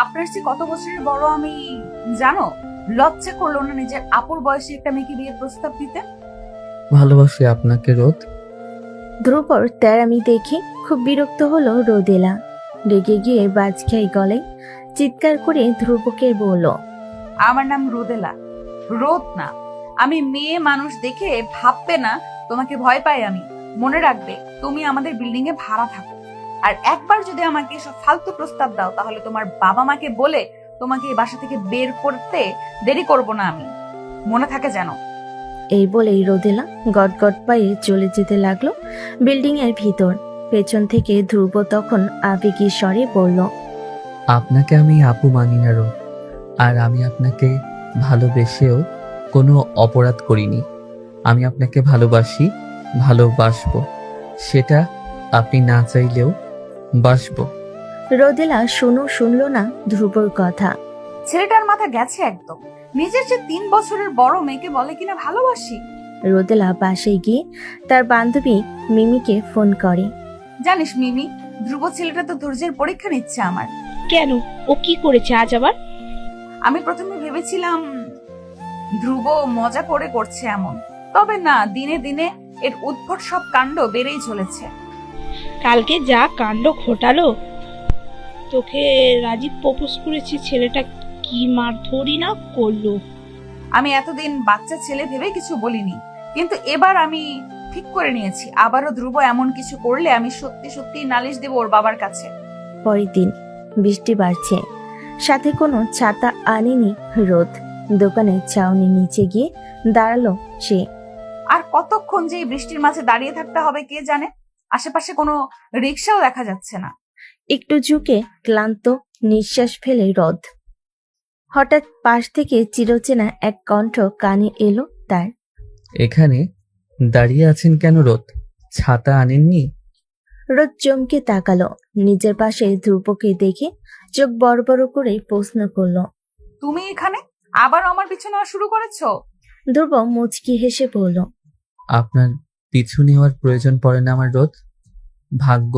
আপনার চেয়ে কত বছরের বড় আমি জানো? লজ্জা করলো না নিজের আপুর বয়সী একটা মেয়েকে বিয়ের প্রস্তাব দিতে? ভালোবাসি আপনাকে রোদ। ধ্রুবর তেরামি দেখে খুব বিরক্ত হলো রোদেলা। রেগে গিয়ে বাজখাই গলায় চিৎকার করে ধ্রুবকে বলল, আমার নাম রোদেলা, রোদ না। আমি মেয়ে মানুষ দেখে ভাববে না তোমাকে ভয় পাই আমি। মনে রাখবে, তুমি আমাদের বিল্ডিং এ ভাড়া থাকো, আর একবার যদি আমাকে এসব ফালতু প্রস্তাব দাও তাহলে তোমার বাবা মাকে বলে তোমাকে এই বাসা থেকে বের করতে দেরি করব না আমি। মনে থাকে যেন। এই বলেই রোদেলা গটগট পায়ে চলে যেতে লাগলো বিল্ডিং এর ভিতর। পেছন থেকে ধ্রুব তখন আবেগী স্বরে বলল, আপনাকে আমি আপু মানি না রোদ, আর আমি আপনাকে ভালোবেসেও কোনো অপরাধ করিনি। আমি আপনাকে ভালোবাসি, ভালোবাসবো, সেটা আপনি না চাইলেও বাসবো। রোদেলা শুনলো না ধ্রুবর কথা। ছেলেটার মাথা গেছে একদম। নিজের যে 3 বছরের বড় মেয়েকে বলে কিনা ভালোবাসি। রোদেলা বাসায় গিয়ে তার বান্ধবী মিমিকে ফোন করে। জানিস মিমি, ধ্রুব ছেলেটা তো ধৈর্যের পরীক্ষা নিচ্ছে আমার। কেন? ও কি করেছে আজ আবার? আমি প্রথমে ভেবেছিলাম ধ্রুব মজা করে করছে এমন, তবে না, দিনে দিনে এর উদ্ভট সব কাণ্ড বেড়েই চলেছে। কালকে যা কাণ্ড ঘটালো, তোকে রাজীব প্রপোজ করেছে, ছেলেটা কি মারধরি না করলো। আমি এতদিন বাচ্চা ছেলে ভেবে কিছু বলিনি, কিন্তু এবার আমি ঠিক করে নিয়েছি, আবারও ধ্রুব এমন কিছু করলে আমি সত্যি সত্যি নালিশ দেব ওর বাবার কাছে। পরের দিন বৃষ্টি বাড়ছে, সাথে কোনো ছাতা আনেনি রোদ। দোকানের ছাউনি নিচে গিয়ে দাঁড়ালো সে। আর কতক্ষণ যে এই বৃষ্টির মাঝে দাঁড়িয়ে থাকতে হবে কে জানে। আশেপাশে কোনো রিক্সাও দেখা যাচ্ছে না। একটু ঝুঁকে ক্লান্ত নিঃশ্বাস ফেলে রোদ। হঠাৎ পাশ থেকে চিরচেনা এক কণ্ঠ কানে এলো তার। এখানে দাঁড়িয়ে আছেন কেন রোদ? ছাতা আনেননি? রোদ চমকে তাকালো, নিজের পাশে ধ্রুবকে দেখে চোখ বড় বড় করে প্রশ্ন করলো। তুমি এখানে আবার আমার পিছনে শুরু করেছো? ধ্রুব মুচকি হেসে বলল, আপনার পিছু নেওয়ার প্রয়োজন পড়ে না আমার রোদ। ভাগ্য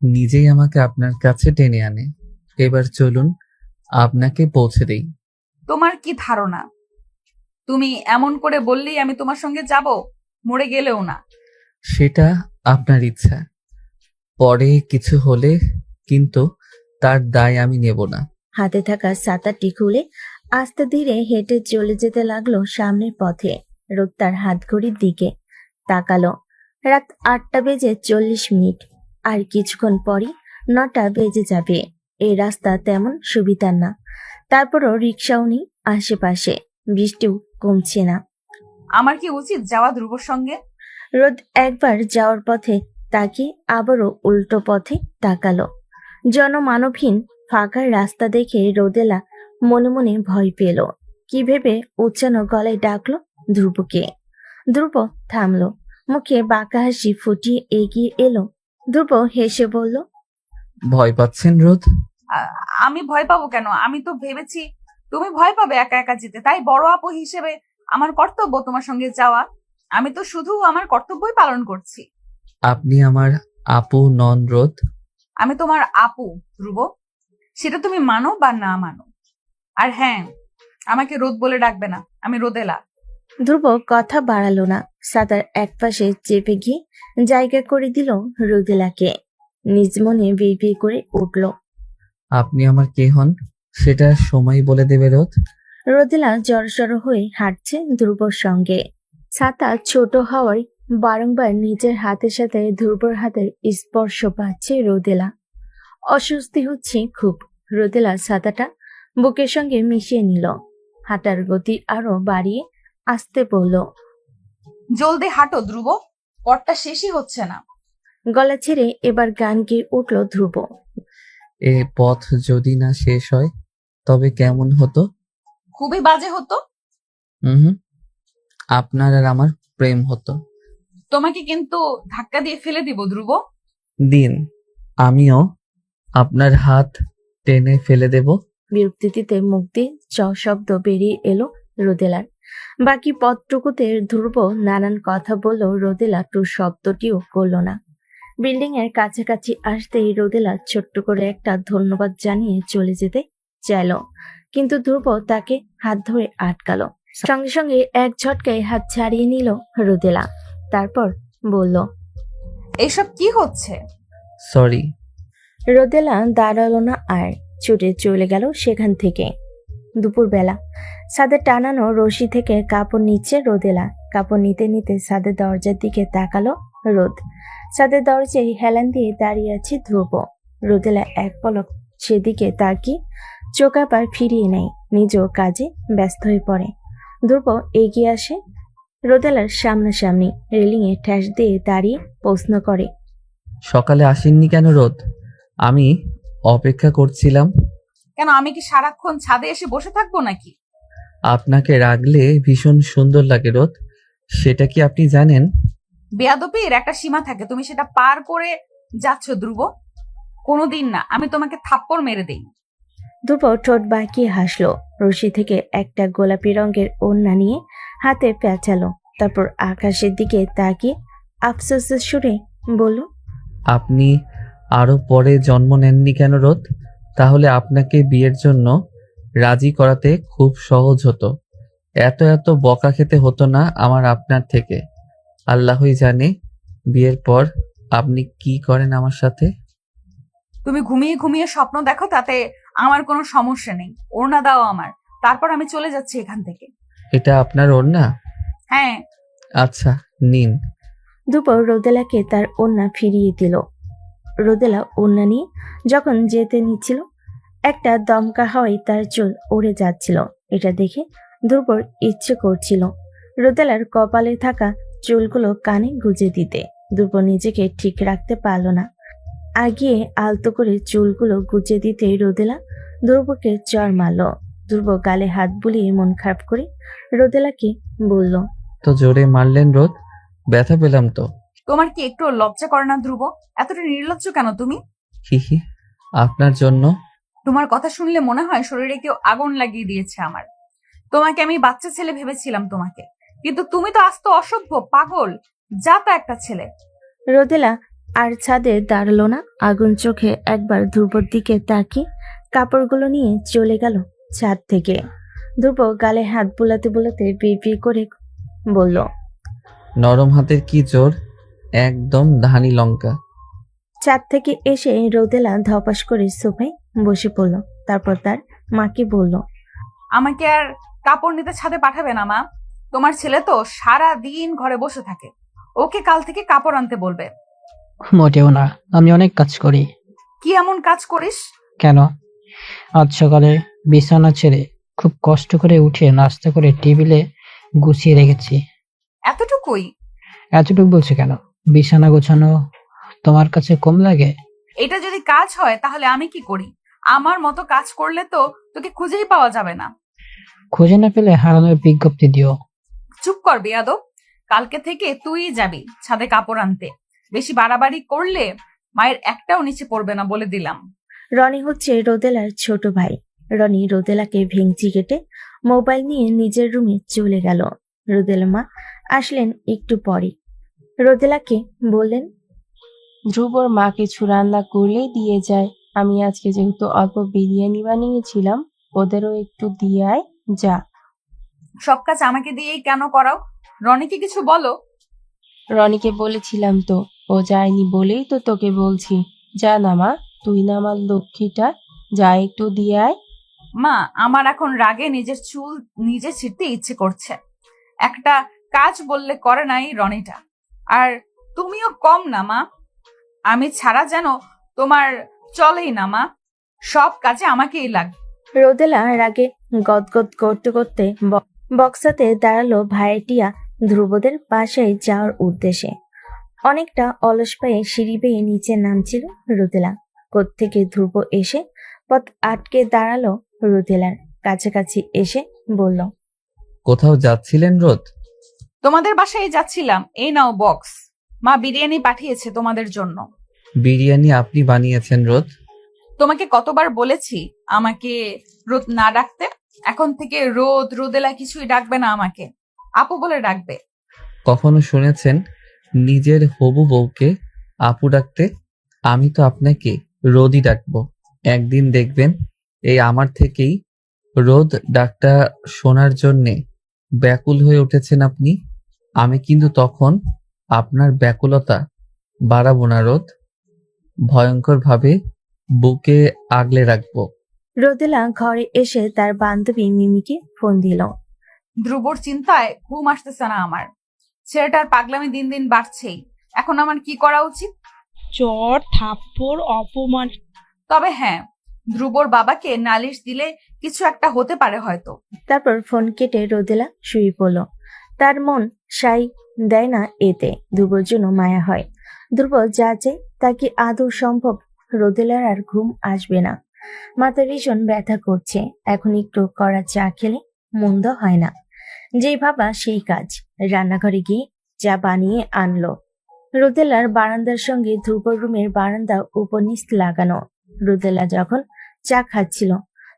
নিজেই আমাকে আপনার কাছে টেনে আনে। এবার চলুন আপনাকে পৌঁছে দেই। তোমার কি ধারণা তুমি এমন করে বললেই আমি তোমার সঙ্গে যাব? মরে গেলেও না। সেটা আপনার ইচ্ছা, পরে কিছু হলে কিন্তু তার দায় আমি নেব না। হাতে থাকা ছাতাটি খুলে আস্তে ধীরে হেঁটে চলে যেতে লাগলো সামনের পথে। রোদ তার হাত ঘড়ির দিকে তাকালো। রাত 8:40। আর কিছুক্ষণ পরই 9টা বেজে যাবে। এই রাস্তা তেমন সুবিধার না, তারপরও রিক্সাও নেই আশেপাশে, বৃষ্টিও কমছে না। আমার কি উচিত যাওয়া ধ্রুবর সঙ্গে? রোদ একবার যাওয়ার পথে তাকিয়ে আবারও উল্টো পথে তাকালো। জনমানবহীন ফাঁকা রাস্তা দেখে রোদেলা মনে মনে ভয় পেল। কি ভেবে উচ্চানো গলায় ডাকলো ধ্রুবকে। ধ্রুব থামলো, মুখে বাঁকা হাসি ফুটিয়ে এগিয়ে এলো। ধ্রুব হেসে বলল, ভয় পাচ্ছেন রোদ? আমি ভয় পাবো কেন? আমি তো ভেবেছি তুমি ভয় পাবে একা একা যেতে, তাই বড় আপু হিসেবে আমার কর্তব্য তোমার সঙ্গে যাওয়া। আমি তো শুধু আমার কর্তব্যই পালন করছি। আপনি আমার আপু নন রোদ। আমি তোমার আপু ধ্রুব, সেটা তুমি মানো বা না মানো। আর হ্যাঁ, আমাকে রোদ বলে ডাকবে না, আমি রোদেলা। ধ্রুব কথা বাড়ালো না, সাদার একপাশে চেপে গিয়ে জায়গা করে দিল রোদেলাকে। নিজ মনে বিড়বিড় করে উঠল। আপনি আমার কে হন সেটা সময় বলে দেবে রোদ। রোদেলা জড়সড় হয়ে হাঁটছে ধ্রুবর সঙ্গে। ছাতা ছোট হওয়ায় বারংবার নিজের হাতের সাথে ধ্রুবর হাতের স্পর্শ পাচ্ছে রোদেলা। অস্বস্তি হচ্ছে খুব। রোদেলা ছাতাটা বুকের সঙ্গে মিশিয়ে নিল, হাঁটার গতি আরো বাড়িয়ে আসতে বলল, জলদি হাঁটো ধ্রুব, পথটা শেষই হচ্ছে না। গলা ছেড়ে এবার গান গেয়ে উঠল ধ্রুব। এ পথ যদি না শেষ হয় তবে কেমন হতো? খুবই বাজে হতো। হুম, আপনার আর আমার প্রেম হতো। তোমাকে কিন্তু ধাক্কা দিয়ে ফেলে দিব ধ্রুব। দিন, আমিও আপনার হাত টেনে ফেলে দেব। বিরক্তিতে মুখ দিয়ে চ শব্দ বেরিয়ে এলো রোদেলার। বাকি পথটুকুতে ধ্রুব নানান কথা বলল, রোদেলা টু শব্দটিও করল না। বিল্ডিং এর কাছাকাছি আসতেই রোদেলা ছোট্ট করে একটা ধন্যবাদ জানিয়ে চলে যেতে চাইলো, কিন্তু ধ্রুব তাকে হাত ধরে আটকালো। সঙ্গে সঙ্গে এক ঝটকায় হাত ছাড়িয়ে নিল রোদেলা। তারপর বলল, এইসব কি হচ্ছে? সরি। রোদেলা দাঁড়ালো না আর ছুটে চলে গেল সেখান থেকে। দুপুরবেলা ছাদে টানানো রশি থেকে কাপড় নিচ্ছে রোদেলা। কাপড় নিতে নিতে ছাদের দরজার দিকে তাকালো রোদ। ছাদের দরজায় হেলান দিয়ে দাঁড়িয়ে আছে ধ্রুব। রোদেলা এক পলক সেদিকে তাকিয়ে চোখ আবার ফিরিয়ে নেয়, নিজেও কাজে ব্যস্ত হয়ে পড়ে। ধ্রুব এগিয়ে আসে রোদেলার সামনাসামনি, রেলিংয়ে ঠেস দিয়ে দাঁড়িয়ে প্রশ্ন করে, সকালে আসেননি কেন রোদ? আমি অপেক্ষা করছিলাম। কেন, আমি কি সারাক্ষণ ছাদে এসে বসে থাকবো নাকি? আপনাকে রাগলে ভীষণ সুন্দর লাগে রোদ, সেটা কি আপনি জানেন? বেয়াদবির একটা সীমা থাকে, তুমি সেটা পার করে যাচ্ছ ধ্রুব। কোনোদিন না, আমি তোমাকে থাপ্পড় মেরে দেই। ধ্রুব ঠোঁট বাঁকিয়ে হাসলো। রশি থেকে একটা গোলাপি রঙের ওড়না নিয়ে হাতে পেঁচালো। তারপর আকাশের দিকে তাকিয়ে আফসোসের সুরে বলল, আপনি আরো পরে জন্ম নেননি কেন রোদ? তাহলে আপনাকে বিয়ের জন্য রাজি করাতে খুব সহজ হতো। এত এত বকা খেতে হতো না আমার আপনার থেকে। আল্লাহই জানে বিয়ের পর আপনি কি করেন আমার সাথে। তুমি ঘুমিয়ে ঘুমিয়ে স্বপ্ন দেখো, তাতে আমার কোনো সমস্যা নেই। ওড়না দাও আমার, তারপর আমি চলে যাচ্ছি এখান থেকে। এটা আপনার ওড়না? হ্যাঁ। আচ্ছা, নিন। ধ্রুব রোদেলাকে তার ওড়না ফিরিয়ে দিল। রোদেলা ওড়না নিয়ে যখন যেতে নিচ্ছিল, একটা দমকা হাওয়ায় তার চুল উড়ে যাচ্ছিল। এটা দেখে ধ্রুবর ইচ্ছে করছিল রোদেলার কপালে থাকা চুলগুলো কানে গুজে দিতে। ধ্রুব নিজেকে ঠিক রাখতে পারল না, আগিয়ে আলতো করে চুলগুলো গুজে দিতে রোদেলা ধ্রুবকে চড় মারল। ধ্রুব গালে হাত বুলিয়ে মন খারাপ করে রোদেলাকে বলল, তো জোরে মারলেন রোদ, ব্যথা পেলাম তো। তোমার কি একটু লজ্জা করে না ধ্রুব? এতটা নির্লজ্জ কেন তুমি? হিহি, আপনার জন্য। তোমার কথা শুনলে মনে হয় শরীরে কেউ আগুন লাগিয়ে দিয়েছে আমার। তোমাকে আমি বাচ্চা ছেলে ভেবেছিলাম তোমাকে, কিন্তু তুমি তো আস্ত অসভ্য, পাগল, যা তা একটা ছেলে। রোদেলা আর ছাদে দাঁড়ালো না। আগুন চোখে একবার ধ্রুবর দিকে তাকিয়ে কাপড়গুলো নিয়ে চলে গেল ছাদ থেকে। ধ্রুব গালে হাত বুলাতে বুলাতে বিড়বিড় করে বলল, নরম হাতের কি জোর, একদম ধানি লঙ্কা। ছাদ থেকে এসে রোদেলা ধপাস করে সোফায় বসে পড়ল। তারপর তার মাকে বলল, আমাকে আর কাপড় নিতে ছাদে পাঠাবে না মা। তোমার ছেলে তো সারা দিন ঘরে বসে থাকে, ওকে কাল থেকে কাপড় আনতে বলবে। মোটেও না, আমি অনেক কাজ করি। কি এমন কাজ করিস? কেন? আজ সকালে বিছানা ছেড়ে খুব কষ্ট করে উঠে নাস্তা করে টেবিলে গুছিয়ে রেখেছি। এতটুকুই? এতটুকু বলছে কেন? বিছানা গোছানো তোমার কাছে কম লাগে? এটা যদি কাজ হয় তাহলে আমি কি করি? আমার মতো কাজ করলে তো তোকে খুঁজেই পাওয়া যাবে না। খুঁজে না পেলে হারানোর বিজ্ঞপ্তি দিও। চুপ কর বেয়াদব, কালকে থেকে তুই যাবি ছাদে কাপড় আনতে। বেশি বাড়াবাড়ি করলে মায়ের একটাও নিচে পড়বে না বলে দিলাম। রনি হচ্ছে রোদেলার ছোট ভাই। রনি রোদেলাকে ভেঙচি কেটে মোবাইল নিয়ে নিজের রুমে চলে গেল। রোদেলা মা আসলেন একটু পরে। রোদেলাকে বললেন, ধ্রুবর মা কিছু রান্না করলেই দিয়ে যায়। আমি আজকে যেহেতু অল্প বিরিয়ানি বানিয়েছিলাম, ওদেরও একটু দিয়ে আয় যা। সব কাজ আমাকে দিয়েই কেন করাও? রনিকে কিছু বলো। রনিকে বলেছিলাম তো, ও যায়নি বলেই তো তোকে বলছি। যা না মা, তুই না আমার লক্ষ্মীটা, যা একটু দিয়ে আয়। মা, আমার এখন রাগে নিজের চুল নিজে ছিঁড়তে ইচ্ছে করছে। একটা কাজ বললে করে নাই রনিটা। আর তুমিও কম না মা, আমি ছাড়া যেন তোমার চলেই না মা, সব কাজে আমাকেই লাগে। রোদেলা রাগে গদগদ করতে করতে বক্সাতে দাঁড়ালো ভাইটিয়া ধ্রুবদের বাসায় যাওয়ার উদ্দেশ্যে। অনেকটা অলস পায়ে সিঁড়ি বেয়ে নিচে নামছিল রোদেলা। কোত্থেকে ধ্রুব এসে পথ আটকে দাঁড়ালো রোদেলার কাছাকাছি এসে বলল, কোথাও যাচ্ছিলেন রোদ? তোমাদের বাসায় যাচ্ছিলাম, এই নাও বক্স। মা বিরিয়ানি পাঠিয়েছে তোমাদের জন্য। বিরিয়ানি আপনি বানিয়েছেন রোদ? তোমাকে কতবার বলেছি আমাকে রোদ না ডাকতে? এখন থেকে রোদ রোদেলা কিছুই ডাকবে না, আমাকে আপু বলে ডাকবে। কখনো শুনেছেন নিজের হবু বউকে আপু ডাকতে? আমি তো আপনাকে রোদই ডাকবো। একদিন দেখবেন এই আমার থেকেই রোদ ডাকটা শোনার জন্যে ব্যাকুল হয়ে উঠেছেন আপনি। আমি কিন্তু তখন আপনার ব্যাকুলতা বাড়াবো না রোদ, ভয়ঙ্করভাবে বুকে আগলে রাখবো। রোদেলা ঘরে এসে তার বান্ধবী মিমিকে ফোন দিল। ধ্রুবর চিন্তায় ঘুম আসতেছে না আমার। ছেলেটার পাগলামি দিন দিন বাড়ছেই। এখন আমার কি করা উচিত? চর থাপ্পড় অপমান। তবে হ্যাঁ, ধ্রুবর বাবাকে নালিশ দিলে কিছু একটা হতে পারে হয়তো। তারপর ফোন কেটে রোদেলা শুয়ে পড়ল। তার মন সাই দেয় না এতে। ধ্রুবর জন্য মায়া হয়। ধ্রুব যা চায় তা কি আদৌ সম্ভব? রোদেলার আর ঘুম আসবে না। মাথা ভীষণ ব্যথা করছে। এখন একটু কড়া চা খেলে মন্দ হয় না। যেই ভাবা সেই কাজ। রান্নাঘরে গিয়ে চা বানিয়ে আনলো। রোদেলার বারান্দার সঙ্গে ধ্রুবর রুমের বারান্দা উপনিচ লাগানো। রোদেলা যখন চা খাচ্ছিল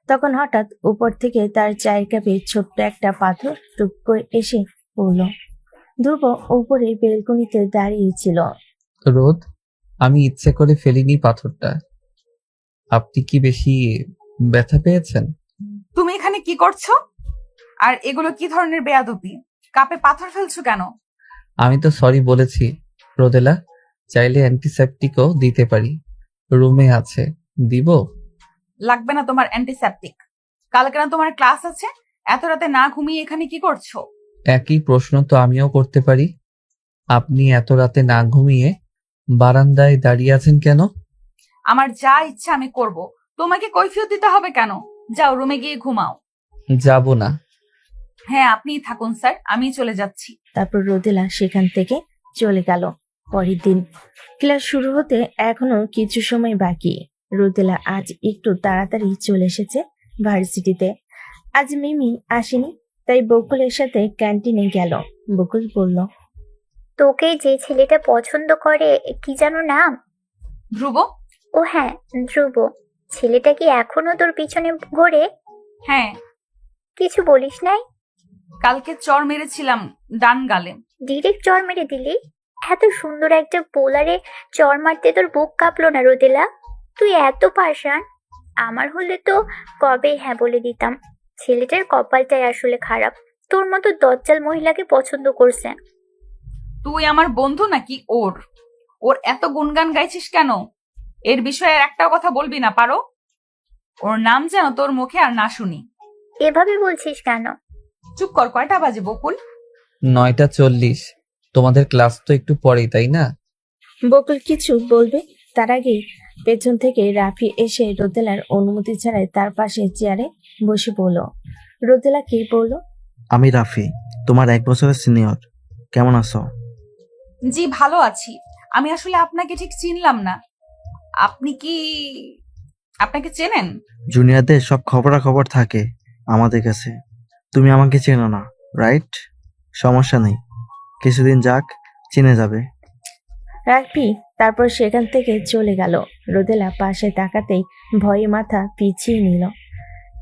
তখন হঠাৎ উপর থেকে তার চায়ের কাপে ছোট্ট একটা পাথর টুপ করে এসে পড়ল। ধ্রুব উপরে বেলকনিতে দাঁড়িয়েছিল। রোদ, আমি ইচ্ছে করে ফেলিনি পাথরটা। আপনি কি বেশি ব্যথা পেয়েছেন? তুমি এখানে কি করছো? আর এগুলো কি ধরনের বেয়াদবি? কাপে পাথর ফেলছো কেন? আমি তো সরি বলেছি রোদেলা, চাইলে অ্যান্টিসেপটিকও দিতে পারি, রুমে আছে, দিব? লাগবে না তোমার অ্যান্টিসেপটিক। কালকে না তোমার ক্লাস আছে? এত রাতে না ঘুমিয়ে এখানে কি করছো? একই প্রশ্ন তো আমিও করতে পারি। আপনি এত রাতে না ঘুমিয়ে বারান্দায় দাঁড়িয়ে আছেন কেন? আমার যা ইচ্ছা আমি করব। তোমাকে কৈফিয়ত দিতে হবে কেন? যাও রুমে গিয়ে ঘুমাও। যাব না। হ্যাঁ, আপনিই থাকুন স্যার, আমি চলে যাচ্ছি। তারপর রোদেলা সেখান থেকে চলে গেল। পরের দিন ক্লাস শুরু হতে এখনো কিছু সময় বাকি। রোদেলা আজ একটু তাড়াতাড়ি চলে এসেছে ভার্সিটিতে। আজ মিমি আসেনি, তাই বকুলের সাথে ক্যান্টিনে গেল। বকুল বলল, তোকে যে ছেলেটা পছন্দ করে কি যেন নাম? ধ্রুব। ও হ্যাঁ, ধ্রুব। ছেলেটা কি এখনো তোর পিছনে ঘোরে? হ্যাঁ, কিছু বলিস নাই? কালকে চর মেরেছিলাম ডান গালে। ডিরেক্ট চর মেরে দিলি? এত সুন্দর একটা বোলারে চর মারতে তোর বুক কাঁপলো না রোদেলা? তুই এত পাষাণ। আমার হলে তো কবে হ্যাঁ বলে দিতাম। ছেলেটার কপালটাই আসলে খারাপ, তোর মতো দজ্জাল মহিলাকে পছন্দ করছে। তুই আমার বন্ধু নাকি ওর? ওর এত গুণগান গাইছিস কেন? এর বিষয়ে আর একটাও কথা বলবি না পারো? ওর নাম যেন তোর মুখে আর না শুনি। এভাবে বলছিস কেন? চুপ কর। কয়টা বাজে বকুল? 9:40। তোমাদের ক্লাস তো একটু পরেই, তাই না? বকুল কিছু বলবে তার আগেই পেছন থেকে রাফি এসে রোদেলার অনুমতি ছাড়াই তার পাশে চেয়ারে বসে পড়ল। রোদেলা কি বলল, আমি রাফি, তোমার 1 বছরের সিনিয়র। কেমন আছো? জি ভালো আছি। আমি আসলে আপনাকে ঠিক চিনলাম না। আপনি কি আপনাকে চেনেন? জুনিয়রদের সব খবরাখবর থাকে আমাদের কাছে। তুমি আমাকে চেনো না, রাইট? সমস্যা নেই, কিছুদিন যাক, চিনে যাবে। রাফি তারপর সেখান থেকে চলে গেল। রোদেলা পাশে তাকাতেই ভয়ে মাথা পিছিয়ে নিল।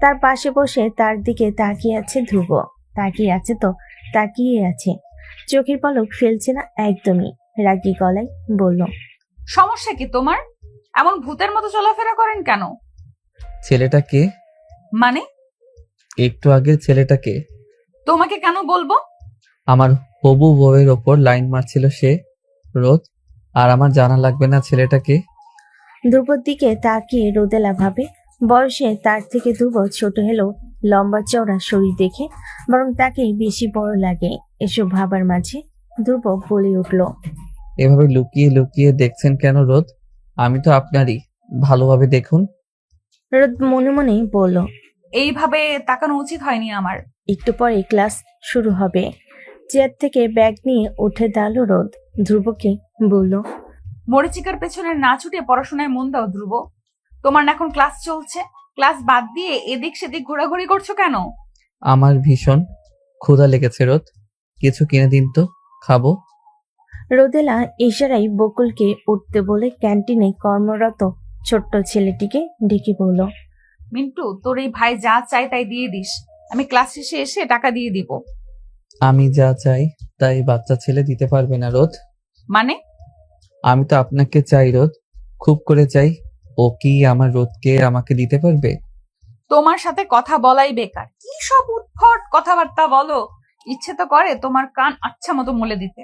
তার পাশে বসে তার দিকে তাকিয়ে আছে ধ্রুব। তাকিয়ে আছে তো তাকিয়ে আছে, চোখের পলক ফেলছে না একদমই। রাগী গলায় বলল, সমস্যা কি তোমার? এমন ভূতের মতো চলাফেরা করেন কেন? ছেলেটাকে? মানে? একটু আগের ছেলেটাকে। তোমাকে কেন বলবো? আমার হবু বউয়ের ওপর লাইন মারছিল সে, রোদ। আর আমার জানা লাগবে না ছেলেটাকে? ধ্রুবর দিকে তাকিয়ে রোদেলা ভাবে, বয়সে তার থেকে ধ্রুব ছোট হলেও লম্বা চওড়া শরীর দেখে বরং তাকেই বেশি বড় লাগে। এসব ভাবার মাঝে ধ্রুব বলে উঠল, এভাবে লুকিয়ে লুকিয়ে দেখছেন কেন রোদ? আমি তো আপনারই, ভালোভাবে দেখুন। রোদ মনে মনে বলল, এইভাবে তাকানো উচিত হয়নি আমার। একটু পরে ক্লাস শুরু হবে। চেয়ার থেকে ব্যাগ নিয়ে উঠে দাঁড়ালো রোদ। ধ্রুবকে বলল, মরিচিকার পেছনে না ছুটে পড়াশোনায় মন দাও ধ্রুব। তোমার না এখন ক্লাস চলছে? ক্লাস বাদ দিয়ে এদিক সেদিক ঘোরাঘুরি করছো কেন? আমার ভীষণ ক্ষুধা লেগেছে রোদ, কিছু কিনে দিন তো, খাবো। রোদেলা ইশারায় বকুলকে উঠতে বলে ক্যান্টিনে কর্মরত ছোট্ট ছেলেটিকে ডেকে বলল, মিন্টু, তোর এই ভাই যা চাই তাই দিয়ে দিস। আমি ক্লাস শেষে এসে টাকা দিয়ে দিব। আমি যা চাই তাই বাচ্চা ছেলে দিতে পারবে না রোদ। মানে? আমি তো আপনাকে চাই রোদ, খুব করে চাই। ও কি আমার রোদকে আমাকে দিতে পারবে? তোমার সাথে কথা বলাই বেকার। কি সব উদ্ভট কথাবার্তা বলো, ইচ্ছে তো করে তোমার কান আচ্ছা মতো মলে দিতে।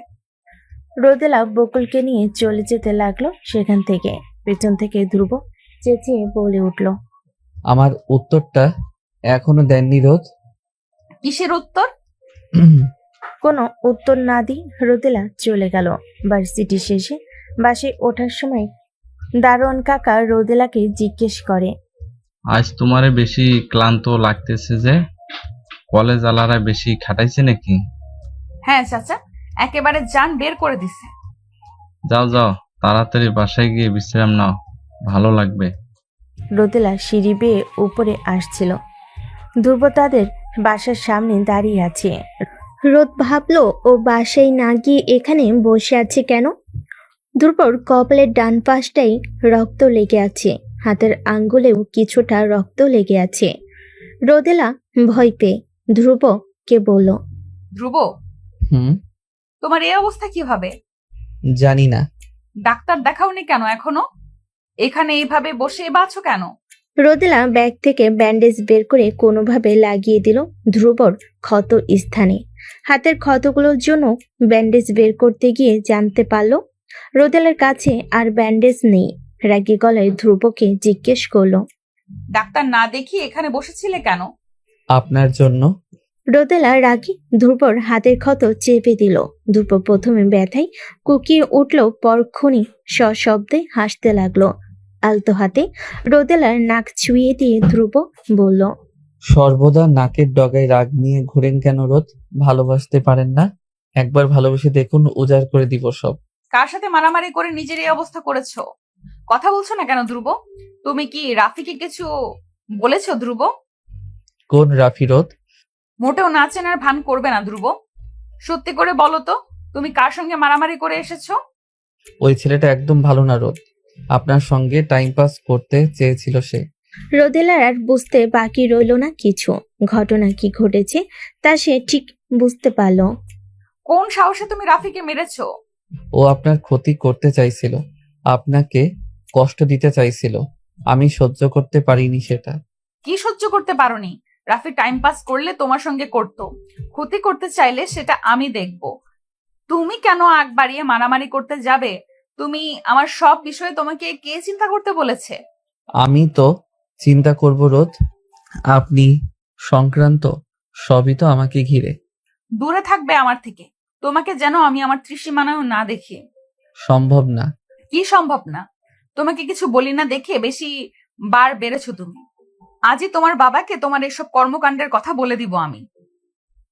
রোদেলা বকুলকে নিয়ে চলে যেতে লাগলো সেখান থেকে। পেছন থেকে ধ্রুব চেঁচিয়ে বলে উঠল, আমার উত্তরটা এখনো দেননি রোদ। কিসের উত্তর? কোনো উত্তর না দিয়ে রোদেলা চলে গেল। ভার্সিটি শেষে বাসে ওঠার সময় দারোয়ান কাকা রোদেলাকে জিজ্ঞেস করে, আজ তোমারে বেশি ক্লান্ত লাগতেছে যে? কলেজ আলারা বেশি খাটাইছে নাকি? হ্যাঁ চাচা, একেবারে জান বের করে দিছে। যাও যাও, তাড়াতাড়ি বাসায় গিয়ে বিশ্রাম নাও, ভালো লাগবে। রোদেলা সিঁড়ি বেয়ে উপরে আসছিল। ধ্রুব তাদের বাসার সামনে দাঁড়িয়ে আছে। রোদ ভাবলো ও বাসায় না গিয়ে এখানে বসে আছে কেন। ধ্রুবর কপালের ডান পাশটাই রক্ত লেগে আছে, হাতের আঙ্গুলেও কিছুটা রক্ত লেগে আছে। রোদেলা ভয় পেয়ে ধ্রুবকে বলল, ধ্রুব, হুম, তোমার এই অবস্থা কিভাবে? জানি না। ডাক্তার দেখাওনি কেন এখনো? এখানে এইভাবে বসে বাঁচো কেন? রোদেলা ব্যাগ থেকে ব্যান্ডেজ বের করে কোনোভাবে লাগিয়ে দিল ধ্রুবর ক্ষত স্থানে। হাতের ক্ষতগুলোর জন্য ব্যান্ডেজ বের করতে গিয়ে জানতে পারল রোদেলার কাছে আর ব্যান্ডেজ নেই। রাগী গলায় ধ্রুবকে জিজ্ঞেস করলো, ডাক্তার না দেখিয়ে এখানে বসেছিলে কেন? আপনার জন্য। রোদেলা রাগী ধ্রুবর হাতের ক্ষত চেপে দিল। ধ্রুব প্রথমে ব্যথায় কুকিয়ে উঠল, পরক্ষণই সশব্দে হাসতে লাগলো। আলতো হাতে রোদেলার নাক ছুঁয়ে দিয়ে ধ্রুব বলল, সর্বদা নাকের ডগায় রাগ নিয়ে ঘুরেন কেন রোদ? ভালোবাসতে পারেন না? একবার ভালোবেসে দেখুন, উজাড় করে দিব সব। কার সাথে মারামারি করে নিজের এই অবস্থা করেছো? কথা বলছো না কেন ধ্রুব? তুমি কি রাফিকে কিছু বলেছো ধ্রুব? কোন রাফি রোদ? মোটেও না চেনার ভান করবে না ধ্রুব। সত্যি করে বলো তো, তুমি কার সঙ্গে মারামারি করে এসেছো? ওই ছেলেটা একদম ভালো না রোদ। আপনার সঙ্গে টাইম পাস করতে চেয়েছিল সে। রোদেলার আর বুঝতে বাকি রইল না কিছু। ঘটনা কি ঘটেছে তা সে ঠিক বুঝতে পারল। কোন সাহসে তুমি রাফিকে মেরেছো? ও আপনার ক্ষতি করতে চাইছিল, আপনাকে কষ্ট দিতে চাইছিল। আমি সহ্য করতে পারিনি সেটা। কি সহ্য করতে পারোনি? রাফি টাইম পাস করলে তোমার সঙ্গে করতো, ক্ষতি করতে চাইলে সেটা আমি দেখব। তুমি কেন আগ বাড়িয়ে মারামারি করতে যাবে? তুমি আমার সব বিষয়ে তোমাকে কে চিন্তা করতে বলেছে? আমি তো চিন্তা করব রোদ, আপনি সংক্রান্ত সবই তো আমাকে ঘিরে। দূরে থাকবে আমার থেকে। তোমাকে যেন আমি আমার ত্রিসীমানায়ও না দেখি। সম্ভব না। কি সম্ভব না? তোমাকে কিছু বলি না দেখে বেশি বার বেড়েছো তুমি। আজই তোমার বাবাকে তোমার এসব কর্মকাণ্ডের কথা বলে দিব আমি।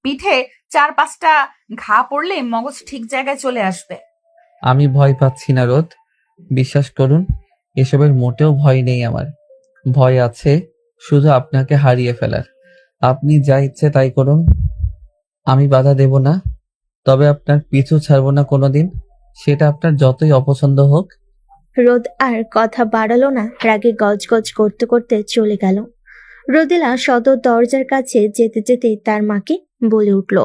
পিঠে 4-5টা ঘা পড়লে মগজ ঠিক জায়গায় চলে আসবে। আমি ভয় পাচ্ছি না রোদ, বিশ্বাস করুন। এসবের মোটেও ভয় নেই আমার। ভয় আছে শুধু আপনাকে হারিয়ে ফেলার। আপনি যা ইচ্ছে তাই করুন, আমি বাধা দেব না। তবে আপনার পিছু ছাড়বো না কোনোদিন, সেটা আপনার যতই অপছন্দ হোক। রোদ আর কথা বাড়ালো না, রাগে গজগজ করতে করতে চলে গেল। রোদেলা সদর দরজার কাছে যেতে যেতে তার মাকে বলে উঠল,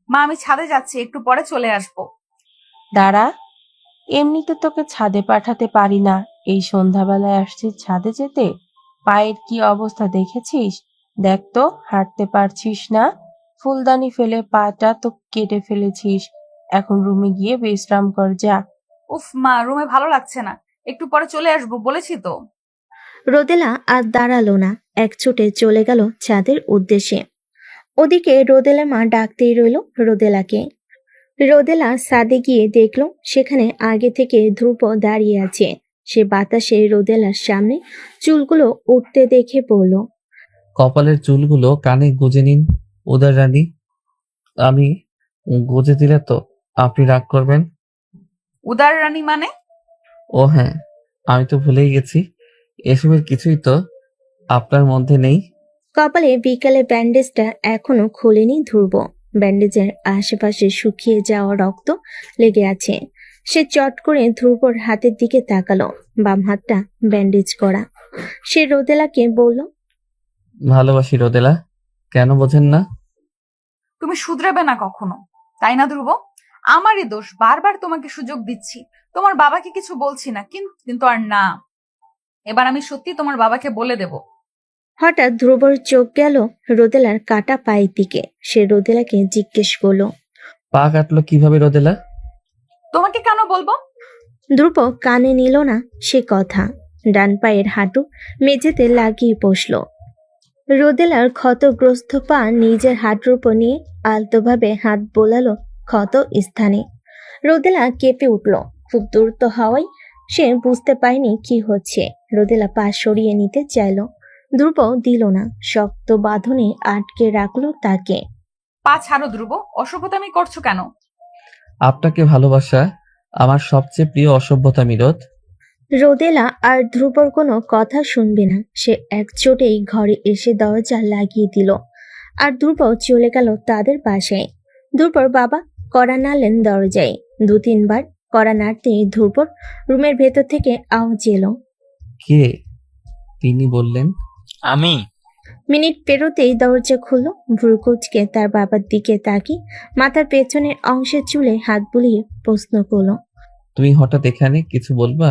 মা, আমি ছাদে যাচ্ছি, একটু পরে চলে আসবো। দাঁড়া, এমনিতে তোকে ছাদে পাঠাতে পারি না, এই সন্ধ্যাবেলায় আসছিস ছাদে যেতে? পায়ের কি অবস্থা দেখেছিস? দেখ তো, হাঁটতে পারছিস না। ফুলদানি ফেলে পাটা তো কেটে ফেলেছিস। এখন রুমে গিয়ে বিশ্রাম কর, যা। উফ মা, রুমে ভালো লাগছে না, একটু পরে চলে আসবো বলেছি তো। রোদেলা আর দাঁড়ালো না, এক ছুটে চলে গেল ছাদের উদ্দেশ্যে। ওদিকে রোদেলা মা ডাকতেই রইল রোদেলাকে। রোদেলা ছাদে গিয়ে দেখলো সেখানে আগে থেকে ধ্রুব দাঁড়িয়ে আছে। সে বাতাসে রোদেলার সামনে চুলগুলো উঠতে দেখে বলল, কপালের চুলগুলো কানে গুজে নিন উদার রানী। আমি গুজে দিলে তো আপনি রাগ করবেন? উদার রানী মানে? ও হ্যাঁ, আমি তো ভুলেই গেছি। এসবের কিছুই তো আপনার মধ্যে নেই। কপালে বিকালে ব্যান্ডেজটা এখনো খোলেনি ধ্রুব। ব্যান্ডেজের আশেপাশে শুকিয়ে যাওয়া রক্ত লেগে আছে। সে চট করে ধ্রুবর হাতের দিকে তাকালো, বাম হাতটা ব্যান্ডেজ করা। সে রোদেলাকে বলল, ভালোবাসি রোদেলা, কেন বোঝেন না? তুমি শুধরাবে না কখনো, তাই না ধ্রুব? আমারই দোষ, বারবার তোমাকে সুযোগ দিচ্ছি। তোমার বাবাকে কিছু বলছি না, কিন্তু আর না, এবার আমি সত্যি তোমার বাবাকে বলে দেব। হঠাৎ ধ্রুবর চোখ গেল রোদেলার কাটা পায়ের দিকে। সে রোদেলাকে জিজ্ঞেস করলো। পা কাটলো কিভাবে রোদেলা? তোমাকে কেন বলবো? ধ্রুব কানে নিল না সে কথা। ডান পায়ের হাঁটু মেঝেতে লাগিয়ে বসল। রোদেলার ক্ষতগ্রস্ত পা নিজের হাঁটুর উপর নিয়ে আলতোভাবে হাত বোলালো ক্ষত স্থানে। রোদেলা কেঁপে উঠল। খুব দ্রুত হওয়ায় সে বুঝতে পারেনি কি হচ্ছে। রোদেলা পা সরিয়ে নিতে চাইল, ধ্রুব দিল না, শক্ত বাঁধনে আটকে রাখলো তাকে। পা ছাড়ো ধ্রুব, অসভ্যতামি করছো কেন? আপনাকে ভালোবাসা আমার সবচেয়ে প্রিয় অসভ্যতা মিরত। রোদেলা আর ধ্রুবর কোনো কথা শুনবে না। সে একচোটেই ঘরে এসে দরজা লাগিয়ে দিল আর ধ্রুব চলে গেল তাদের বাসায়। ধ্রুবর বাবা কড়া নাড়লেন দরজায়। 2-3 বার কড়া নাড়তেই ধ্রুবর রুমের ভেতর থেকে আওয়াজ এলো। কে? তিনি বললেন। আমি। মিনিট পেরোতেই দরজা খুলল। ভ্রুকুচকে তার বাবার দিকে তাকিয়ে মাথার পেছনের অংশের চুলে হাত বুলিয়ে প্রশ্ন করলো। তুমি হঠাৎ এখানে, কিছু বলবা?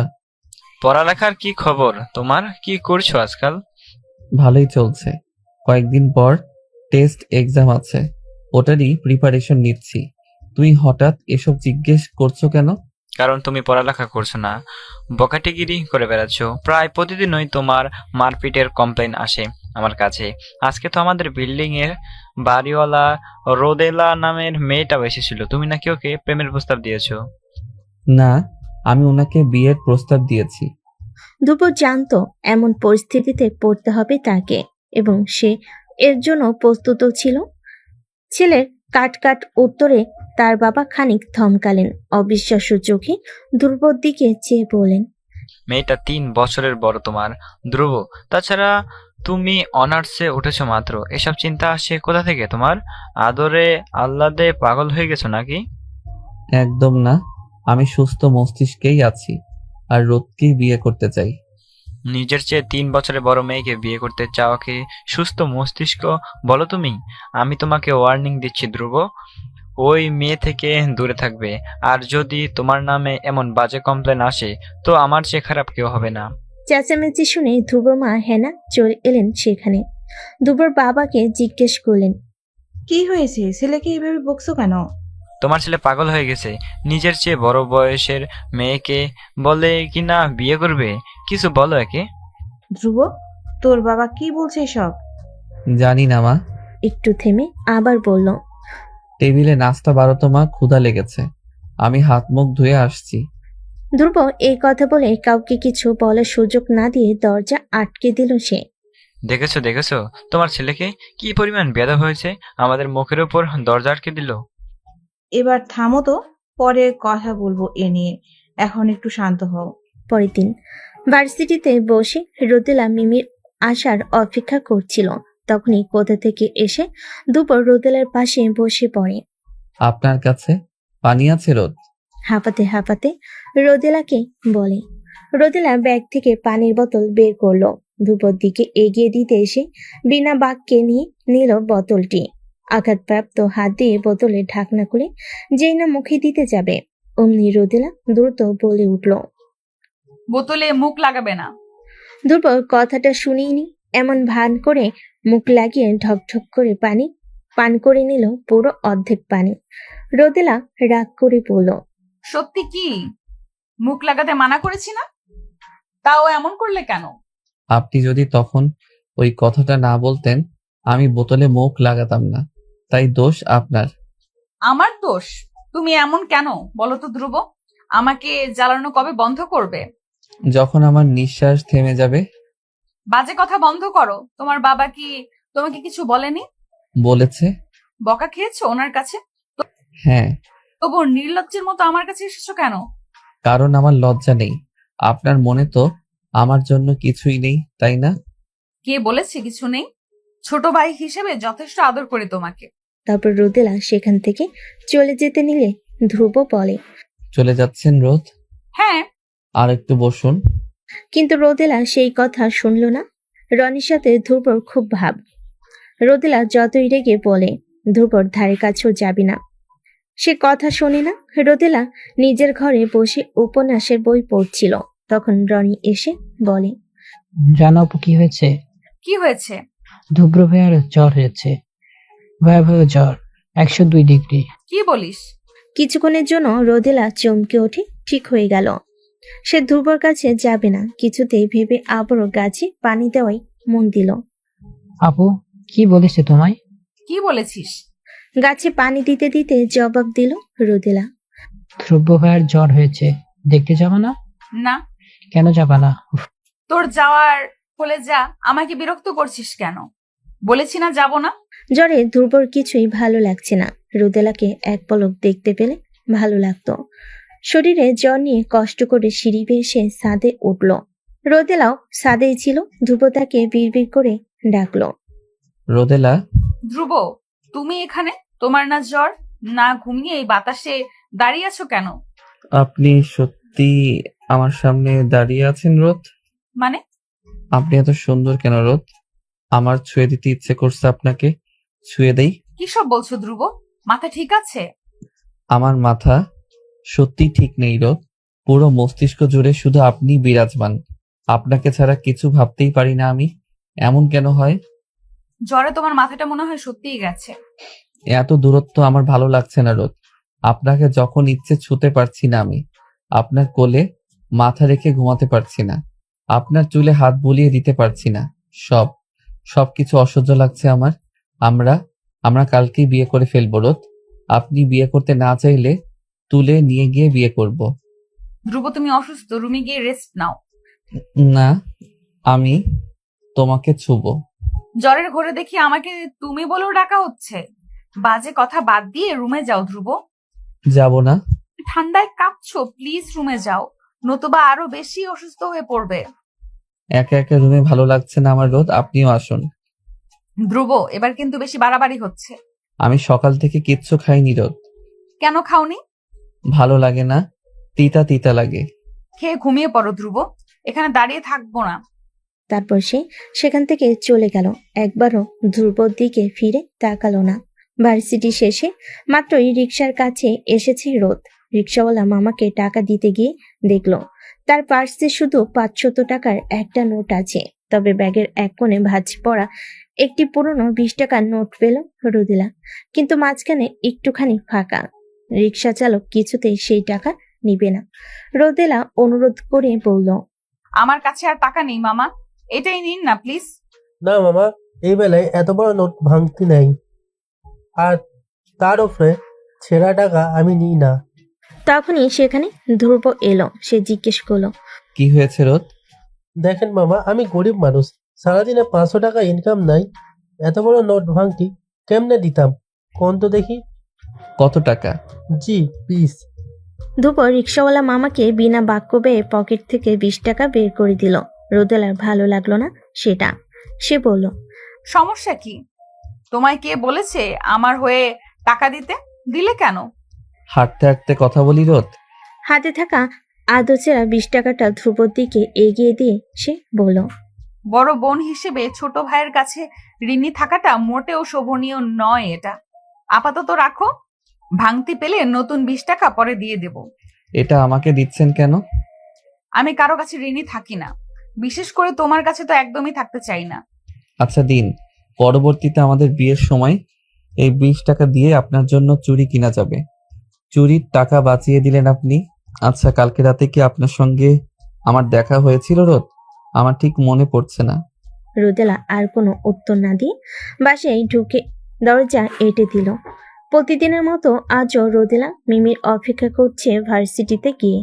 পড়ালেখার কি খবর তোমার? কি করছো আজকাল? ভালোই চলছে। কয়েকদিন পর টেস্ট এক্সাম আছে, ওটারই প্রিপারেশন নিচ্ছি। তুমি হঠাৎ এসব জিজ্ঞেস করছো কেন? কারণ তুমি পড়ালেখা করছো না, বকাটিগিরি করে বেড়াচ্ছ। প্রায় প্রতিদিনই তোমার মারপিটের কমপ্লেন আসে আমার কাছে। আজকে তো আমাদের বিল্ডিং এর বাড়িওয়ালা রোদেলা নামের মেয়েটা এসেছিল। তুমি নাকি ওকে প্রেমের প্রস্তাব দিয়েছো। না, আমি ওনাকে বিয়ের প্রস্তাব দিয়েছি। ধ্রুব জানতো এমন পরিস্থিতিতে পড়তে হবে তাকে, এবং সে এর জন্য প্রস্তুত ছিল। ছেলের কাট উত্তরে তার বাবা খানিক থমকালেন। অবিশ্বাস্য চোখে ধ্রুবর দিকে চেয়ে বলেন। মেয়েটা 3 বছরের বড় তোমার, ধ্রুব। তাছাড়া তুমি অনার্সে উঠেছো মাত্র। এসব চিন্তা আসে কোথা থেকে তোমার? আদরে আহ্লাদে পাগল হয়ে গেছো নাকি? একদম না, আমি সুস্থ মস্তিষ্কেই আছি আর রোদকেই বিয়ে করতে চাই। নিজের চেয়ে 3 বছরের বড় মেয়েকে বিয়ে করতে চাওয়াকে সুস্থ মস্তিষ্ক বলো তুমি? আমি তোমাকে ওয়ার্নিং দিচ্ছি ধ্রুব, ওই মেয়ে থেকে দূরে থাকবে। আর যদি তোমার নামে এমন বাজে কমপ্লেন আসে তো আমার চেয়ে খারাপ কেউ হবে না। চেঁচামেচি শুনে ধ্রুবর মা হেনা চলে এলেন সেখানে। ধ্রুবর বাবাকে জিজ্ঞেস করলেন। কি হয়েছে? ছেলেকে এইভাবে বকছো কেন? তোমার ছেলে পাগল হয়ে গেছে। নিজের চেয়ে বড় বয়সের মেয়েকে বলে কিনা বিয়ে করবে। কিছু বলো একে। ধ্রুব, তোর বাবা কি বলছে এসব? জানি না মা। একটু থেমে আবার বলল। টেবিলে নাস্তা বারো তো মা, ক্ষুধা লেগেছে, আমি হাত মুখ ধুয়ে আসছি। ধ্রুব এই কথা বলে কাউকে কিছু বলার সুযোগ না দিয়ে দরজা আটকে দিল সে। দেখেছো তোমার ছেলেকে কি পরিমাণ বেয়াদব হয়েছে? আমাদের মুখের উপর দরজা আটকে দিল। এবার থামো তো, পরে কথা বলবো এ নিয়ে। এখন একটু শান্ত হও। পরের দিন ভার্সিটিতে বসে রোদেলা মিমির আসার অপেক্ষা করছিল। তখনই কোথা থেকে এসে দুপুর রোদেলার পাশে বসে পড়ে। আপনার কাছে পানি আছে রোদ? হাঁপাতে হাঁপাতে রোদেলাকে বলে। রোদেলা ব্যাগ থেকে পানির বোতল বের করলো। দুপুর দিকে এগিয়ে দিতে এসে বিনা বাক্যে নিয়ে নিল বোতলটি। আঘাতপ্রাপ্ত হাত দিয়ে বোতলের ঢাকনা খুলে যেই না মুখে দিতে যাবে, অমনি রোদেলা দ্রুত বলে উঠল। বোতলে মুখ লাগাবে না। দুপুর কথাটা শুনিনি এমন ভান করে মুখ লাগিয়ে ঢকঢক করে পানি পান করে নিল পুরো অর্ধেক পানি। রোদেলা রাগ করে বলল। সত্যি কি মুখ লাগাতে মানা করেছি না? তাও এমন করলে কেন? আপনি যদি তখন ওই কথাটা না বলতেন আমি বোতলে মুখ লাগাতাম না, তাই দোষ আপনার। আমার দোষ? তুমি এমন কেন বলো তো ধ্রুব? আমাকে জ্বালানো কবে বন্ধ করবে? যখন আমার নিঃশ্বাস থেমে যাবে। বাজে কথা বন্ধ করো। তোমার বাবা কি তোমাকে কিছু বলেনি? বলেছে। বকা খেয়েছো ওনার কাছে? হ্যাঁ। তবু নির্লজ্জের মতো আমার কাছে এসেছো কেন? কারণ আমার লজ্জা নেই। আপনার মনে তো আমার জন্য কিছুই নেই, তাই না? কে বলেছে কিছু নেই? ছোট ভাই হিসেবে যথেষ্ট আদর করি তোমাকে। তারপর রোদেলা সেখান থেকে চলে যেতে নিলে ধ্রুব বলে। চলে যাচ্ছেন রোদ? হ্যাঁ। আর একটু বসুন। কিন্তু রোদেলা সেই কথা শুনল না। রনির সাথে ধ্রুবর খুব ভাব। রোদেলা যতই রেগে বলে, ধ্রুবর ধারে কাছেও যাবি না। সে কথা শোনে না। রোদেলা নিজের ঘরে বসে উপন্যাসের বই পড়ছিল। তখন রনি এসে বলে। জানো আপু কি হয়েছে? কি হয়েছে? ধ্রুব ভাইয়ার জ্বর হয়েছে, ভয়াবহ জ্বর, 102 ডিগ্রি। কি বলিস? কিছুক্ষণের জন্য রোদেলা চমকে ওঠে, ঠিক হয়ে গেল। সে ধ্রুবর কাছে যাবে না কিছুতেই ভেবে আবারও গাছে পানি দেওয়াই মন দিল। আপু কি বলেছে তোমায়? কি বলেছিস? গাছে পানি দিতে দিতে জবাব দিল রোদেলা। ধ্রুব ভাইয়ার জ্বর হয়েছে, দেখতে যাবা না? না। কেন যাবা না? তোর যাওয়ার হলে যা, আমাকে বিরক্ত করছিস কেন? বলেছি না যাব না। জ্বরে ধ্রুবর কিছুই ভালো লাগছে না। রোদেলাকে এক পলক দেখতে পেলে ভালো লাগতো। শরীরে জ্বর নিয়ে কষ্ট করে সিঁড়ি বেয়ে সে ছাদে উঠল। রোদেলাও ছাদেই ছিল। ধ্রুব তাকে বিড়বিড় করে ডাকলো। রোদেলা, ধ্রুব, তুমি এখানে? তোমার না জ্বর, না ঘুমিয়ে এই বাতাসে দাঁড়িয়ে আছো কেন? আপনি সত্যি আমার সামনে দাঁড়িয়ে আছেন রোদ? মানে? আপনি এত সুন্দর কেন রোদ? আমার ছুঁয়ে দিতে ইচ্ছে করছে আপনাকে। ছুঁয়ে দেই? কি সব বলছো ধ্রুব? মাথা ঠিক আছে? আমার মাথা সত্যি ঠিক নেই রোদ। পুরো মস্তিষ্ক জুড়ে শুধু আপনি বিরাজমান। আপনাকে ছাড়া কিছু ভাবতেই পারি না আমি। এমন কেন হয়? জ্বরে তোমার মাথাটা মনে হয় সত্যিই গেছে। এত দূরত্ব আমার ভালো লাগছে না রোদ। আপনাকে যখন ইচ্ছে ছুঁতে পারছি না আমি। আপনার কোলে মাথা রেখে ঘুমাতে পারছি না। আপনার চুলে হাত বুলিয়ে দিতে পারছি না। সবকিছু অসহ্য লাগছে আমার। আমরা কালকেই বিয়ে করে ফেলবো রোদ। আপনি বিয়ে করতে না চাইলে তুলে নিয়ে গিয়ে বিয়ে করব। ধ্রুব, তুমি অসুস্থ, রুমে গিয়ে রেস্ট নাও। না, আমি তোমাকে ছুবো। জ্বরের ঘরে দেখি আমাকে তুমি বলেও ডাকা হচ্ছে। বাজে কথা বাদ দিয়ে রুমে যাও ধ্রুব। যাব না। ঠান্ডায় কাঁপছো, প্লিজ রুমে যাও, নতুবা আরো বেশি অসুস্থ হয়ে পড়বে। একা একা রুমে ভালো লাগছে না আমার রোদ, আপনিও আসুন। ধ্রুব, এবার কিন্তু বেশি বাড়াবাড়ি হচ্ছে। আমি সকাল থেকে কিচ্ছু খাইনি রোদ। কেন খাওনি? ভালো লাগে না, তিতা তিতা লাগে। খেয়ে ঘুমিয়ে পড়ো ধ্রুব, এখানে দাঁড়িয়ে থাকবো না। তারপর সে সেখান থেকে চলে গেল। একবারও ধ্রুবর দিকে ফিরে তাকালো না। ভার্সিটি শেষে মাত্রই রিকশার কাছে এসেছে রোদ। রিকশাওয়ালা মামাকে টাকা দিতে গিয়ে দেখলো তার পার্সে শুধু 500 টাকার একটা নোট আছে। তবে ব্যাগের এক কোণে ভাঁজ পড়া একটি পুরনো 20 টাকার নোট পেল রোদেলা, কিন্তু মাঝখানে একটুখানি ফাঁকা। রিকশা চালক কিছুতেই সেই টাকা নিবে না। রোদেলা অনুরোধ করে বলল, আমার কাছে আর টাকা নেই মামা, এটাই নিন না প্লিজ। না মামা, এই বেলায় এত বড় নোট ভাঙতি নাই, আর তার উপরে ছেঁড়া টাকা আমি নিই না। তখনই সেখানে ধ্রুব এলো। সে জিজ্ঞেস করলো, কি হয়েছে রোদ? দেখেন মামা, আমি গরিব মানুষ, সারাদিনে 500 টাকা ইনকাম নাই, এত বড় নোট ভাঙতি কেমনে দিতাম কোন তো দেখি। কত টাকা? জি প্লিজ। ধ্রুব রিক্সাওয়ালা মামাকে বিনা বাক্য ব্যয়ে পকেট থেকে 20 টাকা বের করে দিল। রোদেলার ভালো লাগলো না সেটা। সে বলল, সমস্যা কি? তোমায় কে বলেছে আমার হয়ে টাকা দিতে? দিলে কেন? হাঁটতে হাঁটতে কথা বলি রোদ। হাতে থাকা আদচেরা 20 টাকাটা ধ্রুবর দিকে এগিয়ে দিয়ে সে বলল, বড় বোন হিসেবে ছোট ভাইয়ের কাছে ঋণী থাকাটা মোটেও শোভনীয় নয়। এটা আপাতত রাখো, ভাঙতি পেলে নতুন 20 টাকা পরে দিয়ে দেব। এটা আমাকে দিচ্ছেন কেন? আমি কারো কাছে ঋণী থাকি না, বিশেষ করে তোমার কাছে তো একদমই থাকতে চাই না। আচ্ছা দিন, পরবর্তীতে আমাদের বিয়ের সময় এই 20 টাকা দিয়ে আপনার জন্য চুড়ি কিনা যাবে। চুরির টাকা বাঁচিয়ে দিলেন আপনি। আচ্ছা, কালকে রাতে কি আপনার সঙ্গে আমার দেখা হয়েছিল রোদ? আমার ঠিক মনে পড়ছে না। রোদেলা আর কোনো উত্তর না দিয়ে বাসায় ঢুকে দরজা এঁটে দিল। প্রতিদিনের মতো আজও রোদেলা মিমির অপেক্ষা করছে ভার্সিটিতে গিয়ে।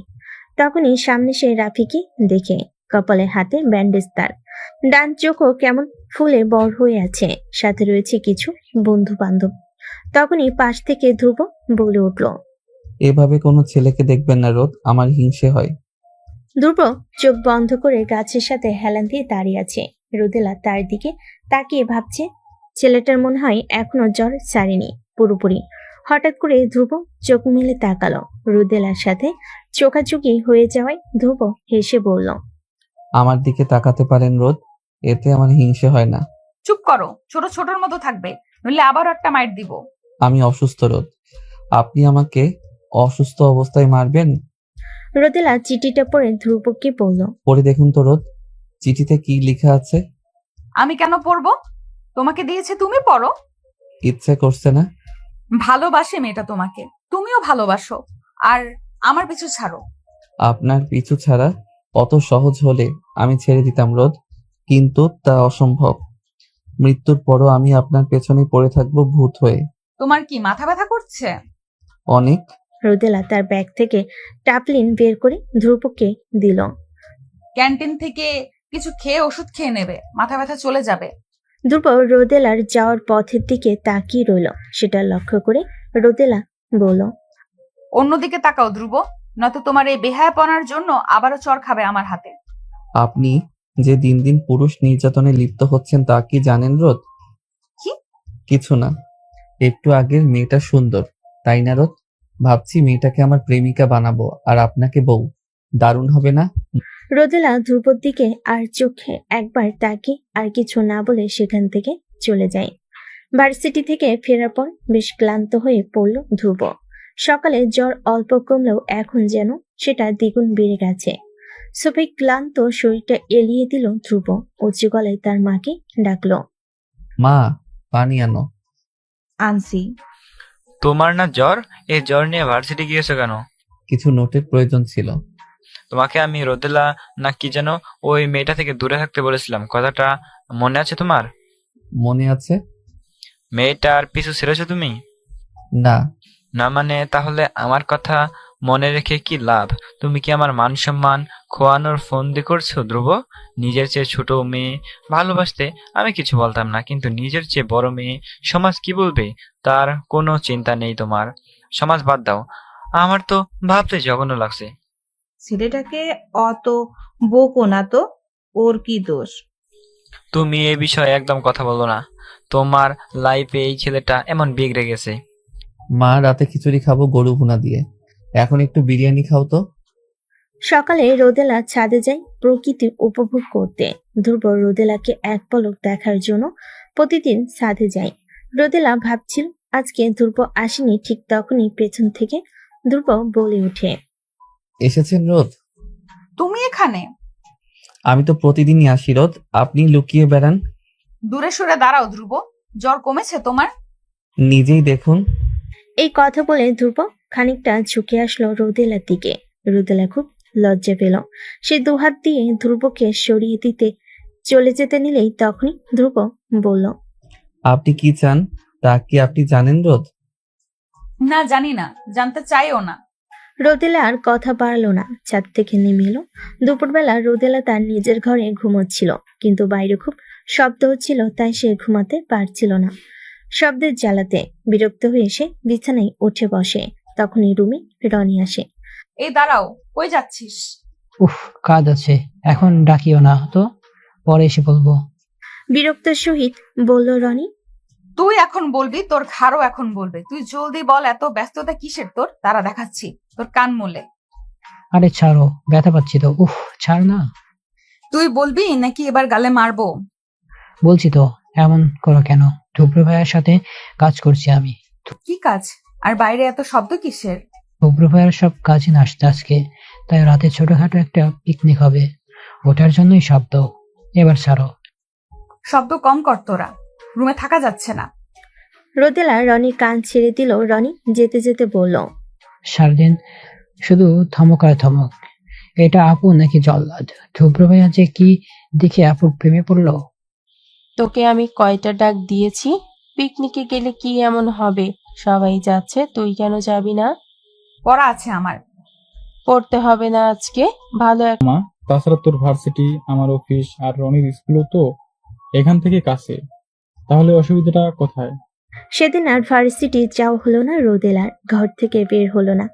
তখনই সামনে সে রাফিকে দেখে। কপালে হাতে ব্যান্ডেজ তার, ডান চোখও কেমন ফুলে বড় হয়ে আছে, সাথে রয়েছে কিছু বন্ধু বান্ধব। তখনই পাশ থেকে ধ্রুব বলে উঠল, এভাবে কোনো ছেলেকে দেখবেন না রোদ, আমার হিংসে হয়। ধ্রুব চোখ বন্ধ করে গাছের সাথে হেলান দিয়ে দাঁড়িয়ে আছে। রোদেলা তার দিকে তাকিয়ে ভাবছে, ছেলেটার মনে হয় এখনো জ্বর ছাড়েনি পুরোপুরি। হঠাৎ করে ধ্রুব চোখ মেলে তাকালো। রোদেলার সাথে চোখাচোখি হয়ে যাওয়ায় ধ্রুব হেসে বলল, আমার দিকে তাকাতে পারেন রোদ, এতে আমার হিংসে হয় না। চুপ করো, ছোট ছোটর মতো থাকবে, নইলে আবার একটা মাইর দিব। আমি অসুস্থ রোদ, আপনি আমাকে অসুস্থ অবস্থায় মারবেন? রোদেলা চিঠিটা পড়ে ধ্রুবকে বলল, পড়ে দেখুন তো রোদ, চিঠিতে কি লেখা আছে? আমি কেন পড়বো? তোমাকে দিয়েছে, তুমি পড়ো। ইচ্ছে করছে না। ভালোবাসে মেয়েটা তোমাকে, তুমিও ভালোবাসো। আর আমার পিছু ছাড়ো। আপনার পিছু ছাড়া অত সহজ হলে আমি ছেড়ে দিতাম রোদ, কিন্তু তা অসম্ভব। মৃত্যুর পরও আমি আপনার পেছনে পড়ে থাকবো ভূত হয়ে। তোমার কি মাথা ব্যথা করছে? অনেক। রোদেলা তার ব্যাগ থেকে টাপলিন বের করে ধ্রুবকে দিল। ক্যান্টিন থেকে কিছু খেয়ে ওষুধ খেয়ে নেবে, মাথা ব্যথা চলে যাবে। ধ্রুব রোদেলার যাওয়ার পথের দিকে তাকিয়ে রইল। সেটা লক্ষ্য করে রোদেলা বলল, অন্যদিকে তাকাও ধ্রুব, নয়তো তোমার এই বেহায়াপনার জন্য আবারও চর খাবে আমার হাতে। আপনি যে দিন দিন পুরুষ নির্যাতনে লিপ্ত হচ্ছেন তা কি জানেন রোদ? কি? কিছু না, একটু আগের মেয়েটা সুন্দর, তাই না রোদ? ভাবছি মেয়েটাকে আমার প্রেমিকা বানাবো আর আপনাকে বউ। দারুণ হবে না? রোদেলা ধ্রুবর দিকে আর চোখে একবার তাকিয়ে আর কিছু না বলে সেখান থেকে চলে যায়। ভার্সিটি থেকে ফেরার পর বেশ ক্লান্ত হয়ে পড়ল ধ্রুব। সকালে জ্বর অল্প কমলেও এখন যেন সেটা দ্বিগুণ বেড়ে গেছে। সোফে ক্লান্ত শরীরটা এলিয়ে দিল ধ্রুব। উঁচু গলায় তার মাকে ডাকলো, মা, পানি আনো। আনছি। তোমার না জ্বর? এই জ্বর নিয়ে ভার্সিটি গিয়েছো কেন? কিছু নোটের প্রয়োজন ছিল। তোমাকে আমি রোদেলা না কি যেন ওই মেয়েটা থেকে দূরে থাকতে বলেছিলাম, কথাটা মনে আছে তোমার? মনে আছে। মেয়েটার পিছু ছেড়েছো তুমি? না। না মানে তাহলে আমার কথা মনে রেখে কি লাভ? তুমি কি আমার মান সম্মান খোয়ানোর ফন্দি করছো ধ্রুব? নিজের চেয়ে ছোট মেয়ে ভালোবাসতে আমি কিছু বলতাম না, কিন্তু নিজের চেয়ে বড় মেয়ে, সমাজ কি বলবে তার কোনো চিন্তা নেই তোমার। সমাজ বাদ দাও, আমার তো ভাবতে জঘন্য লাগছে। ছেলেটাকে অত বকো না তো, ওর কি দোষ? তুমি এই বিষয়ে একদম কথা বলো না। তোমার লাইফে এই ছেলেটা এমন বিগড়ে গেছে। মা, রাতে খিচুড়ি খাবো গরু ভুনা দিয়ে, এখন একটু বিরিয়ানি খাও তো। সকালে রোদেলা ছাদে যায় প্রকৃতি উপভোগ করতে। ধ্রুব রোদেলাকে এক পলক দেখার জন্য প্রতিদিন ছাদে যায়। রোদেলা ভাবছিল আজকে ধ্রুব আসেনি, ঠিক তখনই পেছন থেকে ধ্রুব বলে ওঠে, এসেছেন রোদ? তুমি এখানে? আমি তো প্রতিদিনই আসি রোদ, আপনি লুকিয়ে বেড়ান। দূরে সরে দাঁড়াও ধ্রুব, জ্বর কমেছে তোমার? নিজেই দেখুন। এই কথা বলে ধ্রুব খানিকটা ঝুঁকে আসলো রোদেলার দিকে। রোদেলা খুব লজ্জা পেল। সে দুহাত দিয়ে ধ্রুবকে সরিয়ে দিতে চলে যেতে নিলেই তখনই ধ্রুব বলল, আপনি কি চান তা কি আপনি জানেন রোদ? না, জানি না, জানতে চাইও না। রোদেলা আর কথা বাড়লো না, ছাদ থেকে নেমে এলো। দুপুরবেলা রোদেলা তার নিজের ঘরে ঘুমোচ্ছিল, কিন্তু বাইরে খুব শব্দ হচ্ছিল, তাই সে ঘুমাতে পারছিল না। শব্দের জ্বালাতে বিরক্ত হয়ে সে বিছানায় উঠে বসে। তখনই রুমে রনি আসে। এই দাঁড়াও, কই যাচ্ছিস? উফ, কাজ আছে, এখন ডাকিও না তো, পরে এসে বলবো। বিরক্তের সহিত বলল রনি। তুই এখন বলবি, তোর ঘাড়ও এখন বলবে। তুই জলদি বল, এত ব্যস্ততা কিসের তোর? তারা দেখাচ্ছি তোর কান মোলে। আরে ছাড়ো, ব্যথা পাচ্ছি তো। উফ, ছাড় না। তুই বলবি নাকি এবার গালে মারবো? বলছি তো, এমন করো কেন? ধ্রুব ভাইয়ার সাথে কাজ করছি আমি। কি কাজ? আর বাইরে এত শব্দ কিসের? ধ্রুব ভাইয়ার সব কাজে আসছে আজকে, তাই রাতে ছোটখাটো একটা পিকনিক হবে, ওটার জন্যই শব্দ। এবার ছাড়ো। শব্দ কম কর তোরা, রুমে থাকা যাচ্ছে না। রোদেলা রনি কান ছেড়ে দিল। রনি যেতে যেতে বলল, সারাদিন শুধু ধমক আর ধমক। এটা আপু নাকি জল্লাদ? ধ্রুব ভাইয়া যে কি দেখে আপুর প্রেমে পড়লো। তোকে আমি কয়টা ডাক দিয়েছি? পিকনিকে গেলে কি এমন হবে? সবাই যাচ্ছে, তুই কেন যাবি না? পড়া আছে আমার। পড়তে হবে না আজকে, ভালো এক মা, তাছাড়া তোর ভার্সিটি, আমার অফিস আর রনির স্কুলও তো এখান থেকে কাছে, তাহলে অসুবিধাটা কোথায়? সেদিন আর ভার্সিটি যাওয়া হলো না রোদেলার। ঘর থেকে বের হলো না।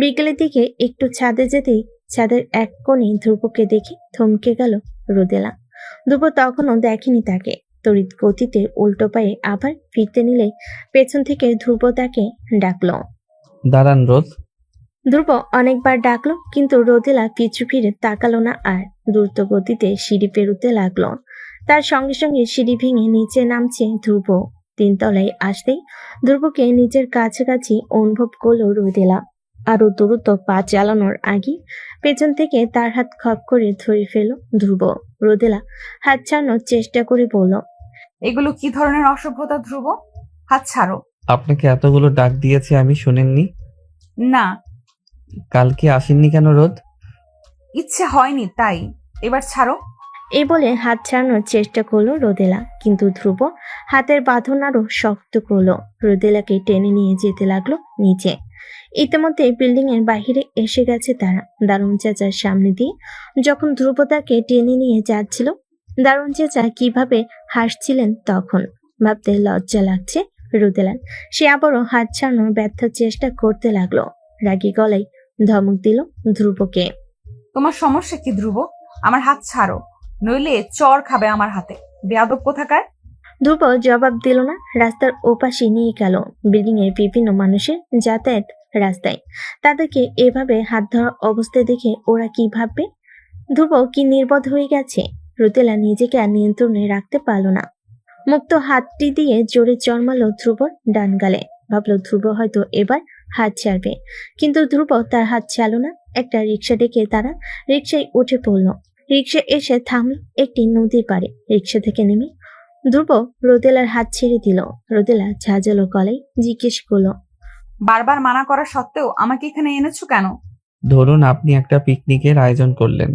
বিকেলের দিকে একটু ছাদে যেতেই ছাদের এক কোণে ধ্রুবকে দেখে থমকে গেল রোদেলা। ধ্রুব তখনও দেখেনি তাকে। তড়িৎ গতিতে উল্টো পায়ে আবার ফিরতে নিলে পেছন থেকে ধ্রুব তাকে ডাকলো। দাঁড়ান রোদ। ধ্রুব অনেকবার ডাকলো, কিন্তু রোদেলা পিছু ফিরে তাকালো না আর দ্রুত গতিতে সিঁড়ি পেরুতে লাগলো। তার সঙ্গে সঙ্গে সিঁড়ি ভেঙে নিচে নামছে ধ্রুব। 3 তলায় আসতেই ধ্রুবকে নিজের কাছাকাছি অনুভব করলো রোদেলা। আরো দ্রুত পা চালানোর আগে পেছন থেকে তার হাত খপ করে ধরে ফেল ধ্রুব। রোদেলা হাত ছাড়ানোর চেষ্টা করে বলল, এগুলো কি ধরনের অসভ্যতা ধ্রুব? হাত ছাড়ো। আপনাকে এতগুলো ডাক দিয়েছি আমি, শুনেননি? না, কালকে আসেননি কেন রোদ? ইচ্ছে হয়নি তাই। এবার ছাড়ো। এই বলে হাত ছাড়ানোর চেষ্টা করলো রোদেলা, কিন্তু ধ্রুব হাতের বাঁধন আরো শক্ত করলো। রোদেলাকে টেনে নিয়ে যেতে লাগলো নিচে। ইতিমধ্যে বিল্ডিং এর বাহিরে এসে গেছে তারা। দারুণ চাচার সামনে দিয়ে যখন ধ্রুব তাকে টেনে নিয়ে যাচ্ছিল, দারুণ চাচা কিভাবে হাসছিলেন তখন ভাবতে লজ্জা লাগছে রোদেলার। সে আবারও হাত ছাড়ানোর ব্যর্থ চেষ্টা করতে লাগলো। রাগী গলায় ধমক দিল ধ্রুবকে। তোমার সমস্যা কি ধ্রুব? আমার হাত ছাড়ো, নইলে চর খাবে আমার হাতে, বেয়াদব কোথাকার। ধ্রুব জবাব দিল না। রাস্তার ওপাশে নিয়ে গেল বিল্ডিং এর বিভিন্ন মানুষের যাতায়াত রাস্তায়। তাদেরকে এভাবে হাত ধরা অবস্থায় দেখে ওরা কি ভাববে? ধ্রুব কি নির্বোধ হয়ে গেছে? রোদেলা নিজেকে আর নিয়ন্ত্রণে রাখতে পারল না। মুক্ত হাতটি দিয়ে জোরে চড়মালো ধ্রুবর ডান গালে। ভাবলো ধ্রুব হয়তো এবার হাত ছাড়বে, কিন্তু ধ্রুব তার হাত ছাড়ল না। একটা রিক্সা ডেকে তারা রিক্সায় উঠে পড়ল। রিক্সা এসে থামল একটি নদীর পাড়ে। রিক্সা থেকে নেমে ধ্রুব রোদেলার হাত ছেড়ে দিল। রোদেলা ঝাঁঝালো গলায় জিজ্ঞেস করলো, বারবার মানা করা সত্ত্বেও আমাকে এখানে এনেছো কেন? ধরুন আপনি একটা পিকনিকের আয়োজন করলেন,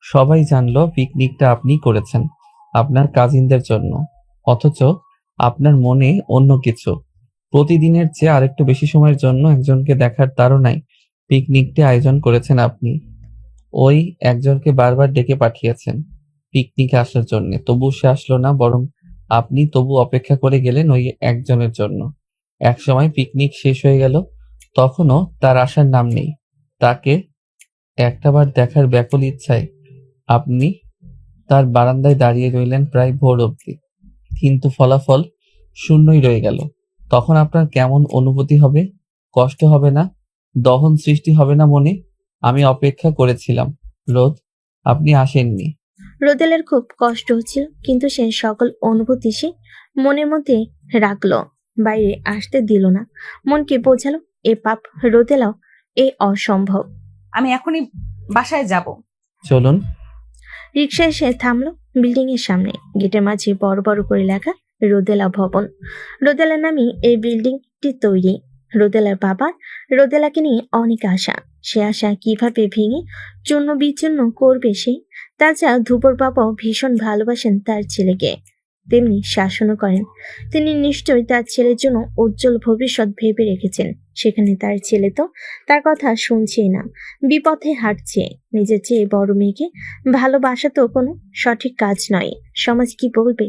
সবাই জানলো পিকনিকটা আপনি করেছেন আপনার কাজিনদের জন্য, অথচ আপনার মনে অন্য কিছু। প্রতিদিনের চেয়ে আরেকটু বেশি সময়ের জন্য একজনকে দেখার তাড়নায় পিকনিকটি আয়োজন করেছেন আপনি। ওই একজনকে বারবার ডেকে পাঠিয়েছেন পিকনিকে আসার জন্য, তবু সে আসলো না, বরং আপনি তবু অপেক্ষা করে গেলেন ওই একজনের জন্য। একসময় পিকনিক শেষ হয়ে গেল, তখনও তার আসার নাম নেই। তাকে একটাবার দেখার ব্যাকুল ইচ্ছায় আপনি তার বারান্দায় দাঁড়িয়ে রইলেন প্রায় ভোর অবধি, কিন্তু ফলাফল শূন্যই রয়ে গেল। তখন আপনার কেমন অনুভূতি হবে? কষ্ট হবে না? দহন সৃষ্টি হবে না মনে? আমি অপেক্ষা করেছিলাম রোদ, আপনি আসেননি। রোদেলার খুব কষ্ট হচ্ছিল, কিন্তু সে সকল অনুভূতি সে মনের মধ্যে রাখলো, বাইরে আসতে দিল না। মনকে বোঝালো এ পাপ রোদেলাও এ অসম্ভব। আমি এখনই বাসায় যাব। চলুন। রিক্সা এসে থামলো বিল্ডিং এর সামনে। গেটের মাঝে বড় বড় করে লেখা রোদেলা ভবন। রোদেলা নামে এই বিল্ডিংটি তৈরি। রোদেলার বাবা রোদেলাকে নিয়ে অনেক আশা। সে আশা কিভাবে ভেঙে চূর্ণ বিচ্ছিন্ন করবে সে। তাছাড়া ধ্রুবর বাবাও ভীষণ ভালোবাসেন তার ছেলেকে, তেমনি শাসনও করেন। তিনি নিশ্চয়ই তার ছেলের জন্য উজ্জ্বল ভবিষ্যৎ ভেবে রেখেছেন। সেখানে তার ছেলে তো তার কথা শুনছেই না, বিপথে হাঁটছে। নিজের চেয়ে বড় মেয়েকে ভালোবাসা তো কোনো সঠিক কাজ নয়। সমাজ কি বলবে,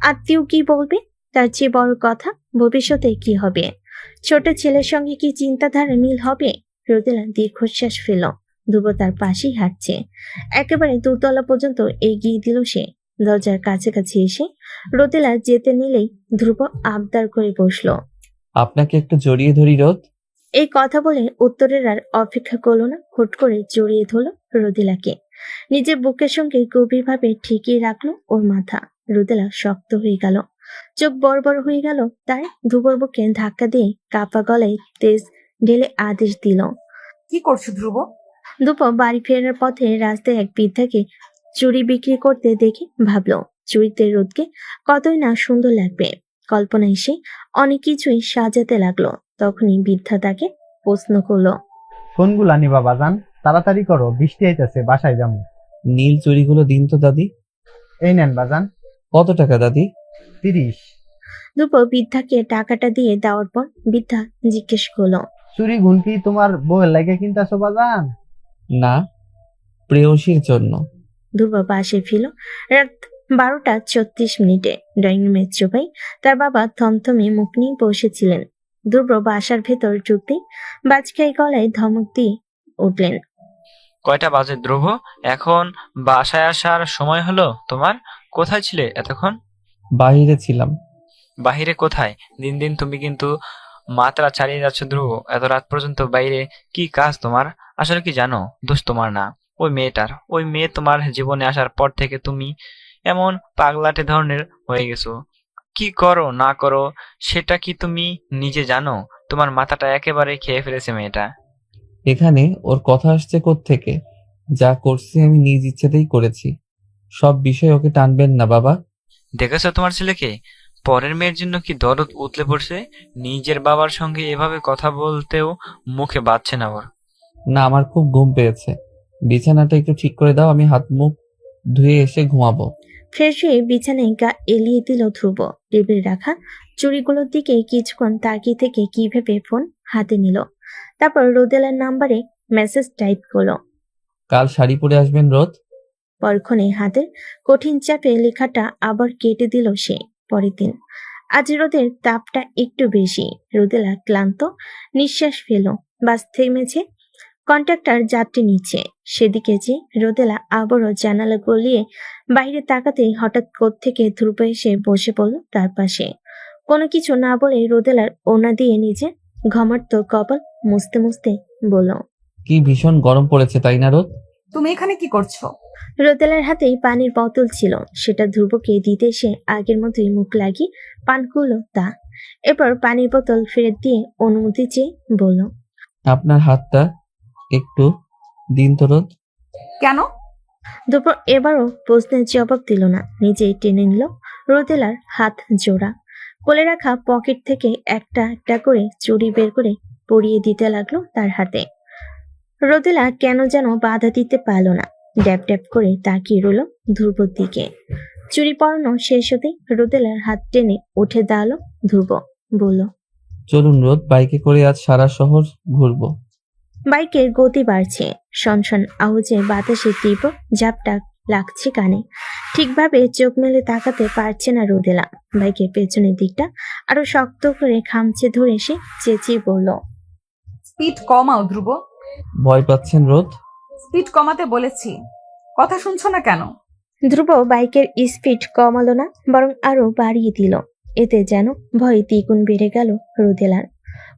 আত্মীয় কি বলবে, তার চেয়ে বড় কথা ভবিষ্যতে কি হবে। ছোট ছেলের সঙ্গে কি চিন্তাধারা মিল হবে? রোদেলা দীর্ঘশ্বাস ফেল। ধ্রুব তার পাশেই হাঁটছে। একেবারে দোতলা পর্যন্ত এগিয়ে দিল সে। দরজার কাছাকাছি এসে রোদেলা যেতে নিলেই ধ্রুব আবদার করে বসলো, আপনাকে একটু জড়িয়ে ধরি রোদ। এই কথা বলে উত্তরের আর অপেক্ষা করলো না, হুট করে জড়িয়ে ধরল রোদেলাকে। নিজের বুকের সঙ্গে গভীরভাবে ঠেকিয়ে রাখলো ওর মাথা। রোদেলা শক্ত হয়ে গেল, চোখ বড় বড় হয়ে গেল তার। ধ্রুবর বুকে ধাক্কা দিয়ে কাপা গলায় তেজ ঢেলে আদেশ দিল, কি করছো ধ্রুব? ধ্রুব বাড়ি ফেরার পথে রাস্তায় এক বৃদ্ধাকে চুড়ি বিক্রি করতে দেখে ভাবলো চুড়িতে রোদকে কতই না সুন্দর লাগবে। কল্পনায় সে অনেক কিছুই সাজাতে লাগলো। তখনই বৃদ্ধা তাকে প্রশ্ন করলো, কোনগুলা নিবা বাজান? তাড়াতাড়ি করো, বৃষ্টি আইতেছে, বাসায় যাবো। নীল চুড়িগুলো দিন তো দাদি। এই নেন বাজান। কত টাকা দাদি? 30। ধ্রুব বৃদ্ধাকে টাকাটা দিয়ে দেওয়ার পর বৃদ্ধা জিজ্ঞেস করলো, চুরি গুন কি তোমার বউয়ের লাগে কিনতেছো বাজান? না, প্রেয়সীর জন্য। ধ্রুব বাসে ফিরল রাত 12:36। ড্রয়িং রুমের চোপাই তার বাবা থমথমে মুখ নিয়ে বসেছিলেন। ধ্রুব বাসার ভেতর ঢুকতেই বাজখাই গলায় ধমক দিয়ে উঠলেন, কয়টা বাজে ধ্রুব? এখন বাসায় আসার সময় হলো তোমার? কোথায় ছিলে এতক্ষণ? বাইরে ছিলাম। বাহিরে কোথায়? দিন দিন তুমি কিন্তু মাত্রা ছাড়িয়ে যাচ্ছ ধ্রুব। এত রাত পর্যন্ত বাইরে কি কাজ তোমার? আসলে কি জানো, দোষ তোমার না, ওই মেয়েটার। ওই মেয়ে তোমার জীবনে আসার পর থেকে তুমি এমন পাগলাটে ধরনের হয়ে গেছো। কি করো না করো সেটা কি তুমি নিজে জানো? তোমার মাথাটা একেবারে খেয়ে ফেলেছে মেয়েটা। এখানে ওর কথা আসছে থেকে? যা করছি আমি নিজ ইচ্ছেতেই করেছি। সব বিষয় ওকে টানবেন না বাবা। দেখেছো তোমার ছেলেকে? পরের মেয়ের জন্য কি দরদ উতলে পড়ছে। নিজের বাবার সঙ্গে এভাবে কথা বলতেও মুখে বাজছে না ওর। না, আমার খুব ঘুম পেয়েছে। বিছানাটা একটু ঠিক করে দাও, আমি হাত মুখ ধুয়ে এসে ঘুমাবো। ফ্রেশ হয়ে বিছানায় গা এলিয়ে দিল ধ্রুব। টেবিল রাখা চুড়িগুলোর দিকে কিছুক্ষণ তাকিয়ে থেকে কি ভেবে ফোন হাতে নিল। তারপর রোদেলার নাম্বারে মেসেজ টাইপ করলো। কাল শাড়ি পরে আসবেন রোদ। পরক্ষণে হাতের কঠিন চাপে লেখাটা আবার কেটে দিল সে। পরের দিন আজ রোদের তাপটা একটু বেশি। রোদেলা ক্লান্ত নিঃশ্বাস ফেল। বাস থেমেছে, কন্ট্রাক্টর যাত্রী নিচ্ছে। সেদিকে যে রোদেলা আবারও জানালা গলিয়ে বাইরে তাকাতেই হঠাৎ কোত্থেকে ধ্রুব এসে বসে পড়ল তার পাশে। কোনো কিছু না বলে রোদেলার ওনা দিয়ে নিজে ঘমার্ত কপাল মুছতে মুছতে বলল, কি ভীষণ গরম পড়েছে তাই না রোদ? তুমি এখানে কি করছো? রোদেলার হাতেই পানির বোতল ছিল, সেটা ধ্রুবকে দিতে সে আগের মতোই মুখ লাগিয়ে পান করলো তা। এরপর পানির বোতল ফেরত দিয়ে অনুমতি চেয়ে বলল, আপনার হাতটা একটু দিন তো রোদ। কেন? ধ্রুব এবারও প্রশ্নের জবাব দিল না, নিজেই টেনে নিল রোদেলার হাত জোড়া। কোলে রাখা পকেট থেকে একটা একটা করে চুড়ি বের করে পরিয়ে দিতে লাগলো তার হাতে। রোদেলা কেন যেন বাধা দিতে পারল না, ড্যাব ড্যাব করে তাকিয়ে রইল ধ্রুবর দিকে। চুরি পরানো শেষ হতেই রোদেলার হাত টেনে উঠে দাঁড়ালো ধ্রুব। বলল, চলুন রোদ, বাইকে করে আজ সারা শহর ঘুরবো। বাইকের গতি বাড়ছে, শনশন আওয়াজে বাতাসে তীব্র ঝাপটা লাগছে কানে। ঠিকভাবে চোখ মেলে তাকাতে পারছে না রোদেলা। বাইকের পেছনের দিকটা আরো শক্ত করে খামচে ধরে সে চেঁচিয়ে বলল, স্পিড কমাও ধ্রুব। ভয় পাচ্ছেন রোদ? স্পিড কমাতে বলেছি, কথা শুনছো না কেন? ধ্রুব বাইকের স্পিড কমালো না, বরং আরো বাড়িয়ে দিল। এতে যেন ভয় দ্বিগুণ বেড়ে গেল রোদেলার।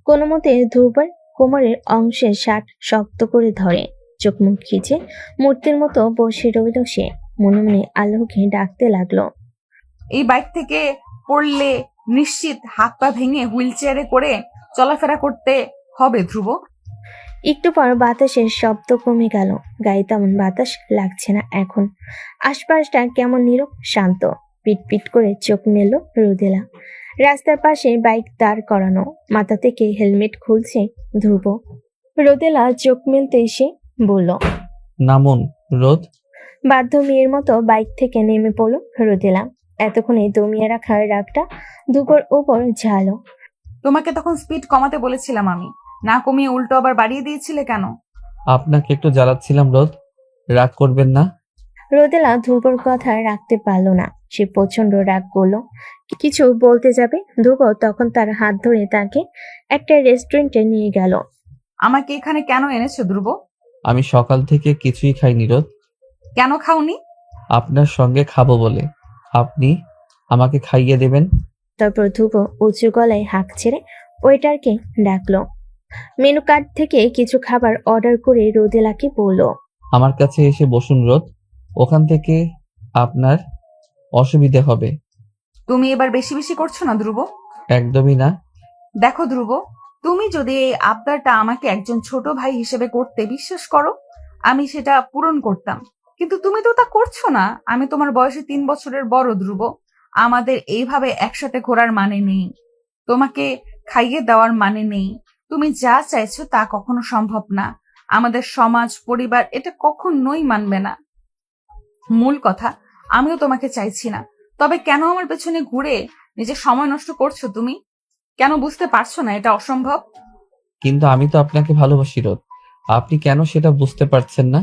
কোনো মতে ধ্রুবের কোমরের অংশে শার্ট শক্ত করে ধরে, চোখ মুখ খিচে মূর্তির মতো বসে রইল সে। মনে মনে আল্লাহকে ডাকতে লাগলো। এই বাইক থেকে পড়লে নিশ্চিত হাত পা ভেঙে হুইল চেয়ারে করে চলাফেরা করতে হবে ধ্রুব। একটু পর বাতাসের শব্দ কমে গেল, গায়ে তেমন বাতাস লাগছে না এখন। আশপাশটা কেমন নীরব শান্ত। পিট পিট করে চোখ মেলল রোদেলা। রাস্তার পাশে বাইক দাঁড় করানো, মাথা থেকে হেলমেট খুলছে ধ্রুব। রোদেলা চোখ মেলতে এসে বলল, নামুন রোদ। বাধ্য মেয়ের মতো বাইক থেকে নেমে পড়ল রোদেলা। এতক্ষণে দমিয়ে রাখা রাগটা ধ্রুবর উপর ঝালো। তোমাকে তখন স্পিড কমাতে বলেছিলাম আমি, না কমিয়ে উল্টো আবার বাড়িয়ে দিয়েছিলে কেন? আপনাকে একটু জ্বালাচ্ছিলাম রোদ, রাগ করবেন না। রোদেলা ধ্রুবর কথা রাখতে পারল না, সে প্রচন্ড রাগ করলো। কিছু বলতে যাবে, ধ্রুব তখন তার হাত ধরে তাকে একটা রেস্টুরেন্টে নিয়ে গেল। আমাকে এখানে কেন এনেছো ধ্রুব? আমি সকাল থেকে কিছুই খাইনি রোদ। কেন খাওনি? আপনার সঙ্গে খাবো বলে। আপনি আমাকে খাইয়ে দেবেন? তারপর ধ্রুব উঁচু গলায় হাঁক ছেড়ে ওয়েটারকে ডাকলো। মেনু কার্ড থেকে কিছু খাবার অর্ডার করে রোদেলাকে বলল, আমার কাছে এসে বসুন রোদ, ওখান থেকে আপনার অসুবিধে হবে। তুমি এবার বেশি বেশি করছো না ধ্রুব? একদমই না। দেখো ধ্রুব, তুমি যদি এই আবদারটা আমাকে একজন ছোট ভাই হিসেবে করতে, বিশ্বাস করো আমি সেটা পূরণ করতাম, কিন্তু তুমি তো তা করছো না। আমি তোমার বয়সে 3 বছরের বড় ধ্রুব। আমাদের এইভাবে একসাথে ঘোরার মানে নেই, তোমাকে খাইয়ে দেওয়ার মানে নেই। তুমি যা চাইছো তা কখনো সম্ভব না। আমাদের সমাজ পরিবার এটা কখনোই মানবে না। মূল কথা, আমিও তোমাকে চাইছি না, তবে কেন আমার পেছনে ঘুরে নিজের সময় নষ্ট করছো তুমি? কেন বুঝতে পারছো না এটা অসম্ভব? কিন্তু আমি তো আপনাকে ভালোবাসি রোদ, আপনি কেন সেটা বুঝতে পারছেন না?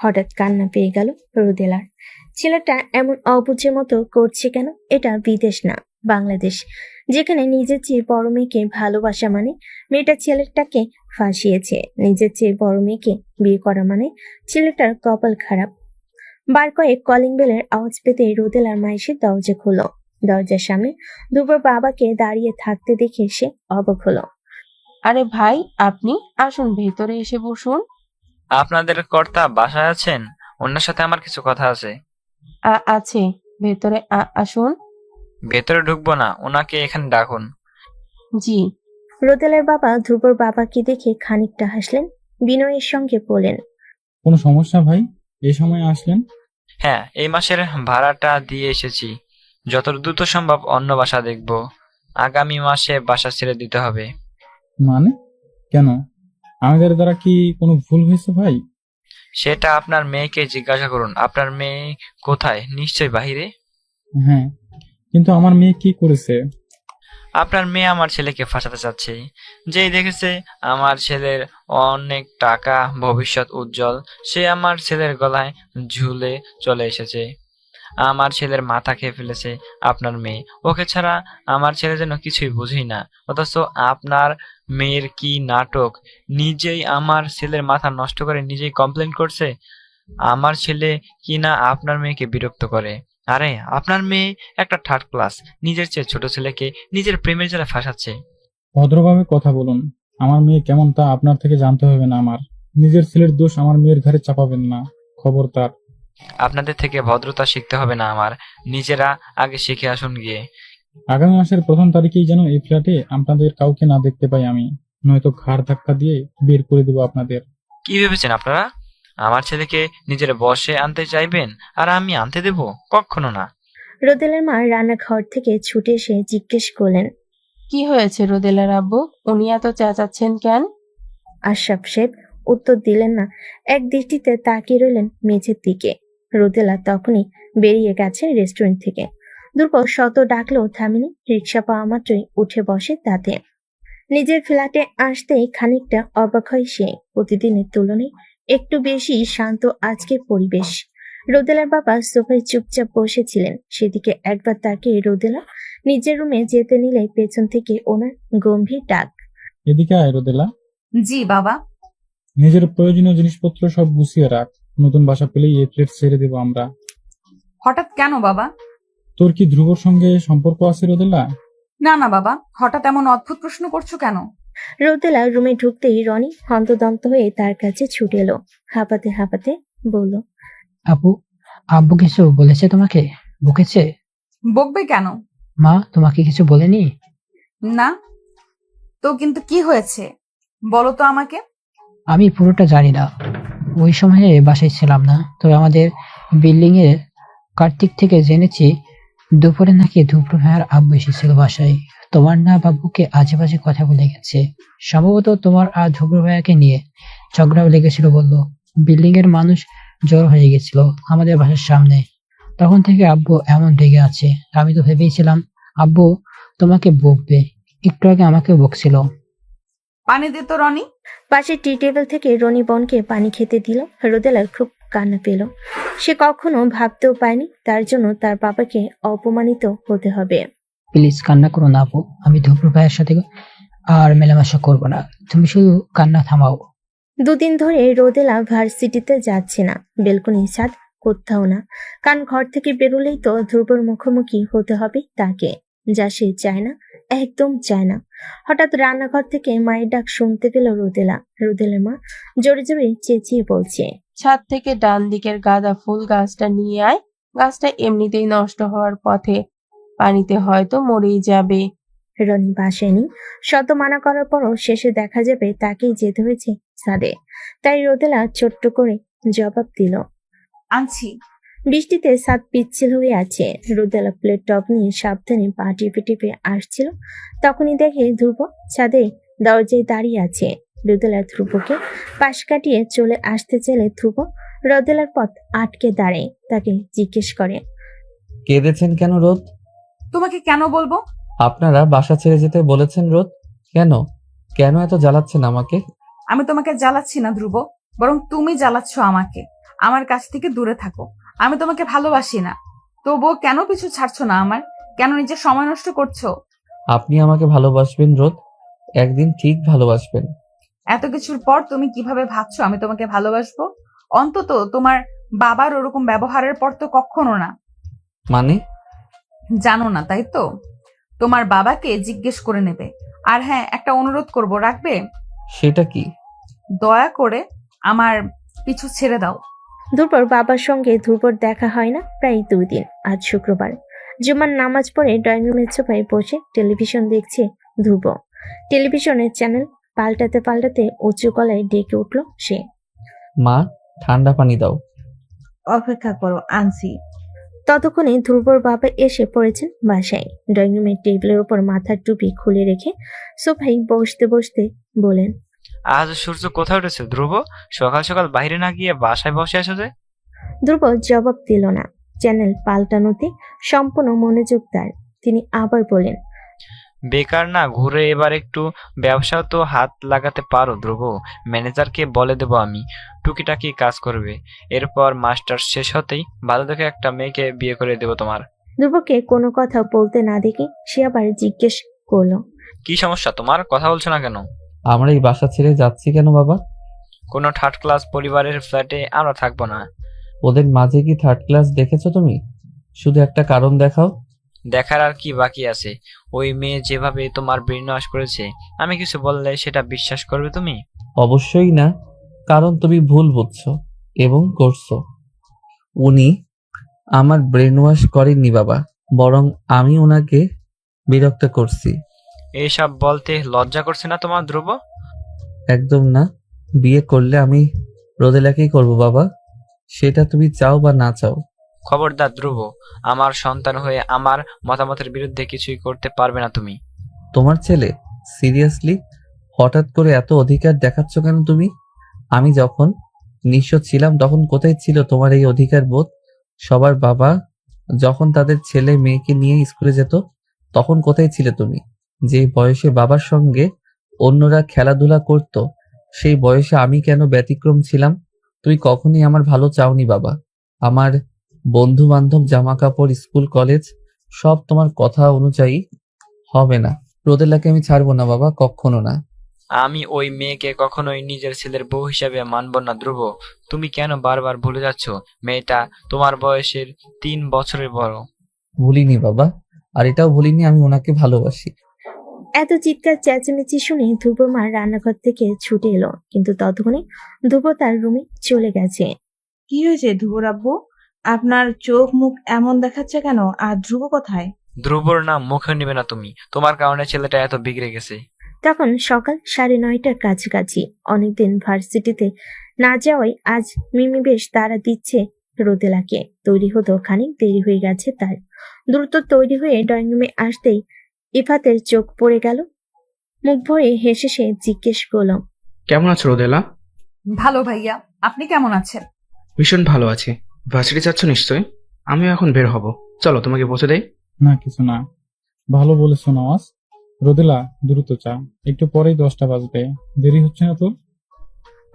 হঠাৎ কান্না পেয়ে গেল রোদেলার। ছেলেটা এমন অবুঝের মতো করছে কেন? এটা বিদেশ না, বাংলাদেশ, যেখানে নিজের চেয়ে বড় মেয়েকে ভালোবাসা মানে মেয়েটা ছেলেটাকে ফাঁসিয়েছে। নিজের চেয়ে বড় মেয়েকে বিয়ে করা মানে ছেলেটার কপাল খারাপ। বার কয়েক কলিং বেলের আওয়াজ পেতে রোদেলার মা এসে দরজা খুলল। দরজার সামনে ধ্রুবর বাবাকে দাঁড়িয়ে থাকতে দেখে সে অবাক হলো। আরে ভাই, আপনি আসুন, ভেতরে এসে বসুন। আপনাদের কর্তা বাসায় আছেন? ওনার সাথে আমার কিছু কথা আছে। আছে, ভেতরে আসুন। ভেতরে ঢুকবো না, ওনাকে এখানে ডাকুন। জি। রোদেলার বাবা ধ্রুবর বাবাকে দেখে খানিকটা হাসলেন, বিনয়ের সঙ্গে বলেন, কোনো সমস্যা ভাই, এই সময় আসলেন? হ্যাঁ, এই মাসের ভাড়াটা দিয়ে এসেছি। যত দ্রুত সম্ভব অন্য বাসা দেখব। আগামী মাসে বাসা ছেড়ে দিতে হবে। মানে কেন? আমাদের দ্বারা কি কোনো ভুল হয়েছে ভাই? সেটা আপনার মেয়েকে জিজ্ঞাসা করুন। আপনার মেয়ে কোথায়? নিশ্চয়ই বাহিরে। হ্যাঁ, কিন্তু আমার মেয়ে কি করেছে? আপনার মেয়ে আমার ছেলেকে ফাঁসাতে চাচ্ছে। যেই দেখেছে আমার ছেলের অনেক টাকা, ভবিষ্যৎ উজ্জ্বল, সে আমার ছেলের গলায় ঝুলে চলে এসেছে। আমার ছেলের মাথা খেয়ে ফেলেছে আপনার মেয়ে। ওকে ছাড়া আমার ছেলে যেন কিছুই বুঝেই না। অথচ আপনার মেয়ের কি নাটক! নিজেই আমার ছেলের মাথা নষ্ট করে নিজেই কমপ্লেন করছে। আমার ছেলে কি না আপনার মেয়েকে বিরক্ত করে। আরে আপনার মেয়ে একটা থার্ড ক্লাস, নিজের চেয়ে ছোট ছেলেকে নিজের প্রেমের জালে ফাঁসাচ্ছে। ভদ্রভাবে কথা বলুন। আমার মেয়ে কেমন তা আপনার থেকে জানতে হবে না আমার। নিজের ছেলের দোষ আমার মেয়ের ঘাড়ে চাপাবেন না, খবরদার। আপনাদের থেকে ভদ্রতা শিখতে হবে না আমার, নিজেরা আগে শিখে আসুন গিয়ে। আগামী মাসের 1ম তারিখেই যেন এই ফ্ল্যাটে আপনাদের কাউকে না দেখতে পাই আমি, নয়তো ঘাড় ধাক্কা দিয়ে বের করে দেবো আপনাদের। কি ভেবেছেন আপনারা? আমার ছেলেকে নিজের বশে আনতে চাইবেন আর আমি আনতে দেব? কখনো না। রোদেলার মা রান্নাঘর থেকে ছুটে এসে জিজ্ঞেস করলেন, কি হয়েছে রোদেলার আব্বু? উনি এত চেঁচাচ্ছেন কেন? আশরাফ সাহেব উত্তর দিলেন না, এক দৃষ্টিতে তাকিয়ে রইলেন মেঝের দিকে। রোদেলা তখনই বেরিয়ে গেছে রেস্টুরেন্ট থেকে। ধ্রুব শত ডাকলেও থামেনি। রিক্সা পাওয়া মাত্রই উঠে বসে তাতে। নিজের ফ্ল্যাটে আসতেই খানিকটা অবাক হয় সে। প্রতিদিনের তুলনায় একটু বেশি শান্ত আজকের পরিবেশ। রোদেলার বাবা সোফায় চুপচাপ বসেছিলেন, সেদিকে একবার তাকিয়ে রোদেলা নিজের রুমে যেতে নিলে পেছন থেকে ওনার গম্ভীর ডাক, এদিকে আয় রোদেলা। জি বাবা। নিজের প্রয়োজনীয় জিনিসপত্র সব গুছিয়ে রাখ, নতুন বাসা পেলেই এই ফ্ল্যাট ছেড়ে দেবো আমরা। হঠাৎ কেন বাবা? তোর কি ধ্রুবর সঙ্গে সম্পর্ক আছে রোদেলা? না না বাবা, হঠাৎ এমন অদ্ভুত প্রশ্ন করছো কেন? রোদেলা রুমে ঢুকতেই রনি হন্তদন্ত হয়ে তার কাছে ছুটে এলো। হাঁপাতে হাঁপাতে বলল, আপু, আব্বু কিছু বলেছে তোমাকে? বকেছে? বকবে কেন? মা তোমাকে কিছু বলেনি? না তো, কিন্তু কি হয়েছে বলো তো আমাকে। আমি পুরোটা জানি না, ওই সময়ে বাসায় ছিলাম না। তবে আমাদের বিল্ডিং এর কার্তিক থেকে জেনেছি দুপুরে নাকি ধুপ্র ভাইয়ার আব্বু এসেছিল বাসায়। তোমার না বাবুকে আজে বাজে কথা বলে গেছে। সম্ভবত তোমার আর ধুপ্র ভাইয়াকে নিয়ে ঝগড়াও লেগেছিল বললো। বিল্ডিং এর মানুষ জড়ো হয়ে গেছিল আমাদের বাসার সামনে। তখন থেকে আব্বু এমন রেগে আছে। আমি তো ভেবেছিলাম আব্বু তোমাকে বকবে, একটু আগে আমাকে বকছিল। পানি দে তো রনি। পাশে টি টেবিল থেকে রনি বোনকে পানি খেতে দিল। রোদেলার খুব কান্না পেল। সে কখনো ভাবতেও পায়নি তার জন্য তার বাবাকে অপমানিত হতে হবে। প্লিজ কান্না করো না আপু, আমি ধুপ্র ভাইয়ের সাথে আর মেলামেশা করবো না। তুমি শুধু কান্না থামাও। দুদিন ধরে রোদেলা ভার্সিটিতে যাচ্ছে না, বেলকনি ছাদ কোথাও না। কারণ ঘর থেকে বেরোলেই তো ধ্রুবর মুখোমুখি হতে হবে তাকে, যা সে চায় না, একদম চায় না। হঠাৎ রান্নাঘর থেকে মায়ের ডাক শুনতে পেল রোদেলা। রোদেলার মা জোরে জোরে চেঁচিয়ে বলছে, ছাদ থেকে ডান দিকের গাঁদা ফুল গাছটা নিয়ে আয়, গাছটা এমনিতেই নষ্ট হওয়ার পথে, পানিতে হয়তো মরেই যাবে। রনি বাসায় নেই। শত মানা করার পরও শেষে দেখা যাবে তাকেই যেতে হয়েছে ছাদে। তাই রোদেলা ছোট্ট করে জবাব দিল, আনছি। বৃষ্টিতে ছাদ পিচ্ছিল হয়ে আছে। রোদেলা প্লেট টপ নিয়ে সাবধানে পা টিপে টিপে আসছিল। তখনই দেখে ধ্রুব ছাদে দরজায় দাঁড়িয়ে আছে। রোদেলা ধ্রুবকে পাশ কাটিয়ে চলে আসতে চাইলে ধ্রুব রোদেলার পথ আটকে দাঁড়ায়। তাকে জিজ্ঞেস করে, কেঁদেছেন কেন রোদ? তোমাকে কেন বলবো? আপনারা বাসা ছেড়ে যেতে বলেছেন রোদ। কেন কেন এত জ্বালাচ্ছেন আমাকে? আমি তোমাকে জ্বালাচ্ছি না ধ্রুব, বরং তুমি জ্বালাচ্ছ আমাকে। আমার কাছ থেকে দূরে থাকো। আমি তোমাকে ভালোবাসি না, তবুও কেন পিছু ছাড়ছো না আমার? কেন নিজের সময় নষ্ট করছো? আপনি আমাকে ভালোবাসবেন রোদ, একদিন ঠিক ভালোবাসবেন। এত কিছুর পর তুমি কিভাবে ভাবছো আমি তোমাকে ভালোবাসবো? অন্তত তোমার বাবার ওরকম ব্যবহারের পর তো কখনো না। মানে? জানো না তাই তো? তোমার বাবাকে জিজ্ঞেস করে নেবে। আর হ্যাঁ, একটা অনুরোধ করব, রাখবে? সেটা কি? দয়া করে আমার পিছু ছেড়ে দাও। ধ্রুবর বাবার সঙ্গে ধ্রুবর দেখা হয় না প্রায় 2 দিন। আজ শুক্রবার, জুমার নামাজ পড়ে ড্রয়িং রুমের সোফায় বসে টেলিভিশন দেখছে ধ্রুব। টেলিভিশনের চ্যানেল পাল্টাতে পাল্টাতে উঁচু গলায় ডেকে উঠল সে। মা, ঠান্ডা পানি দাও। অপেক্ষা করো, আনছি। ততক্ষণে ধ্রুবর বাবা এসে পড়েছেন বাসায়। ড্রয়িং রুমের টেবিলের উপর মাথার টুপি খুলে রেখে সোফায় বসতে বসতে বলেন, আজ সূর্য কোথায় উঠেছে ধ্রুব? সকাল সকাল বাইরে না গিয়ে বাসায় বসে আছো যে? ধ্রুব জবাব দিল না। চ্যানেল পাল্টানোতে সম্পূর্ণ মনোযোগ তার। তিনি আবার বলেন, বেকার না ঘুরে এবার একটু ব্যবসাও তো হাত লাগাতে পারো ধ্রুব। ম্যানেজারকে বলে দেবো আমি, টুকিটাকি কাজ করবে। এরপর মাস্টার শেষ হতেই ভালো দেখে একটা মেয়েকে বিয়ে করে দেবো তোমার। ধ্রুবকে কোনো কথা বলতে না দেখে সে আবার জিজ্ঞেস করলো, কি সমস্যা তোমার? কথা বলছো না কেন? আমরা এই বাসা ছেড়ে যাচ্ছি কেন বাবা? কোনো থার্ড ক্লাস পরিবারের ফ্ল্যাটে আমরা থাকবো না। ওদের মাঝে কি থার্ড ক্লাস দেখেছো তুমি? শুধু একটা কারণ দেখাও। দেখার আর কি বাকি আছে? ওই মেয়ে যেভাবে তোমার ব্রেন ওয়াশ করেছে, আমি কিছু বললে সেটা বিশ্বাস করবে তুমি? অবশ্যই না, কারণ তুমি ভুল বুঝছো এবং করছো। উনি আমার ব্রেন ওয়াশ করেননি বাবা, বরং আমি ওনাকে বিরক্ত করছি। এইসব বলতে লজ্জা করছে না তোমার ধ্রুব? একদম না। বিয়ে করলে আমি রোদেলাকেই করব বাবা, সেটা তুমি চাও বা না চাও। খবরদার ধ্রুব, আমার সন্তান হয়ে আমার মতামতের বিরুদ্ধে কিছুই করতে পারবে না তুমি। তোমার ছেলে? সিরিয়াসলি? হঠাৎ করে এত অধিকার দেখাচ্ছ কেন তুমি? আমি যখন নিঃস্ব ছিলাম তখন কোথায় ছিল তোমার এই অধিকার বোধ? সবার বাবা যখন তাদের ছেলে মেয়েকে নিয়ে স্কুলে যেত তখন কোথায় ছিলে তুমি? যে বয়সে বাবার সঙ্গে অন্যরা খেলাধুলা করত সেই বয়সে আমি কেন ব্যতিক্রম ছিলাম? তুমি কখনোই আমার ভালো চাওনি বাবা। আমার বন্ধু বান্ধব, জামা কাপড়, স্কুল কলেজ সব তোমার কথা অনুযায়ী হবে না। রোদেলাকে আমি ছাড়বো না বাবা, কখনো না। আমি ওই মেয়েকে কখনোই নিজের ছেলের বউ হিসাবে মানব না ধ্রুব। তুমি কেন বারবার ভুলে যাচ্ছ? মেয়েটা তোমার বয়সের 3 বছরের বড়। ভুলিনি বাবা, আর এটাও ভুলিনি আমি ওনাকে ভালোবাসি। এত চিৎকার চেঁচামেচি শুনে ধ্রুব মা রান্নাঘর থেকে ছুটে এলো, কিন্তু ততক্ষণে ধ্রুব তার রুমে চলে গেছে। কি হয়েছে ধ্রুবর আব্বু? আপনার চোখ মুখ এমন দেখাচ্ছে কেন? আর ধ্রুব কোথায়? ধ্রুবর নাম মুখে নেবে না তুমি, তোমার কারণে ছেলেটা এত বিগড়ে গেছে। তখন সকাল 9:30টার কাছাকাছি। অনেকদিন ভার্সিটিতে না যাওয়ায় আজ মিমি বেশ তাড়া দিচ্ছে রোদেলাকে। তৈরি হতো খানিক দেরি হয়ে গেছে তার। দ্রুত তৈরি হয়ে ড্রয়িং রুমে আসতেই ইফাতের চোখ পড়ে গেল। মুখ ভরে হেসে সে জিজ্ঞেস করল, কেমন আছো রোদেলা? ভালো ভাইয়া, আপনি কেমন আছেন? ভীষণ ভালো আছি। ভার্সিটি যাচ্ছ নিশ্চয়ই? আমিও এখন বের হব, চলো তোমাকে পৌঁছে দেই। না কিছু না, ভালো বলেছো নওয়াজ। রোদেলা দ্রুত চা, একটু পরেই 10টা বাজবে, দেরি হচ্ছে না তোর?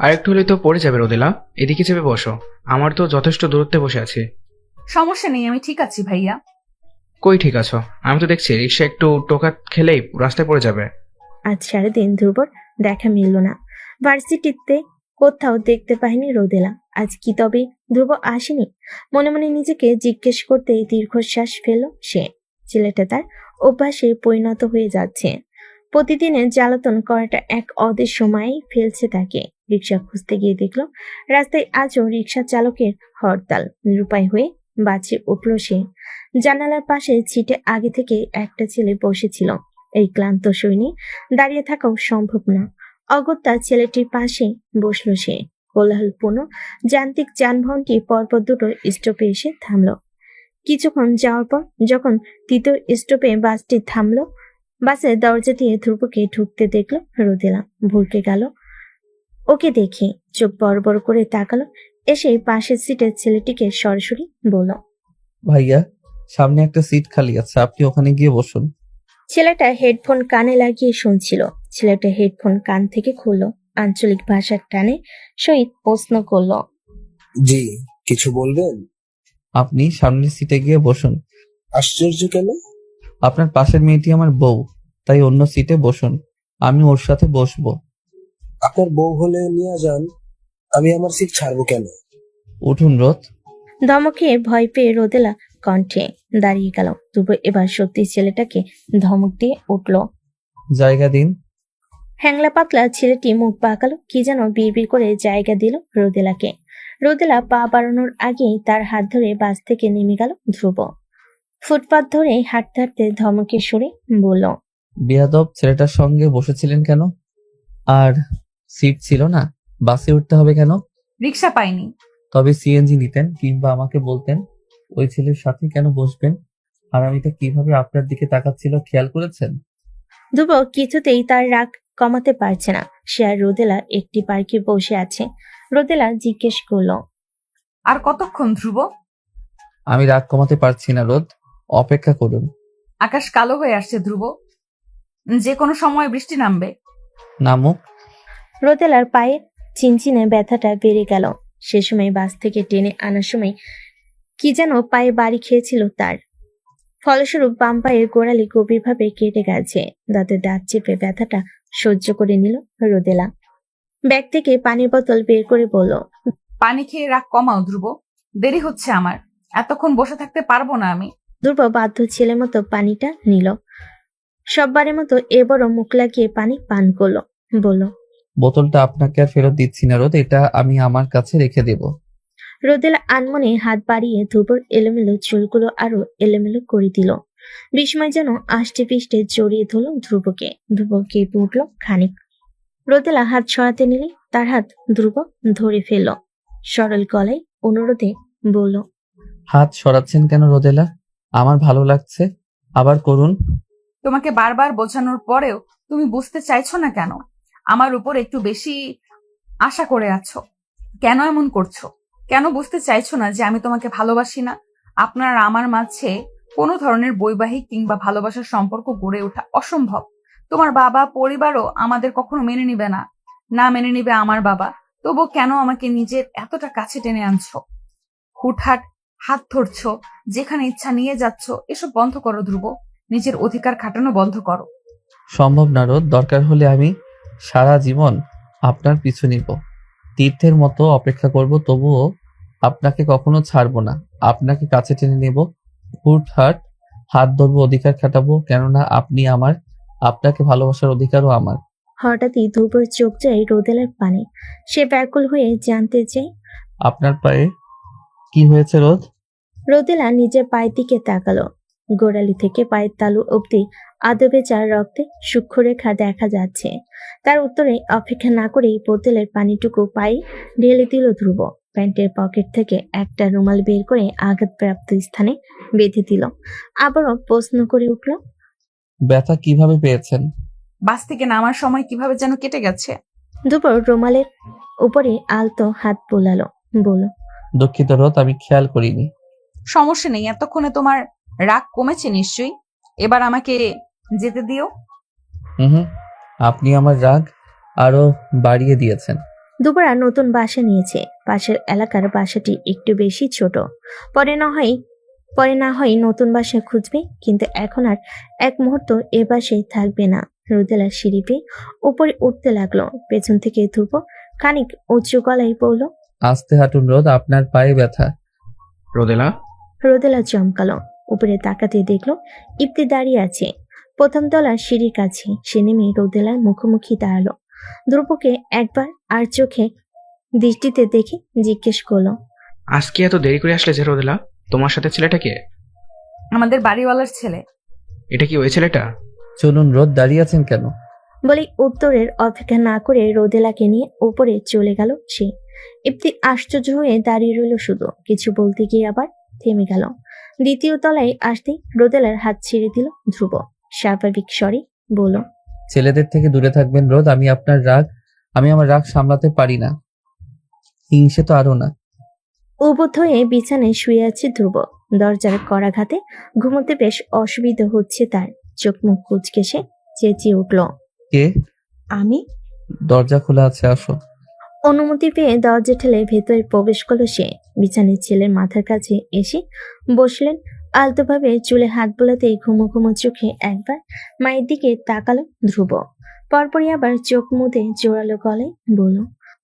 আর একটু হলেই তো পড়ে যাবে রোদেলা, এদিকে চেপে বসো, আমার তো যথেষ্ট দূরত্বে বসে আছি। সমস্যা নেই, আমি ঠিক আছি ভাইয়া। কই ঠিক আছো? আমি তো দেখছি রিক্সা একটু টোকা খেলেই রাস্তায় পড়ে যাবে। আজ সারাদিন ধ্রুবর দেখা মিলল না। ভার্সিটিতে কোথাও দেখতে পায়নি রোদেলা। আজ কি তবে ধ্রুব আসেনি? মনে মনে নিজেকে জিজ্ঞেস করতে দীর্ঘশ্বাস ফেল সে। ছেলেটা তার অভ্যাসে পরিণত হয়ে যাচ্ছে। প্রতিদিনের জ্বালাতন করাটা এক অদের সময়েই ফেলছে তাকে। রিক্সা খুঁজতে গিয়ে দেখল রাস্তায় আজও রিক্সা চালকের হরতাল। নিরুপায় হয়ে বাঁচে উঠল সে। জানালার পাশে ছিটে আগে থেকে একটা ছেলে বসেছিল। এই ক্লান্ত শৈনী দাঁড়িয়ে থাকাও সম্ভব না। অগত্যা ছেলেটির পাশে বসল সে। কোলাহলপূর্ণ যান্ত্রিক যানবাহনটি পরপর দুটো স্টপে এসে থামল। কিছুক্ষণ যাওয়ার পর যখন তৃতীয় স্টপে বাসটি থামল, বাসের দরজা দিয়ে ধ্রুবকে ঢুকতে দেখল রোদেলা। ভুলকে গেল ওকে দেখে, চোখ বড় বড় করে তাকালো। এসে পাশের সিটের ছেলেটিকে সরাসরি বলল, ভাইয়া, সামনে একটা সিট খালি আছে, আপনি ওখানে গিয়ে বসুন। ছেলেটা হেডফোন কানে লাগিয়ে শুনছিল। ছেলেটা হেডফোন কান থেকে খুললো, আঞ্চলিক ভাষার টানে সহিত প্রশ্ন করলো, জি, কিছু বলবেন? আপনি সামনের সিটে গিয়ে বসুন। আশ্চর্য কেন? আপনার পাশের মেয়েটি আমার বউ, তাই অন্য সিটে বসুন, আমি ওর সাথে বসবো। আপনার বউ হলে নিয়ে যান, আমি আমার সিট ছাড়বো কেন? উঠুন রোদ। ধমকে ভয় পেয়ে রোদেলা কণ্ঠে দাঁড়িয়ে গেল। ধ্রুব এবার সত্যি ছেলেটাকে ধমক দিয়ে উঠল। জায়গা দিন। হ্যাংলা পাতলা ছেলেটি মুখ বাঁকালো, কি যেন বিড়বিড় করে জায়গা দিল রোদেলাকে। রোদেলা পা বাড়ানোর আগেই তার হাত ধরে বাস থেকে নেমে গেল ধ্রুব। ফুটপাত ধরে হাঁটতে হাঁটতে ধমকে সুরে বলল, বেয়াদব, ছেলেটার সঙ্গে বসেছিলেন কেন? আর সিট ছিল না, বাসে উঠতে হবে কেন? রিক্সা পাইনি। তবে সিএনজি নিতেন, কিংবা আমাকে বলতেন ওই ছেলের সাথে কেন বসবেন। আর আমি তো কিভাবে আপনার দিকে তাকাচ্ছিল খেয়াল করেছেন? ধ্রুব কিছুতেই তার রাগ কমাতে পারছে না। সে আর রোদেলা একটি পার্কে বসে আছে। রোদেলা জিজ্ঞেস করলো, আর কতক্ষণ ধ্রুব? আমি রাগ কমাতে পারছি না রোদ, অপেক্ষা করুন। আকাশ কালো হয়ে আসছে ধ্রুব, যে কোনো সময় বৃষ্টি নামবে। নামুক। রোদেলার পায়ে চিনচিনে ব্যথাটা বেড়ে গেল। সে সময় বাস থেকে টেনে আনার সময় কি যেন পায়ে বাড়ি খেয়েছিল তার। ফলস্বরূপ বাম পায়ের গোড়ালি গভীরভাবে কেটে গেছে। দাঁতে দাঁত চেপে ব্যথাটা সহ্য করে নিল রোদেলা। ব্যাগ থেকে পানির বোতল বের করে বলল, পানি খেয়ে রাগ কমাও ধ্রুব, দেরি হচ্ছে আমার, এতক্ষণ বসে থাকতে পারবো না আমি। ধ্রুব বাধ্য ছেলে মতো পানিটা নিল। সববারের মতো এবারও মুখ লাগিয়ে পানি পান করলো। বলল, বোতলটা আপনাকে আর ফেরত দিচ্ছি না রোদ, এটা আমি আমার কাছে রেখে দেব। রোদেলা আনমনে হাত বাড়িয়ে ধ্রুবর এলোমেলো চুলগুলো আরো এলোমেলো করে দিল। বিস্ময় যেন আষ্টে পিষ্টে জড়িয়ে ধরল ধ্রুবকে। ধ্রুব কেঁপে উঠল খানিক। রোদেলা হাত সরাতে নিলে তার হাত ধ্রুব ধরে ফেলল। সরল গলায় অনুরোধে বলল, হাত সরাচ্ছেন কেন রোদেলা? আমার ভালো লাগছে, আবার করুন। তোমাকে বারবার বোঝানোর পরেও তুমি বুঝতে চাইছো না কেন? আমার উপর একটু বেশি আশা করে আছো, কেন এমন করছো? কেন বুঝতে চাইছো না যে আমি তোমাকে ভালোবাসি না? আপনার আর আমার মাঝে কোনো ধরনের বৈবাহিক কিংবা ভালোবাসার সম্পর্ক গড়ে ওঠা অসম্ভব। তোমার বাবা, পরিবারও আমাদের কখনো মেনে নিবে না, না মেনে নিবে আমার বাবা। তবু কেন আমাকে নিজের এতটা কাছে টেনে আনছো? হুটহাট হাত ধরছো, যেখানে ইচ্ছা নিয়ে যাচ্ছ, এসব বন্ধ করো ধ্রুব। নিজের অধিকার খাটানো বন্ধ করো। সম্ভব না রোদ, দরকার হলে আমি সারা জীবন আপনার পিছু নিব, তীর্থের মতো অপেক্ষা করব, তবুও আপনাকে কখনো ছাড়বো না। আপনাকে কাছে টেনে নেব, হুটহাট হাত ধরবো, অধিকার খাটাবো, কেননা আপনি আমার, আপনাকে ভালোবাসার অধিকারও আমার। হঠাৎই ধ্রুবর চোখ যায় রোদেলার পানে। সে ব্যাকুল হয়ে জানতে চায়, আপনার পায়ে কি হয়েছে রোদ? রোদেলা নিজের পায়ের দিকে তাকালো। গোড়ালি থেকে পায়ের তালু অবধি আদবে চার রক্তে সূক্ষ্মরেখা দেখা যাচ্ছে। তার উত্তরে অপেক্ষা না করেই বোতলের পানিটুকু পায়ে ঢেলে দিল ধ্রুব। প্যান্টের পকেট থেকে একটা রুমাল বের করে আঘাতপ্রাপ্ত স্থানে বেঁধে দিল। আবারও প্রশ্ন করে উঠল, ব্যথা কিভাবে পেয়েছেন? বাস থেকে নামার সময় কিভাবে যেন কেটে গেছে। ধ্রুব রুমালের উপরে আলতো হাত বোলালো। বলল, দুঃখিত রোদ, আমি খেয়াল করিনি। সমস্যা নেই, এতক্ষণে তোমার রাগ কমেছে নিশ্চয়ই। এবার আমাকে যেতে দিও। হুম, আপনি আমার রাগ আরো বাড়িয়ে দিয়েছেন। দুপুরা নতুন বাসা নিয়েছে। পাশের এলাকার বাসাটি একটু বেশি ছোট। পরে না হয় নতুন বাসা খুঁজবে, কিন্তু এখন আর এক মুহূর্ত এ বাসায় থাকবে না। রোদেলা সিঁড়ি পেয়ে উপরে উঠতে লাগলো। পেছন থেকে ধ্রুব খানিক উঁচু গলায় বলল, আস্তে হাঁটুন রোদ, আপনার পায়ে ব্যথা। রোদেলা, রোদেলা চমকালো। উপরে তাকাতে দেখলো ইপ্তি দাঁড়িয়ে আছে প্রথম তলার সিঁড়ির কাছে। সে নেমে রোদেলার মুখোমুখি দাঁড়ালো। ধ্রুবকে একবার আর চোখে দৃষ্টিতে দেখে জিজ্ঞেস করলো, আজকে এত দেরি করে আসলে যে রোদেলা? তোমার সাথে ছেলেটা কে? আমাদের বাড়িওয়ালার ছেলে। এটা কি ওই ছেলেটা? চলুন রোদ, দাঁড়িয়ে আছেন কেন? বলে উত্তরের অপেক্ষা না করে রোদেলাকে নিয়ে উপরে চলে গেল সে। ইপ্তি আশ্চর্য হয়ে দাঁড়িয়ে রইল শুধু, কিছু বলতে গিয়ে আবার থেমে গেল। দ্বিতীয় তলায় আসতেই রোদেলার হাত ছেড়ে দিল ধ্রুব। স্বাভাবিক স্বরে বলল, ছেলেদের থেকে দূরে থাকবেন রোদ, আমি আমার রাগ সামলাতে পারি না, হিংসে তো আরো না। উবুদ্ধ হয়ে বিছানায় শুয়ে আছে ধ্রুব। দরজার করাঘাতে ঘুমোতে বেশ অসুবিধা হচ্ছে তার। চোখ মুখ কুচকে সে চেঁচিয়ে উঠল, কে? আমি। দরজা খোলা আছে, আসো। অনুমতি পেয়ে দরজা ঠেলে ভেতরে প্রবেশ করলো সে। বিছানায় ছেলের মাথার কাছে এসে বসলেন। আলতোভাবে চুলে হাত বোলাতেই ঘুমো ঘুমো চোখে একবার মায়ের দিকে তাকালো ধ্রুব। পরপরই আবার চোখ মুদে জোরালো গলায় বলল,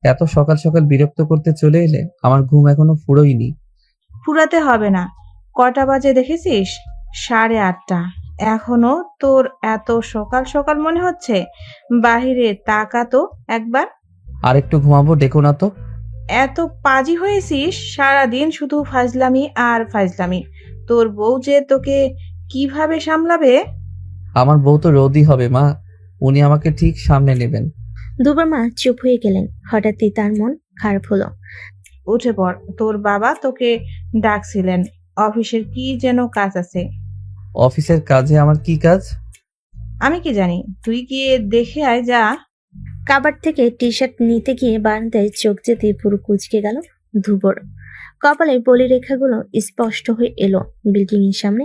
এত সকাল সকাল বিরক্ত করতে চলে এলে, আমার ঘুম এখনো ফুরোয়নি। ফুরাতে হবে না। কটা বাজে দেখেছিস? 8:30। এখনো তোর এত সকাল সকাল মনে হচ্ছে? বাহিরে তাকা তো একবার। আর একটু ঘুমাবো, ডেকো না তো। এত পাজি হয়েছিস, সারাদিন শুধু ফাজলামি আর ফাজলামি। তোর বউ যে তোকে কিভাবে সামলাবে? আমার বউ তো রোদই হবে মা, উনি আমাকে ঠিক সামনে নেবেন। দুবার মা চুপ হয়ে গেলেন। হঠাৎই তার মন খারাপ হলো। উঠে পড়, তোর বাবা তোকে ডাকছিলেন। অফিসের কি যেন কাজ আছে। অফিসের কাজে আমার কি কাজ? আমি কি জানি, তুই গিয়ে দেখে আয় যা। কাবার থেকে টি শার্ট নিতে গিয়ে বারান্দায় চোখ যেতে পুরো কুঁচকে গেল ধ্রুবর। কপালে বলিরেখাগুলো স্পষ্ট হয়ে এলো। বিল্ডিং এর সামনে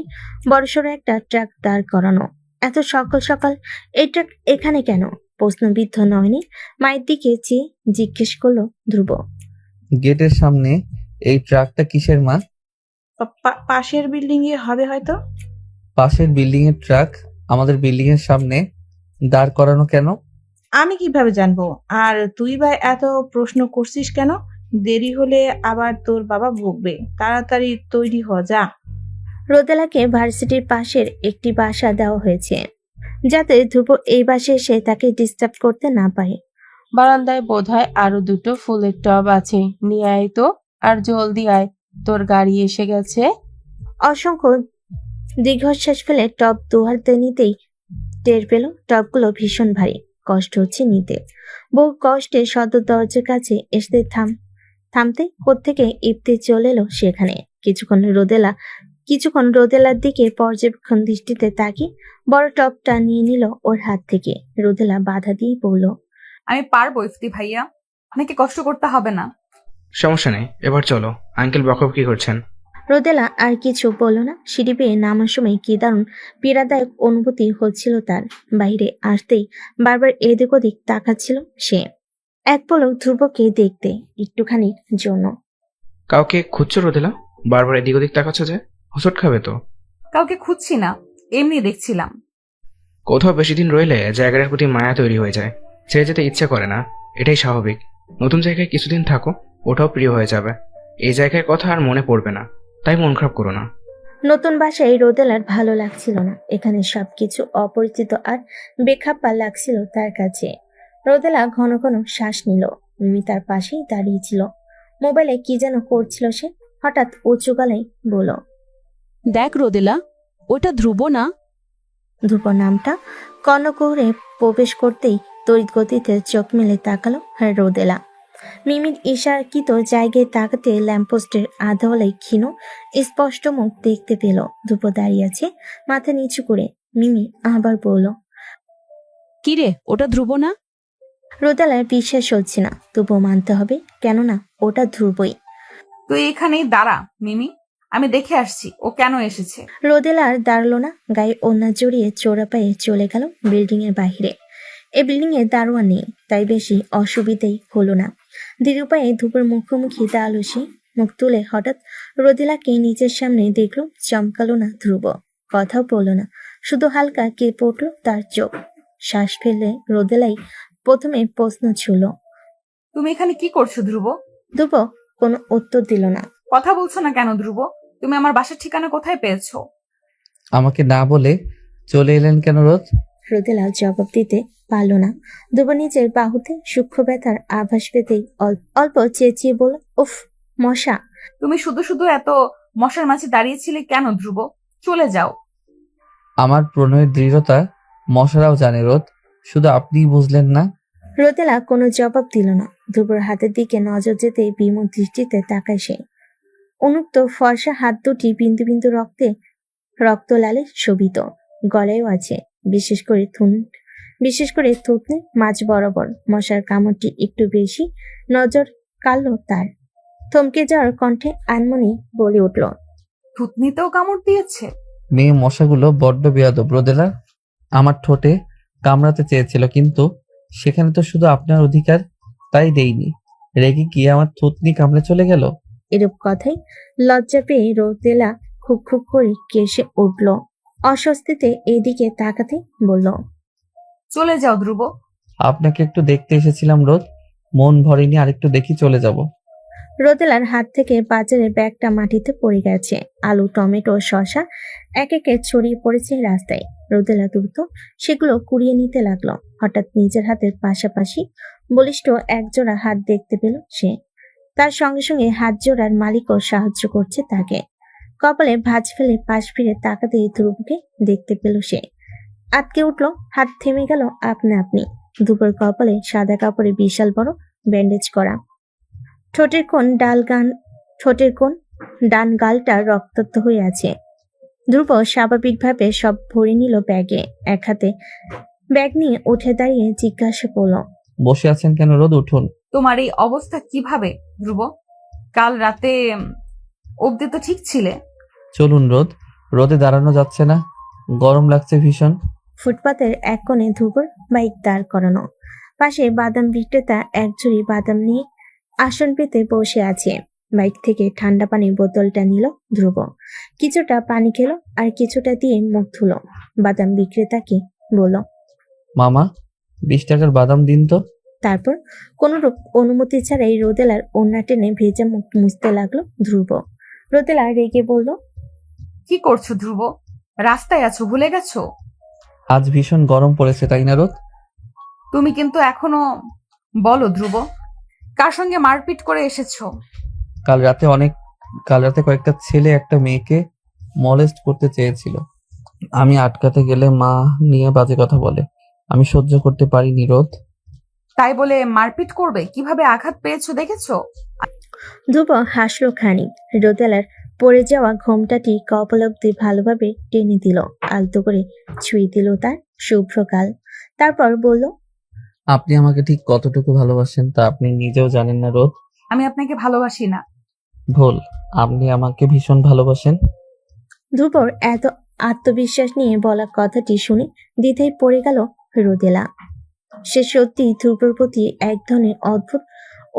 বড়সড় একটা ট্রাক দাঁড় করানো। এত সকাল সকাল এই ট্রাক এখানে কেন? প্রশ্নবিদ্ধ নয়নি মায়ের দিকে চেয়ে জিজ্ঞেস করলো ধ্রুব। গেটের সামনে এই ট্রাকটা কিসের মা? পাশের বিল্ডিং এ হবে হয়তো। পাশের বিল্ডিং এর ট্রাক আমাদের বিল্ডিং এর সামনে দাঁড় করানো কেন? আমি কিভাবে জানবো? আর তুই বা এত প্রশ্ন করছিস কেন? দেরি হলে আবার তোর বাবা বকবে। তাড়াতাড়ি তৈরি হ যা। রোদেলাকে ভার্সিটির পাশের একটি বাসা দেওয়া হয়েছে, যাতে ধ্রুব এই বাসে এসে তাকে ডিস্টার্ব করতে না পারে। বারান্দায় বোধহয় আরো দুটো ফুলের টব আছে, নিয়ে আয় তো। আর জলদি আয়, তোর গাড়ি এসে গেছে। অসংখ্য দীর্ঘশ্বাস ফেলে টব দুহাতে নিতেই টের পেল টবগুলো ভীষণ ভারী, কষ্ট হচ্ছে নিতে। বহু কষ্টে সদর দরজার কাছে এসে থামতে কোত্থেকে ইপ্তি চলে এলো সেখানে। কিছুক্ষণ রোদেলার দিকে পর্যবেক্ষণ দৃষ্টিতে তাকিয়ে বড় টবটা নিয়ে নিল ওর হাত থেকে। রোদেলা বাধা দিয়ে বলল, আমি পারবো ইফতি ভাইয়া, আপনাকে কষ্ট করতে হবে না। সমস্যা নেই, এবার চলো। আঙ্কেল বকবকি করছেন। রোদেলা আর কিছু বলল না। সিঁড়ি বেয়ে নামার সময় কি দারুণ পীড়াদায়ক অনুভূতি হচ্ছিল তার। বাইরে আসতেই বারবার এদিক ওদিক তাকাচ্ছিল সে, এক পলক ধ্রুবকে দেখতে একটুখানির জন্য। কাউকে খুঁজছো রোদেলা? বারবার এদিক ওদিক তাকাচ্ছ যে, হোঁচট খাবে তো। কাউকে খুঁজছি না, এমনি দেখছিলাম। কোথাও বেশি দিন রইলে জায়গাটার প্রতি মায়া তৈরি হয়ে যায়, ছেড়ে যেতে ইচ্ছে করে না। এটাই স্বাভাবিক। নতুন জায়গায় কিছুদিন থাকো, ওটাও প্রিয় হয়ে যাবে। এই জায়গার কথা আর মনে পড়বে না, তাই মন খারাপ করো না। নতুন বাসায় রোদেলার ভালো লাগছিল না। এখানে সবকিছু অপরিচিত আর বেখাপ্পা লাগছিল তার কাছে। রোদেলা ঘন ঘন শ্বাস নিল। মিমি তার পাশেই দাঁড়িয়েছিল। মোবাইলে কি যেন করছিল সে। হঠাৎ উঁচু গলায় বলল, দেখ রোদেলা, ওটা ধ্রুব না? ধ্রুব নামটা কর্ণকুহরে প্রবেশ করতেই তড়িৎ গতিতে চোখ মেলে তাকালো রোদেলা। মিমির ইশারাকৃত জায়গায় তাকাতে ল্যাম্পপোস্টের আধাওয়ালাই ক্ষীণ স্পষ্ট মুখ দেখতে পেল। ধ্রুব দাঁড়িয়ে আছে মাথা নিচু করে। মিমি আবার বলল, কিরে, ওটা ধ্রুব না? রোদেলার বিশ্বাস হচ্ছে না, তবুও মানতে হবে, কেননা ওটা ধ্রুবই। তুই এখানেই দাঁড়া মিমি, আমি দেখে আসছি ও কেন এসেছে। রোদেলা আর দাঁড়ালো না, গায়ে ওড়না জড়িয়ে চোরা পায়ে চলে গেল বিল্ডিং এর বাহিরে। এই বিল্ডিং এ দারোয়ান নেই, তাই বেশি অসুবিধাই হলো না। ধীর পায়ে ধূপের মুখোমুখি দাঁড়ালো সে। মুখ তুলে হঠাৎ রোদেলাকে নিজের সামনে দেখলো। চমকালো না ধ্রুব, কথাও বলল না, শুধু হালকা কেঁপে উঠল তার চোখ। শ্বাস ফেলে রোদেলাই প্রথমে প্রশ্ন ছিল, তুমি এখানে কি করছো ধ্রুব? ধ্রুব কোনো উত্তর দিল না। কথা বলছো না কেন ধ্রুব? তুমি আমার বাসার ঠিকানা কোথায় পেয়েছো? আমাকে না বলে চলে এলেন কেন রোদ? রোদেলা জবাব দিতে পারল না। ধ্রুব নিজের বাহুতে সূক্ষ্ম ব্যথার আভাস পেতেই অল্প চেঁচিয়ে বলল, উফ মশা। তুমি শুধু শুধু এত মশার মাঝে দাঁড়িয়েছিলে কেন ধ্রুব? চলে যাও। আমার প্রণয়ের দৃঢ়তা মশারাও জানে রোদ, শুধু আপনিই বুঝলেন না। রোদেলা কোনো জবাব দিল না। ধ্রুবর হাতের দিকে নজর যেতেই বিমুখ দৃষ্টিতে তাকায় সে। উন্মুক্ত ফর্সা হাত দুটি বিন্দু বিন্দু রক্ত লালে শোভিত। গলায়ও আছে বিশেষ করে থুতনি মাঝ বরাবর। মশার কামড়টি একটু বেশি নজর কাড়ল তার। থমকে যাওয়ার কণ্ঠে আনমনি বলে উঠল, থুতনিতেও কামড় দিয়েছে? মেয়ে মশাগুলো বড্ড বেয়াদব রোদেলা। আমার ঠোঁটে কামড়াতে চেয়েছিল, কিন্তু সেখানে তো শুধু আপনার অধিকার, তাই দেইনি। রেগে গিয়ে আমার থুতনি কামড়ে চলে গেল। এরূপ কথাই লজ্জা পেয়ে রোদেলা খুব খুব করে কেসে উঠল। অস্বস্তিতে এদিকে তাকাতে বলল, চলে যাও ধ্রুব। আপনাকে একটু দেখতে এসেছিলাম রোদ, মন ভরেনি, আরেকটু দেখি চলে যাব। রোদেলার হাত থেকে বাজারের ব্যাগটা মাটিতে পড়ে গেছে। আলু, টমেটো, শসা এক একে ছড়িয়ে পড়েছে রাস্তায়। রোদেলা দ্রুত সেগুলো কুড়িয়ে নিতে লাগলো। হঠাৎ নিজের হাতের পাশাপাশি বলিষ্ঠ একজোড়া হাত দেখতে পেল সে। তার সঙ্গে সঙ্গে হাত জোড়ার মালিকও সাহায্য করছে তাকে। কপালে ভাঁজ ফেলে পাশ ফিরে তাকাতে ধ্রুবকে দেখতে পেল সে। আটকে উঠল, হাত থেমে গেল আপনা আপনি। দুপুর কপালে সাদা কাপড়ে বিশাল বড় ব্যান্ডেজ করা। ঠোঁটের কোণ ডান গালটা রক্তাক্ত হয়ে আছে। ধ্রুব স্বাভাবিকভাবে সব ভরে নিল ব্যাগে। এক হাতে ব্যাগ নিয়ে উঠে দাঁড়িয়ে জিজ্ঞাসা করলো, বসে আছেন কেন রোদ? উঠুন। তোমার এই অবস্থা কিভাবে ধ্রুব? কাল রাতে অবধি তো ঠিক ছিলে। চলুন রোদ, রোদে দাঁড়ানো যাচ্ছে না, গরম লাগছে ভীষণ। ফুটপাতের এক কোণে ধ্রুবর বাইক দাঁড় করানো। পাশে বাদাম বিক্রেতা এক ঝুড়ি বাদাম নিয়ে আসন পেতে বসে আছে। বাইক থেকে ঠান্ডা পানির বোতলটা নিল ধ্রুব, কিছুটা পানি খেলো আর কিছুটা দিয়ে মুখ ধুলো। বাদাম বিক্রেতাকে বলল, মামা 20 টাকার বাদাম দিন তো। তারপর কোনরূপ অনুমতি ছাড়াই রোদেলার ওড়না টেনে ভেজা মুখ মুছতে লাগলো ধ্রুব। রোদেলা রেগে বলল, কি করছো ধ্রুব? রাস্তায় আছো, ভুলে গেছো? আজ ভীষণ গরম পড়েছে তাই না রোদ? তুমি কিন্তু এখনো বলো ধ্রুব, কার সঙ্গে মারপিট করে এসেছো? কাল রাতে কয়েকটা ছেলে একটা মেয়েকে মলেস্ট করতে চেয়েছিল। আমি আটকাতে গেলে মা নিয়ে বাজে কথা বলে। আমি সহ্য করতে পারিনি রোদ। তাই বলে মারপিট করবে? কিভাবে আঘাত পেয়েছো দেখেছো? ধ্রুব হাসলো খানিক। রোদেলার পড়ে যাওয়া ঘোমটাটি কপাল অব্দি ভালোভাবে টেনে দিল, আলতো করে ছুঁয়ে দিল তার শুভ্র গাল। তারপর বলল, আপনি আমাকে ঠিক কতটুকু ভালোবাসেন তা আপনি নিজেও জানেন না রোদ। আমি আপনাকে ভালোবাসি না। ভুল, আপনি আমাকে ভীষণ ভালোবাসেন। ধ্রুবর এত আত্মবিশ্বাস নিয়ে বলা কথাটি শুনে দ্বিধায় পড়ে গেল রোদেলা। সে সত্যি ধ্রুবর প্রতি এক ধরনের অদ্ভুত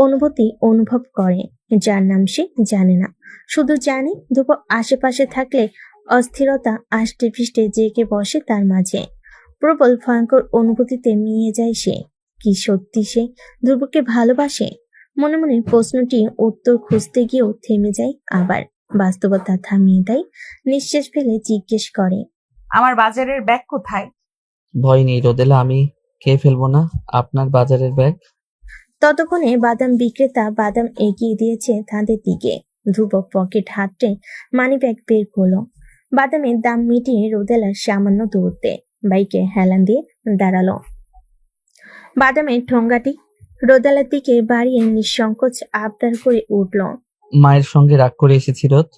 অনুভূতি অনুভব করে, যার নাম সে জানে না। শুধু জানে ধ্রুব আশেপাশে থাকলে অস্থিরতা আষ্টে পৃষ্ঠে জেগে বসে তার মাঝে। প্রবল ভয়ঙ্কর অনুভূতিতে মিয়ে যায় সে। কি সত্যি সে ধ্রুবকে ভালোবাসে? মনে মনে প্রশ্নটি উত্তর খুঁজতে গিয়েও থেমে যায়, আবার বাস্তবতা থামিয়ে দেয়। নিঃশ্বাস ফেলে জিজ্ঞেস করে, আমার বাজারের ব্যাগ কোথায়? ভয় নেই রোদেলা, আমি খেয়ে ফেলবো না আপনার বাজারের ব্যাগ। ততক্ষণে বাদাম বিক্রেতা বাদাম এগিয়ে দিয়েছে তাদের দিকে। ধ্রুব পকেট হাতড়ে মানি ব্যাগ বের করলো। বাদামের দাম মিটিয়ে রোদেলার সামান্য দূরত্বে বাইকে হেলান দিয়ে দাঁড়ালো। বাদামের ঠোঙ্গাটি রোদেলার দিকে বাড়িয়ে নিঃসংকোচ আবদার করে উঠল, মায়ের সঙ্গে রাগ করে এসেছি রোদ,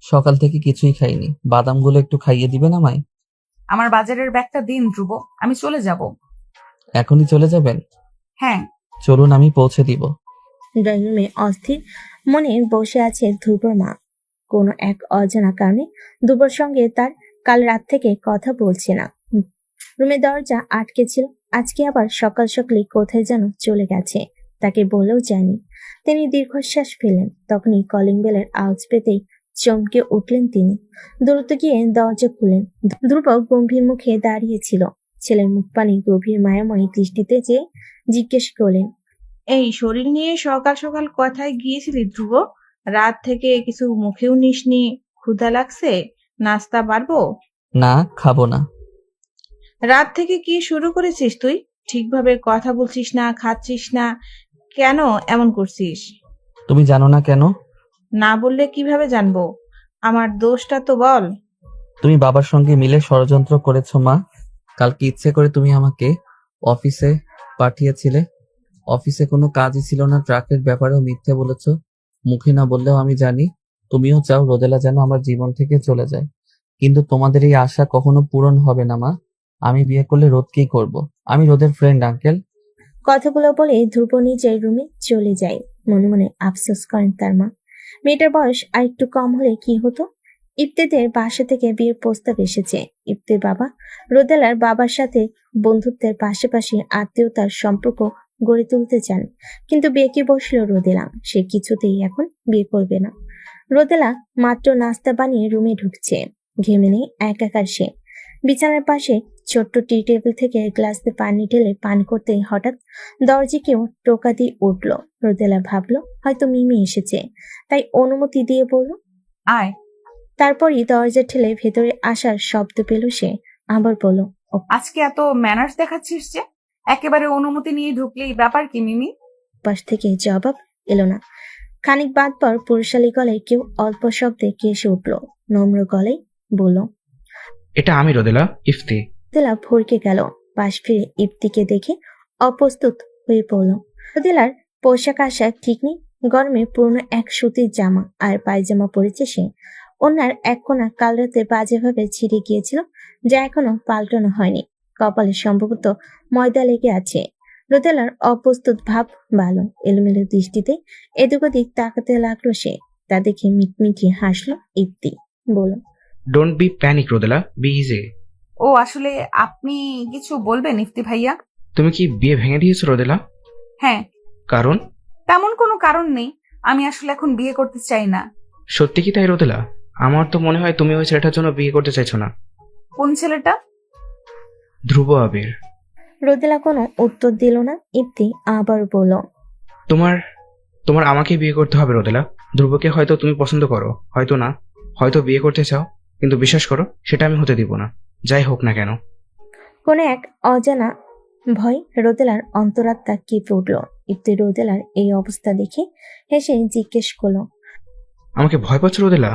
সকাল থেকে কিছুই খাইনি। বাদামগুলো একটু খাইয়ে দিবেন আমায়? আমার বাজারের ব্যাগটা দিন ধ্রুব, আমি চলে যাব। এখনই চলে যাবেন? হ্যাঁ। চলুন আমি পৌঁছে দিব। ড্রয়িং রুমে অস্থির মনে বসে আছে ধ্রুবর মা। কোনো এক অজানা কারণে ধ্রুবর সঙ্গে তার কাল রাত থেকে কথা বলছে না। রুমের দরজা আটকে ছিল, আজকে আবার সকাল সকালে কোথায় যেন চলে গেছে, তাকে বলেও যায়নি। তিনি দীর্ঘশ্বাস ফেলেন। তখনই কলিং বেলের আওয়াজ পেতেই চমকে উঠলেন তিনি। দ্রুত গিয়ে দরজা খুলেন। ধ্রুব গম্ভীর মুখে দাঁড়িয়েছিল। ছেলের মুখ পানি গভীর মায়াময় দৃষ্টিতে চেয়ে জিজ্ঞেস করলেন, এই শরীর নিয়ে সকাল সকাল কোথায় গিয়েছিলি ধ্রুব? রাত থেকে কিছু মুখেও নিসনি, ক্ষুধা লাগছে, নাস্তা পারবো? না, খাবো না। রাত থেকে কি শুরু করেছিস তুই? ঠিকভাবে কথা বলছিস না, খাচ্ছিস না, কেন এমন করছিস? তুমি জানো না কেন? না বললে কিভাবে জানবো? আমার দোষটা তো বল। তুমি বাবার সঙ্গে মিলে ষড়যন্ত্র করেছো মা। কালকে ইচ্ছে করে তুমি আমাকে অফিসে পাঠিয়েছিলে। অফিসে কোনো কাজই ছিল না, ট্রাকের ব্যাপারেও মিথ্যে বলেছো। মুখে না বললেও আমি জানি তুমিও চাও রোদেলা যেন আমার জীবন থেকে চলে যায়। কিন্তু তোমাদের এই আশা কখনো পূরণ হবে না মা। আমি বিয়ে করলে রোদকেই করব। আমি রোদের ফ্রেন্ড আঙ্কেল। কথাগুলো বলে ধ্রুব নিজের রুমে চলে যায়। মনে মনে আফসোস করেন তার মা। মেয়েটার বয়স আর একটু কম হলে কি হতো? ইফতেদের বাসা থেকে বিয়ের প্রস্তাব এসেছে। ইফতের বাবা রোদেলার বাবার সাথে বন্ধুত্বের পাশাপাশি আত্মীয়তার সম্পর্ক গড়ে তুলতে চান, কিন্তু বিয়েকে বসল রোদেলা। সে কিছুতেই এখন বিয়ে করবে না। রোদেলা মাত্র নাস্তা বানিয়ে রুমে ঢুকছে। ঘেমে নেই একাকার সে। বিছানার পাশে ছোট্ট টি টেবিল থেকে গ্লাসে পানি ঢেলে পান করতে হঠাৎ দরজাকেও টোকা দিয়ে উঠল। রোদেলা ভাবলো হয়তো মিমি এসেছে, তাই অনুমতি দিয়ে বলল, আয়। তারপরই দরজা ঠেলে ভেতরে আসার শব্দ পেল সে। আবার বলল, আজকে এত ম্যানার্স দেখাচ্ছিস যে, একেবারে অনুমতি নিয়ে ঢুকলেই ব্যাপার কি মিমি? পাশ থেকে জবাব এলো না। খানিক বাদ পর পুরুষালী গলায় কেউ অল্প শব্দে কেসে উঠল। নম্র গলায় বলল, এটা আমি রোদেলা, ইফতি। রোদেলা ভরকে গেল। পাশ ফিরে ইফতিকে দেখে অপ্রস্তুত হয়ে পড়ল। রোদেলার পোশাক আশাক ঠিক নেই, গরমে পুরনো এক সুতির জামা আর পায়জামা পরেছে সে। ওনার এক কোণা কাল রাতে বাজেভাবে ছিঁড়ে গিয়েছিল, যা এখনো পাল্টানো হয়নি। কপালে সম্ভবত ময়দা লেগে আছে। রোদেলার অপ্রস্তুত ভাব ভালো, এলোমেলো দৃষ্টিতে এদিক ওদিক তাকাতে লাগলো সে। তা দেখে মিটমিটিয়ে হাসলো ইপ্তি, বলল, don't be panic Rodela, be easy. ও আসলে আপনি কিছু বলবেন ইফতি ভাইয়া? তুমি কি বিয়ে ভেঙে দিয়েছো রোদেলা? হ্যাঁ। কারণ? তেমন কোনো কারণ নেই, আমি আসলে এখন বিয়ে করতে চাই না। সত্যি কি তাই রোদেলা? আমার তো মনে হয় তুমি ওই ছেলেটার জন্য বিয়ে করতে চাইছো না। কোন ছেলেটা? ধ্রুব আবির। রোদেলা কোনো উত্তর দিল না। ইপ্তি আবার বলল, তোমার তোমার আমাকে বিয়ে করতে হবে রোদেলা। ধ্রুবকে হয়তো তুমি পছন্দ করো, হয়তো না, হয়তো বিয়ে করতে চাও, কিন্তু বিশ্বাস করো সেটা আমি হতে দিব না, যাই হোক না কেন। কোনো এক অজানা ভয় রোদেলার অন্তরাত্মা কেঁপে উঠল। ইপ্তি রোদেলার এই অবস্থা দেখে হেসে জিজ্ঞেস করলো, আমাকে ভয় পাচ্ছ রোদেলা?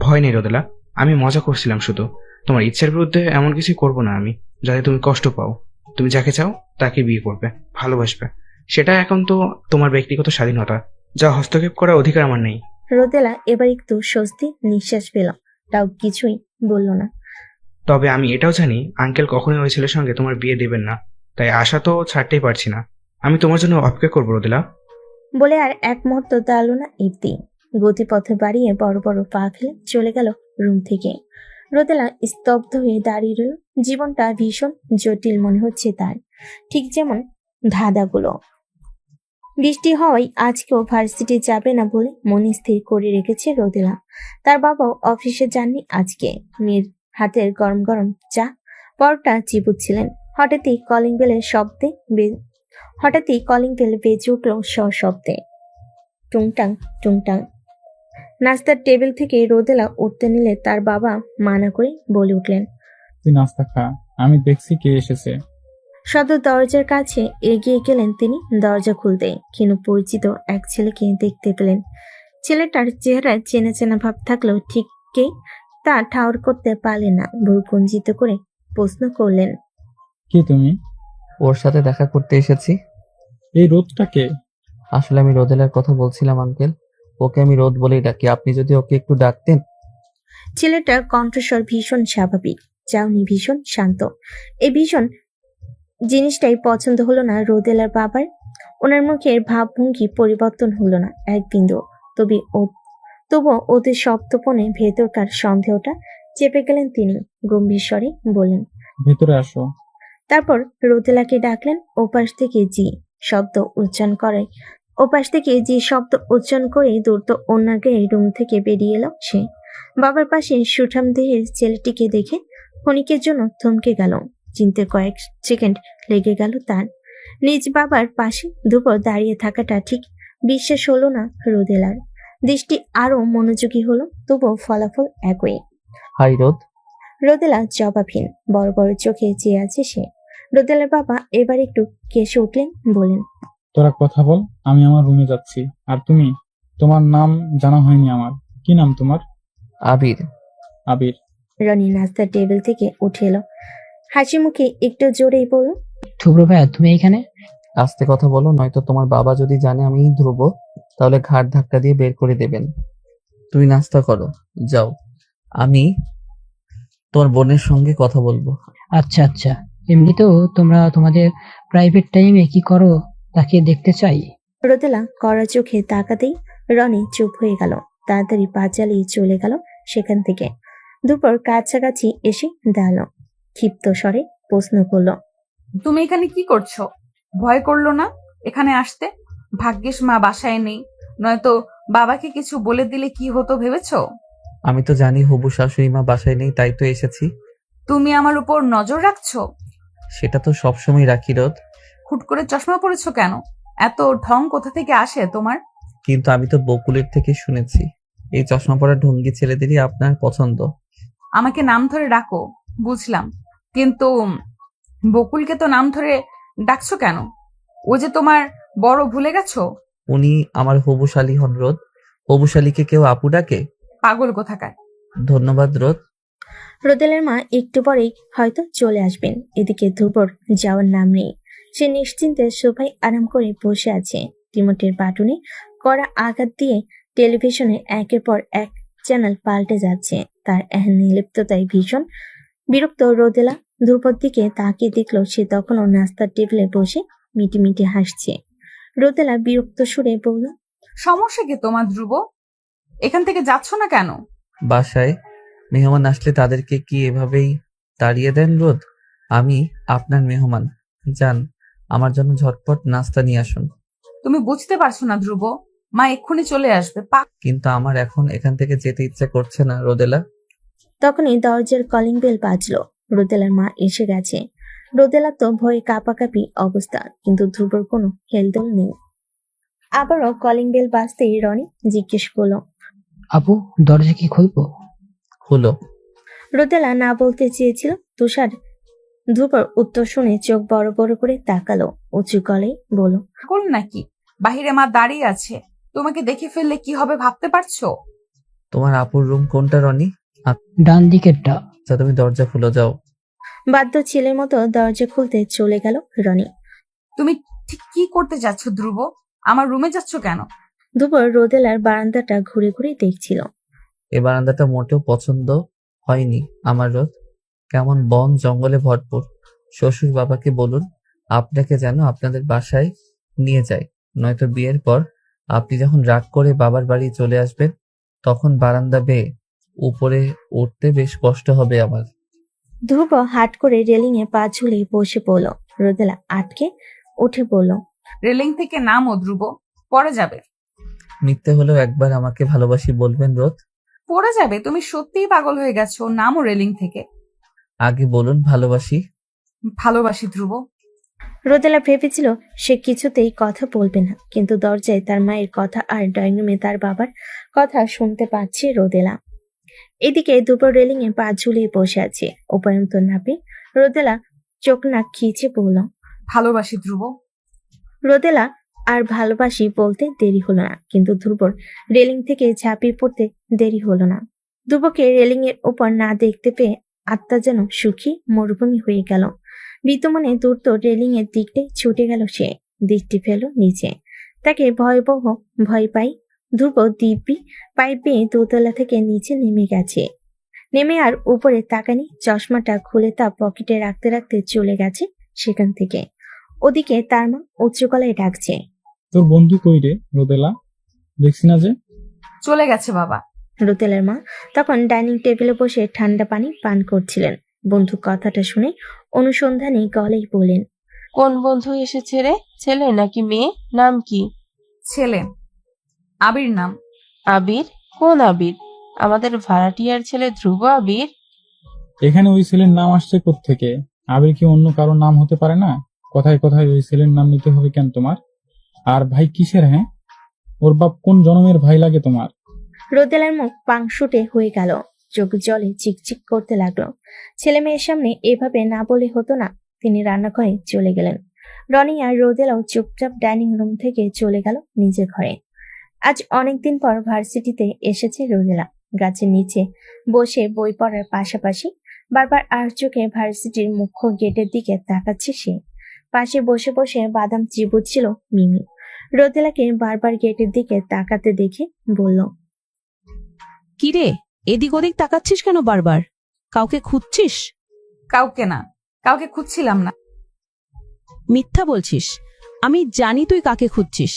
ভয় নেই রোদেলা, আমি মজা করছিলাম শুধু। তোমার ইচ্ছার বিরুদ্ধে এমন কিছু করবো না আমি যাতে তুমি কষ্ট পাও। তুমি যাকে চাও তাকে বিয়ে করবে, ভালোবাসবে, সেটা এখন তো তোমার ব্যক্তিগত স্বাধীনতা, যা হস্তক্ষেপ করার অধিকার আমার নেই। রোদেলা এবার একটু স্বস্তি নিঃশ্বাস পেল, তাও কিছুই বলল না। তবে আমি এটাও জানি আঙ্কেল কখনোই ওই ছেলের সঙ্গে তোমার বিয়ে দেবেন না, তাই আশা তো ছাড়তেই পারছি না। আমি তোমার জন্য অপেক্ষা করবো রোদেলা। বলে আর এক মুহূর্ত দাঁড়ালো না ইপ্তি। গতিপথে বাড়িয়ে বড় বড় পা ফেলে চলে গেল রুম থেকে। রোদেলা স্তব্ধ হয়ে দাঁড়িয়ে রইল। জীবনটা ভীষণ জটিল মনে হচ্ছে তার, ঠিক যেমন ধাঁধাগুলো। বৃষ্টি হওয়ায় আজকেও ভার্সিটি যাবে না বলে মনে স্থির করে রেখেছে রোদেলা। তার বাবাও অফিসে যাননি আজকে। মেয়ের হাতের গরম গরম চা পরোটা চিবুচ্ছিলেন। হঠাৎই কলিং বেল বেজে উঠল সশব্দে, টুংটাং টুংটাং। নাস্তার টেবিল থেকে রোদেলা উঠতে নিলে তার বাবা মানা করে বলে উঠলেন, তুই নাস্তা খা, আমি দেখছি কে এসেছে। সদর দরজার কাছে এগিয়ে গেলেন তিনি। দরজা খুলতে ক্ষীণ পরিচিত এক ছেলেকে দেখতে পেলেন। ছেলেটার চেহারায় চেনা চেনা ভাব থাকলেও ঠিকই তা ঠাউর করতে পারলেন না। ভ্রু কুঞ্চিত করে প্রশ্ন করলেন, কি তুমি? ওর সাথে দেখা করতে এসেছি। এই রোদটাকে? আসলে আমি রোদেলার কথা বলছিলাম আঙ্কেল, ওকে আমি রোদ বলেই ডাকি, আপনি যদি ওকে একটু ডাকতেন। ছেলেটার কণ্ঠস্বর ভীষণ স্বাভাবিক, চাউনি ভীষণ শান্ত। এই ভীষণ জিনিসটাই পছন্দ হলো না রোদেলার বাবার। ওনার মুখের ভাবভঙ্গি পরিবর্তন হলো না এক বিন্দু। তবুও ওদের সপ্তপনে ভেতরকার সন্দেহটা চেপে গেলেন তিনি। গম্ভীর স্বরে বলেন, ভেতরে আসো। তারপর রোদেলাকে ডাকলেন। ওপাশ থেকে জি শব্দ উচ্চারণ করে দ্রুত অন্যকে রুম থেকে বেরিয়ে এলো সে। বাবার পাশে সুঠাম দেহের ছেলেটিকে দেখে ক্ষণিকের জন্য থমকে গেল। চিনতে কয়েক সেকেন্ড লেগে গেল তার। নিজ বাবার পাশে দুপুর দাঁড়িয়ে থাকাটা ঠিক বিশ্বাস হলো না রোদেলার। দৃষ্টি আরো মনোযোগী হলো, তবুও ফলাফল একই। হাই রোদ। রোদেলা জবাবহীন, বড় বড় চোখে চেয়ে আছে সে। রোদেলার বাবা এবার একটু কেসে উঠলেন, বলেন, তোরা কথা বল, আমি আমার রুমে যাচ্ছি। আর তুমি, তোমার নাম জানা হয়নি আমার, কি নাম তোমার? আবির। আবির। রনি নাস্তার টেবিল থেকে উঠে এলো, হাসি মুখে একটু জোরেই বলল, ধ্রুব ভাইয়া তুমি এখানে? আস্তে কথা বলো, নয়তো তোমার বাবা যদি জানে আমি ধ্রুব, তাহলে ঘাড় ধাক্কা দিয়ে বের করে দেবেন। তুমি নাস্তা করো, যাও, আমি তোমার বোনের সঙ্গে কথা বলবো। আচ্ছা আচ্ছা, এমনিতেও তোমরা তোমাদের প্রাইভেট টাইমে কি করো তাকে দেখতে চাই। রোদেলা কড়া চোখে তাকাতেই রনি চুপ হয়ে গেল। তাড়াতাড়ি পা চালিয়ে চলে গেল সেখান থেকে। দুপুর কাছাকাছি এসে দাঁড়ালো, ক্ষিপ্ত স্বরে প্রশ্ন করল, তুমি এখানে কি করছো? ভয় করলো না এখানে আসতে? ভাগ্যিস মা বাসায় নেই, নয়তো বাবাকে কিছু বলে দিলে কি হতো ভেবেছো? আমি তো জানি হবু শাশুড়ি মা বাসায় নেই, তাই তো এসেছি। তুমি আমার উপর নজর রাখছো? সেটা তো সবসময় রাখি রোদ। হুট করে চশমা পরেছো কেন? এত ঢং কোথা থেকে আসে তোমার? কিন্তু আমি তো বকুলের থেকে শুনেছি এই চশমা পরা ঢঙ্গি ছেলেদেরই আপনার পছন্দ। আমাকে নাম ধরে ডাকো, বুঝলাম, কিন্তু বকুলকে তো নাম ধরে ডাকছো কেন? ও যে তোমার বড়, ভুলে গেছো? উনি আমার হবুশালী হন রোদ। হবুশালীকে কেউ আপু ডাকে? পাগল কোথাকার। ধন্যবাদ রোদ। রোদেলার মা একটু পরেই হয়তো চলে আসবেন। এদিকে ধ্রুবর যাওয়ার নাম নেই। সে নিশ্চিন্তে সোফায় আরাম করে বসে আছে। রিমোটের বাটনে কড়া আঘাত দিয়ে টেলিভিশনে একের পর এক চ্যানেল পাল্টে যাচ্ছে। তার নির্লিপ্ততায় ভীষণ বিরক্ত রোদেলা ধ্রুবর দিকে তাকিয়ে দেখল সে তখনও নাস্তার টেবিলে বসে মিটিমিটি হাসছে। রোদেলা বিরক্ত সুরে বলল, সমস্যা কি তোমার ধ্রুব? এখান থেকে যাচ্ছ না কেন? বাসায় মেহমান আসলে তাদেরকে কি এভাবেই তাড়িয়ে দেন রোদ? আমি আপনার মেহমান, যান আমার জন্য ঝটপট নাস্তা নিয়ে আসুন। তুমি বুঝতে পারছো না ধ্রুব, মা এক্ষুনি চলে আসবে। কিন্তু আমার এখন এখান থেকে যেতে ইচ্ছে করছে না রোদেলা। তখনই দরজার কলিং বেল বাজলো। রোদেলার মা এসে গেছে। রোদেলা তো ভয়ে কাঁপাকাঁপি অবস্থা, কিন্তু ধ্রুবর কোনো হেলদোল নেই। আবারও কলিং বেল বাজতেই রনি জিজ্ঞেস করলো, আপু দরজা কি খুলবো? হলো। রোদেলা না বলতে চেয়েছিল। তুষার ধ্রুবর উত্তর শুনে চোখ বড় বড় করে তাকালো, উঁচু গলে বলল, কোন নাকি? বাহিরে মা দাঁড়িয়ে আছে, তোমাকে দেখে ফেললে কি হবে ভাবতে পারছো? তোমার আপুর রুম কোনটা রনি? ডান দিকেরটা। আচ্ছা তুমি দরজা খুলে যাও। বাধ্য ছেলের মতো দরজা খুলতে চলে গেল রনি। তুমি ঠিক কি করতে যাচ্ছ ধ্রুব? আমার রুমে যাচ্ছ কেন? ধ্রুবর রোদেলার বারান্দাটা ঘুরে ঘুরে দেখছিল। এই বারান্দাটা মোটেও পছন্দ হয়নি আমার রোদ। কেমন বন জঙ্গলে ভরপুর। শ্বশুর বাবাকে বলুন আপনাকে যেন আপনাদের বাসায় নিয়ে যায়, নয়তো বিয়ের পর আপনি যখন রাগ করে বাবার বাড়ি চলে আসবেন তখন বারান্দা বেয়ে উপরে উঠতে বেশ কষ্ট হবে আমার। ধ্রুব হাট করে রেলিং এ পা ঝুলিয়ে বসে পড়ল। রোদেলা আটকে উঠে বলল, রেলিং থেকে নামো ধ্রুব, পড়ে যাবে। মিথ্যে হলেও একবার আমাকে ভালোবাসি বলবেন রোদ। পড়ে যাবে, তুমি সত্যিই পাগল হয়ে গেছো। নামো রেলিং থেকে। আগে বলুন ভালোবাসি। ভালোবাসি ধ্রুব। রোদেলা ভেবেছিল সে কিছুতেই কথা বলবে না, কিন্তু দরজায় তার মায়ের কথা আর ড্রয়িং রুমে তার বাবার কথা শুনতে পাচ্ছে রোদেলা। এদিকে দুপুর রেলিং এ পা ঝুলিয়ে বসে আছে। উপায়ন্ত না পেয়ে রোদেলা চোখ নাক খিচে বলল, ভালোবাসি ধ্রুব। রোদেলা আর ভালোবাসি বলতে দেরি হলো না, কিন্তু ধ্রুবর রেলিং থেকে ঝাঁপিয়ে পড়তে দেরি হলো না। ধ্রুবকে রেলিং এর উপর না দেখতে পেয়ে আত্মা যেন সুখী মরুভূমি হয়ে গেল। বিতমনে দ্রুত রেলিং এর দিকটাই ছুটে গেল সে। দৃষ্টি ফেল নিচে। তাকে ভয়াবহ ভয় পাই। ধ্রুব দিব্যি পায়ে পেয়ে দোতলা থেকে নিচে নেমে গেছে। নেমে আর উপরে তাকানি, চশমাটা খুলে তা পকেটে রাখতে রাখতে চলে গেছে সেখান থেকে। ওদিকে তার মা উচ্চ গলায় ডাকছে, তোর বন্ধু কই রে রোদেলা? দেখছি না যে। চলে গেছে বাবা। রোদেলার মা তখন ডাইনিং টেবিলে বসে ঠান্ডা পানি পান করছিলেন। বন্ধু কথাটা শুনে অনুসন্ধানী গলেই বলেন, কোন বন্ধু এসেছে রে? ছেলে নাকি মেয়ে? নাম কি? ছেলে, আবির নাম। আবির? কোন আবির? আমাদের ভাড়াটিয়ার ছেলে ধ্রুব আবির? এখানে ওই ছেলের নাম আসছে কোত্থেকে? আবির কি অন্য কারোর নাম হতে পারে না? কথায় কথায় ওই ছেলের নাম নিতে হবে কেন তোমার? আর ভাই কিসের? হ্যাঁ, ওর বাপ কোন জনমের ভাই লাগে তোমার? রোদেলার মুখ পাংশুটে হয়ে গেল, চোখ জলে চিকচিক করতে লাগলো। ছেলে মেয়ের সামনে এভাবে না বলে হতো না। তিনি রান্নাঘরে চলে গেলেন। রনি আর রোদেলাও চুপচাপ ডাইনিং রুম থেকে চলে গেল নিজের ঘরে। আজ অনেকদিন পর ভার্সিটিতে এসেছে রোদেলা। গাছের নিচে বসে বই পড়ার পাশাপাশি বারবার আর চোখে ভার্সিটির মুখ্য গেটের দিকে তাকাচ্ছে সে। পাশে বসে বসে বাদাম চিবুচ্ছিল মিমি। রোদেলাকে বারবার গেটের দিকে তাকাতে দেখে বলল, কিরে, এদিক ওদিক তাকাচ্ছিস কেন বারবার? কাউকে খুঁজছিস? কাউকে না, কাউকে খুঁজছিলাম না। মিথ্যা বলছিস। আমি জানি তুই কাকে খুঁজছিস।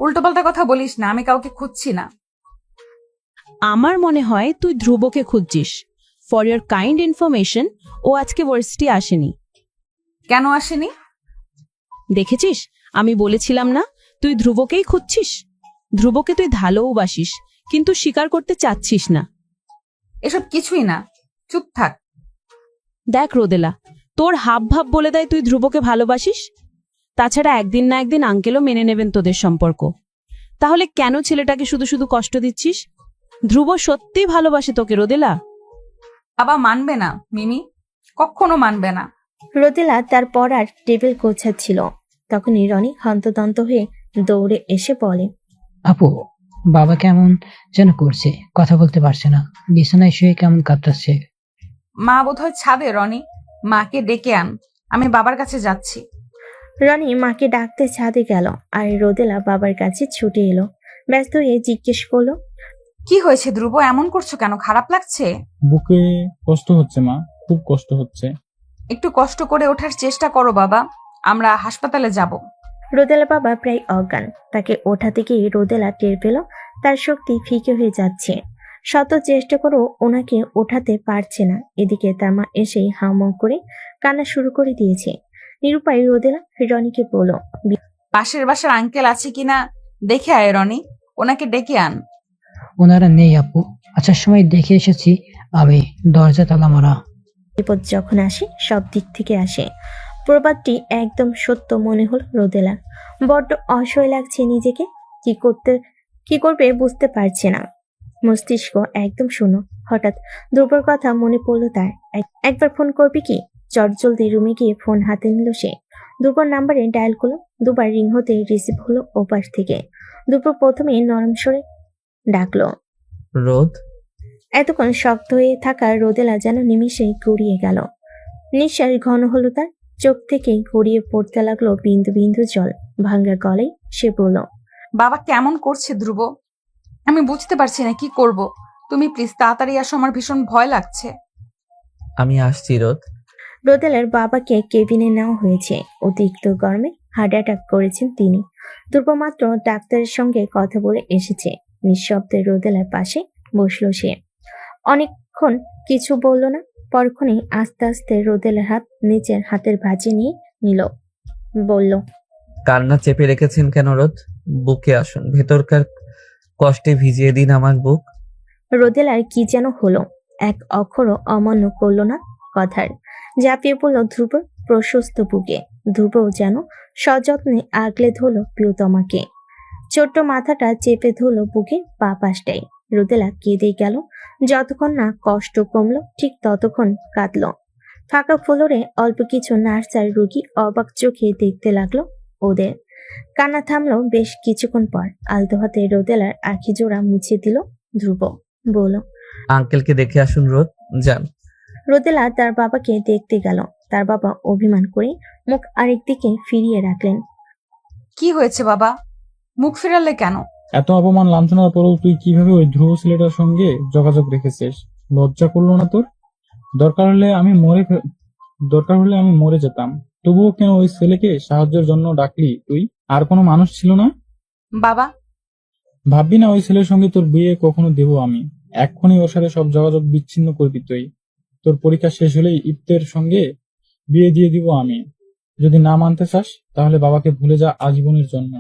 উল্টোপাল্টা কথা বলিস না, আমি কাউকে খুঁজছি না। আমার মনে হয় তুই ধ্রুবকে খুঁজছিস। ফর ইয়োর কাইন্ড ইনফরমেশন, ও আজকে ভার্সিটি আসেনি। কেন আসেনি? দেখেছিস, আমি বলেছিলাম না তুই ধ্রুবকেই খুঁজছিস। ধ্রুবকে তুই ভালোবাসিস, কিন্তু স্বীকার করতে চাচ্ছিস না। এসব কিছুই না, চুপ থাক। দেখ রোদেলা, তোর হাব ভাব বলে দেয় তুই ধ্রুবকে ভালোবাসিস। তাছাড়া একদিন না একদিন আঙ্কেলও মেনে নেবেন তোদের সম্পর্ক। তাহলে কেন ছেলেটাকে শুধু শুধু কষ্ট দিচ্ছিস? ধ্রুব সত্যি ভালোবাসে তোকে রোদেলা। বাবা মানবে না মিমি, কখনো মানবে না। রোদেলা তার পড়ার টেবিল গোছাচ্ছিল। তখনই রনি হন্তদন্ত হয়ে দৌড়ে এসে বলে, আপু বাবা কেমন যেন করছে, কথা বলতে পারছে না, বিছানায় শুয়ে কেমন কাঁপতাছে। মা বোধহয় ছাদে। রনি, মাকে ডেকে আন, আমি বাবার কাছে যাচ্ছি। রনি মাকে ডাকতে ছাদে গেল আর রোদেলা বাবার কাছে ছুটে এলো। ব্যস্ত হয়ে জিজ্ঞেস করলো, কি হয়েছে ধ্রুব, এমন করছো কেন? খারাপ লাগছে? বুকে কষ্ট হচ্ছে মা, খুব কষ্ট হচ্ছে। একটু কষ্ট করে ওঠার চেষ্টা করো বাবা, আমরা হাসপাতালে যাব। রোদেলা বাবা প্রায় অজ্ঞান। তাকে ওঠাতে গিয়ে রোদেলা টের পেল তার শক্তি ফিকে হয়ে যাচ্ছে। শত চেষ্টা করেও ওনাকে ওঠাতে পারছে না। এদিকে তার মা এসেই হাউমাউ করে কান্না শুরু করে দিয়েছে। নিরুপায় রোদেলা রনিকে বলল, পাশের বাসার আঙ্কেল আছে কিনা দেখে আয় রনি, ওনাকে ডেকে আন। ওনারা নেই আপু, আসার সময় দেখে এসেছি আমি, দরজা তালা মারা। বিপদ যখন আসে সব দিক থেকে আসে। প্রবাদটি একদম সত্য মনে হল রোদেলা। বড্ড অসহায় লাগছে নিজেকে। কি করবে বুঝতে পারছে না। মস্তিষ্ক একদম শূন্য। হঠাৎ ধ্রুবর কথা মনে পড়লো তার। একবার ফোন করবি কি? চটজলদি রুমে গিয়ে ফোন হাতে নিল সে। ধ্রুবর নাম্বারে ডায়াল করলো। দুবার রিং হতে রিসিভ হলো ওপাশ থেকে। ধ্রুব প্রথমে নরম স্বরে ডাকলো, রোদ। এতক্ষণ শক্ত হয়ে থাকা রোদেলা যেন নিমিষেই গড়িয়ে গেল। নিঃশ্বাস ঘন হলো তার। চোখ থেকে গড়িয়ে পড়তে লাগলো বিন্দু বিন্দু জল। ভাঙ্গা গলায় সে বলল, বাবা কেমন করছে ধ্রুব? আমি বুঝতে পারছি না কি করব। তুমি প্লিজ তাড়াতাড়ি আসো, আমার ভীষণ ভয় লাগছে। আমি আসছি রোদ। রোদেলার বাবাকে কেবিনে নেওয়া হয়েছে। অতিরিক্ত গরমে হার্ট অ্যাটাক করেছেন তিনি। ধ্রুব মাত্র ডাক্তারের সঙ্গে কথা বলে এসেছে। নিঃশব্দে রোদেলার পাশে বসলো সে। অনেকক্ষণ কিছু বলল না। পরক্ষণেই আস্তে আস্তে রোদেলার হাত নিচের হাতের ভাঁজে নিয়ে নিল। বলল, কান্না চেপে রেখেছেন কেন রোদ? বুকে আসুন, ভেতরকার কষ্টে ভিজিয়ে দিন আমার বুক। রোদেলার কি যেন হলো। এক অক্ষরও অমান্য করলো না কথার। ঝাঁপিয়ে পড়ল ধ্রুবর প্রশস্ত বুকে। ধ্রুবও যেন সযত্নে আগলে ধরল প্রিয়তমাকে। ছোট্ট মাথাটা চেপে ধরল বুকে পা পাশটাই। রোদেলা কেঁদে গেল। যতক্ষণ না কষ্ট কমলো ঠিক ততক্ষণ কাঁদল। ফাঁকা ফ্লোরে অল্প কিছু নার্স আর রুগী অবাক চোখে দেখতে লাগলো ওদের। কান্না থামলো বেশ কিছুক্ষণ পর। আলতো হাতে রোদেলার আঁখি জোড়া মুছে দিল ধ্রুব। বলল, আঙ্কেলকে দেখে আসুন রোদ, যান। রোদেলা তার বাবাকে দেখতে গেল। তার বাবা অভিমান করে মুখ আরেক দিকে ফিরিয়ে রাখলেন। কি হয়েছে বাবা, মুখ ফেরালে কেন? এত অপমান লাঞ্ছনার পরেও তুই কিভাবে ওই ধ্রুব ছেলেটার সঙ্গে যোগাযোগ রেখেছিস? লজ্জা করলো না তোর? দরকার হলে আমি মরে যেতাম, তবুও কেন ওই ছেলেকে সাহায্যের জন্য ডাকলি তুই? আর কোনো মানুষ ছিল না? বাবা, ভাববি না ওই ছেলের সঙ্গে তোর বিয়ে কখনো দেবো আমি। এক্ষুনি ওর সাথে সব যোগাযোগ বিচ্ছিন্ন করবি তুই। তোর পরীক্ষা শেষ হলেই ইপ্তের সঙ্গে বিয়ে দিয়ে দিব আমি। যদি না মানতে চাস তাহলে বাবাকে ভুলে যা আজীবনের জন্য।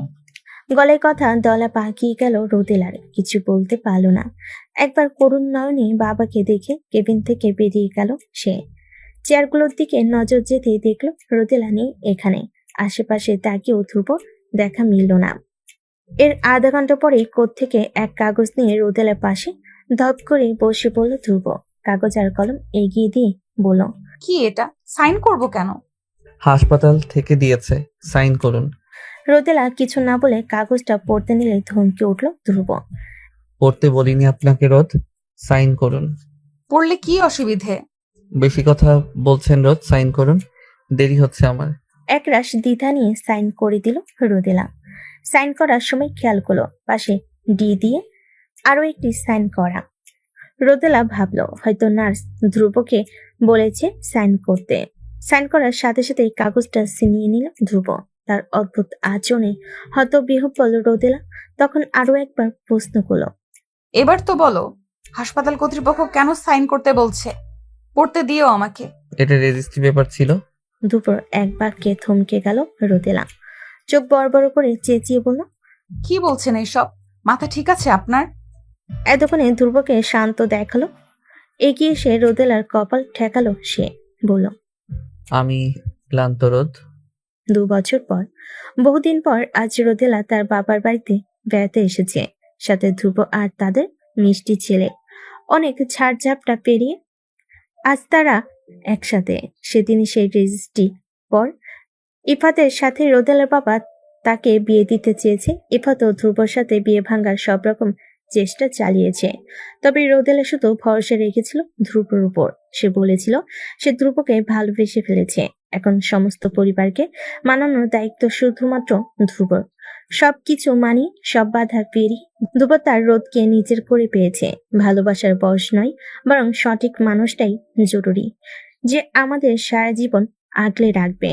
গলায় কথা দলা পাকিয়ে গেল রোদেলার। কিছু বলতে পারল না। একবার করুণ নয়নে বাবাকে দেখে কেবিন থেকে বেরিয়ে গেল সে। চেয়ারগুলোর দিকে নজর যেতে দেখলো রোদেলা নেই এখানে। আশেপাশে তাকিয়েও ধ্রুব দেখা মিলল না। এর আধা ঘন্টা পরে কোত্থেকে এক কাগজ নিয়ে রোদেলার পাশে ধপ করে বসে পড়ল ধ্রুব। কাগজ আর কলম এগিয়ে দিয়ে বলল, কি এটা? সাইন করব কেন? হাসপাতাল থেকে দিয়েছে, সাইন করুন। রোদেলা কিছু না বলে কাগজটা পড়তে নিলে ধমকে উঠল ধ্রুব। পড়তে বলিনি আপনাকে রোদ, সাইন করুন। পড়লে কি অসুবিধে? বেশি কথা বলছেন রোদ, সাইন করুন, দেরি হচ্ছে আমার। একরাশ দ্বিধা নিয়ে সাইন করে দিল রোদেলা। সাইন করার সময় খেয়াল করলো পাশে ডি দিয়ে আরো একটি সাইন করা। রোদেলা ভাবলো হয়তো নার্স ধ্রুবকে বলেছে সাইন করতে। সাইন করার সাথে সাথে কাগজটা ছিনিয়ে নিল ধ্রুব। তার অদ্ভুত আচরণে হতবিহ্বল রোদেলা তখন আরো একবার প্রশ্ন করলো, এবার তো বলো, হাসপাতাল কর্তৃপক্ষ কেন সাইন করতে বলছে? পড়তে দিও আমাকে। এটা রেজিস্ট্রি পেপার ছিল। দুপুর এক বাক্যে থমকে গেল রোদেলা। চোখ বড় বড় করে চেঁচিয়ে বলল, কি বলছেন এইসব? মাথা ঠিক আছে আপনার? এতক্ষণে ধ্রুবকে শান্ত দেখালো। এগিয়ে এসে রোদেলার কপাল ঠেকালো সে। বলল, আমি ক্লান্ত রোদ। 2 বছর পর, বহুদিন পর আজ রোদেলা তার বাবার বাড়িতে বেড়াতে এসেছে। সাথে ধ্রুব আর তাদের মিষ্টি ছেলে। অনেক ঝাড়ঝাপটা পেরিয়ে আজ তারা একসাথে। সেদিনই সেই রেজিস্ট্রি পর ইফাতের সাথে রোদেলার বাবা তাকে বিয়ে দিতে চেয়েছে। ইফাত ও ধ্রুবর সাথে বিয়ে ভাঙার সব রকম চেষ্টা চালিয়েছে। তবে রোদেলা শুধু ভরসা রেখেছিল ধ্রুবর উপর। সে বলেছিল সে ধ্রুবকে ভালোবেসে ফেলেছে, এখন সমস্ত পরিবারকে মানানোর দায়িত্ব শুধুমাত্র ধ্রুবর। সবকিছু মানি, সব বাধা পেরি ধ্রুব তার রোদকে নিজের করে পেয়েছে। ভালোবাসার বয়স নয়, বরং সঠিক মানুষটাই জরুরি, যে আমাদের সারা জীবন আগলে রাখবে।